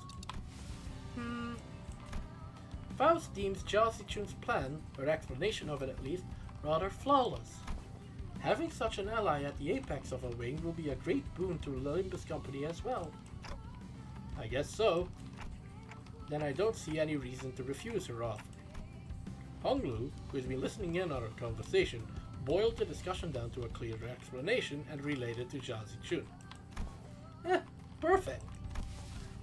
Faust deems Jia Zichun's plan, or explanation of it at least, rather flawless. Having such an ally at the apex of a wing will be a great boon to Olympus Company as well. I guess so. Then I don't see any reason to refuse her offer. Honglu, who has been listening in on our conversation, boiled the discussion down to a clearer explanation and relayed it to Jia Zichun. Perfect.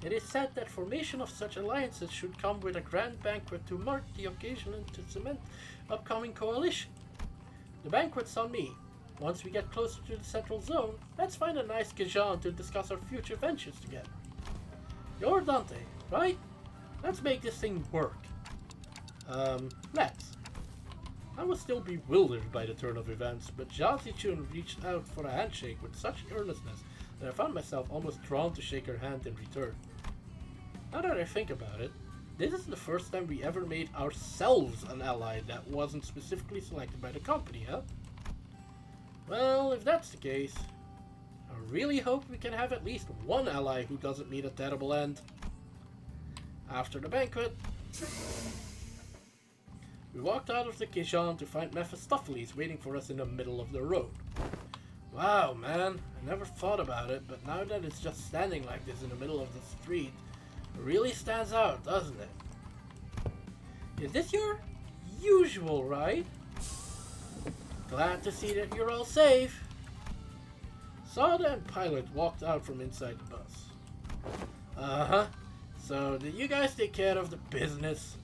It is said that formation of such alliances should come with a grand banquet to mark the occasion and to cement upcoming coalition. The banquet's on me. Once we get closer to the central zone, let's find a nice Gajan to discuss our future ventures together. You're Dante, right? Let's make this thing work. Let's. I was still bewildered by the turn of events, but Jia Zichun reached out for a handshake with such earnestness that I found myself almost drawn to shake her hand in return. Now that I think about it, this is the first time we ever made ourselves an ally that wasn't specifically selected by the company, huh? Well, if that's the case, I really hope we can have at least one ally who doesn't meet a terrible end. After the banquet, we walked out of the Kejan to find Mephistopheles waiting for us in the middle of the road. Wow, man, I never thought about it, but now that it's just standing like this in the middle of the street, it really stands out, doesn't it? Is this your usual ride? Glad to see that you're all safe. Sada and Pilot walked out from inside the bus. Uh-huh. So, did you guys take care of the business?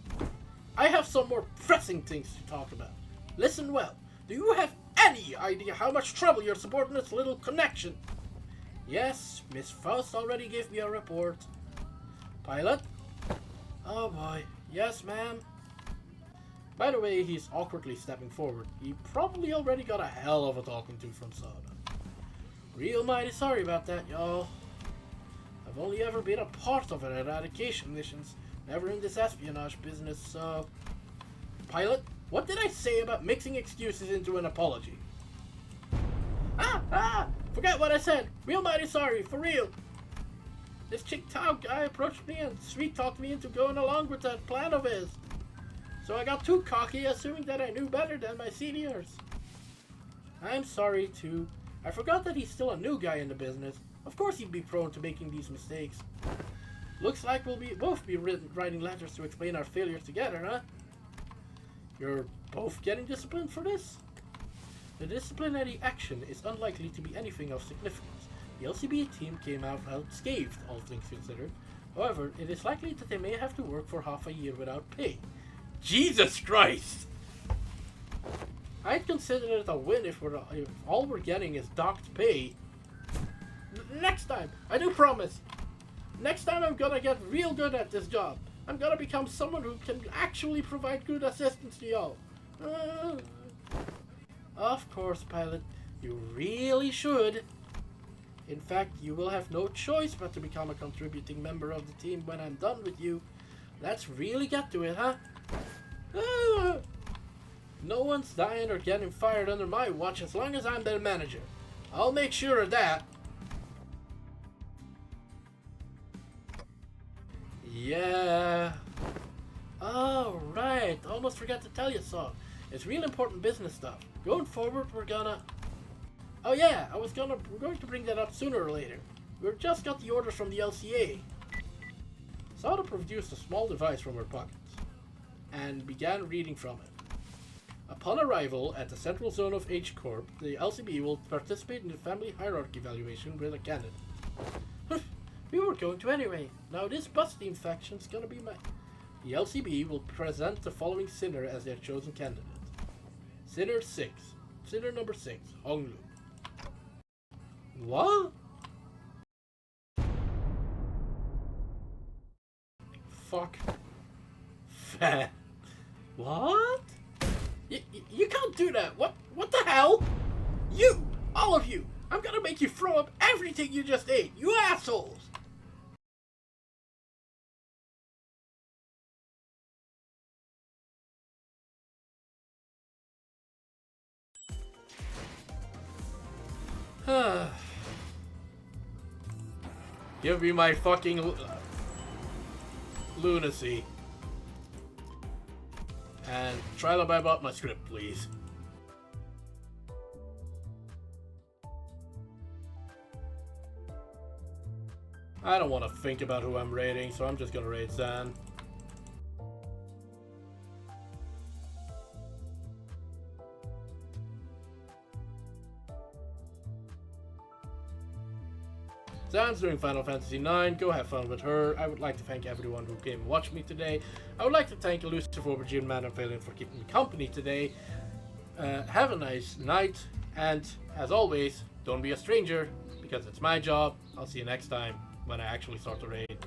I have some more pressing things to talk about. Listen well. Do you have any idea how much trouble you're supporting this little connection? Yes, Miss Faust already gave me a report. Pilot? Oh boy. Yes, ma'am. By the way, he's awkwardly stepping forward. He probably already got a hell of a talking to from Sada. Real mighty sorry about that, y'all. I've only ever been a part of an eradication missions, never in this espionage business, so... Pilot, what did I say about mixing excuses into an apology? Forget what I said. Real mighty sorry, for real. This Chick Tao guy approached me and sweet-talked me into going along with that plan of his. So I got too cocky, assuming that I knew better than my seniors. I'm sorry, too. I forgot that he's still a new guy in the business. Of course he'd be prone to making these mistakes. Looks like we'll both be writing letters to explain our failures together, huh? You're both getting disciplined for this? The disciplinary action is unlikely to be anything of significance. The LCB team came out unscathed, all things considered. However, it is likely that they may have to work for half a year without pay. Jesus Christ! I'd consider it a win if all we're getting is docked pay. Next time, I do promise. Next time I'm gonna get real good at this job. I'm gonna become someone who can actually provide good assistance to y'all. Of course, pilot. You really should. In fact, you will have no choice but to become a contributing member of the team when I'm done with you. Let's really get to it, huh? No one's dying or getting fired under my watch as long as I'm the manager. I'll make sure of that. Yeah. Oh, right. Almost forgot to tell you so. It's real important business stuff. Going forward, we're gonna... Oh yeah, we're going to bring that up sooner or later. We just got the orders from the LCA. Sada produced a small device from her pockets and began reading from it. Upon arrival at the central zone of H Corp, the LCB will participate in the family hierarchy evaluation with a candidate. We were going to anyway. Now this bus team faction's gonna be mine. The LCB will present the following sinner as their chosen candidate. Sinner 6. Sinner number 6, Honglu. What? Fuck. Fat. What? You can't do that. What the hell? You! All of you! I'm gonna make you throw up everything you just ate, you assholes! Give me my fucking lunacy. And try to buy out my script, please. I don't want to think about who I'm raiding, so I'm just gonna raid Zan. Zan's doing Final Fantasy IX. Go have fun with her. I would like to thank everyone who came and watched me today. I would like to thank Elusive Aubergine Man and Valiant for keeping me company today. Have a nice night, and as always, don't be a stranger, because it's my job. I'll see you next time when I actually start the raid.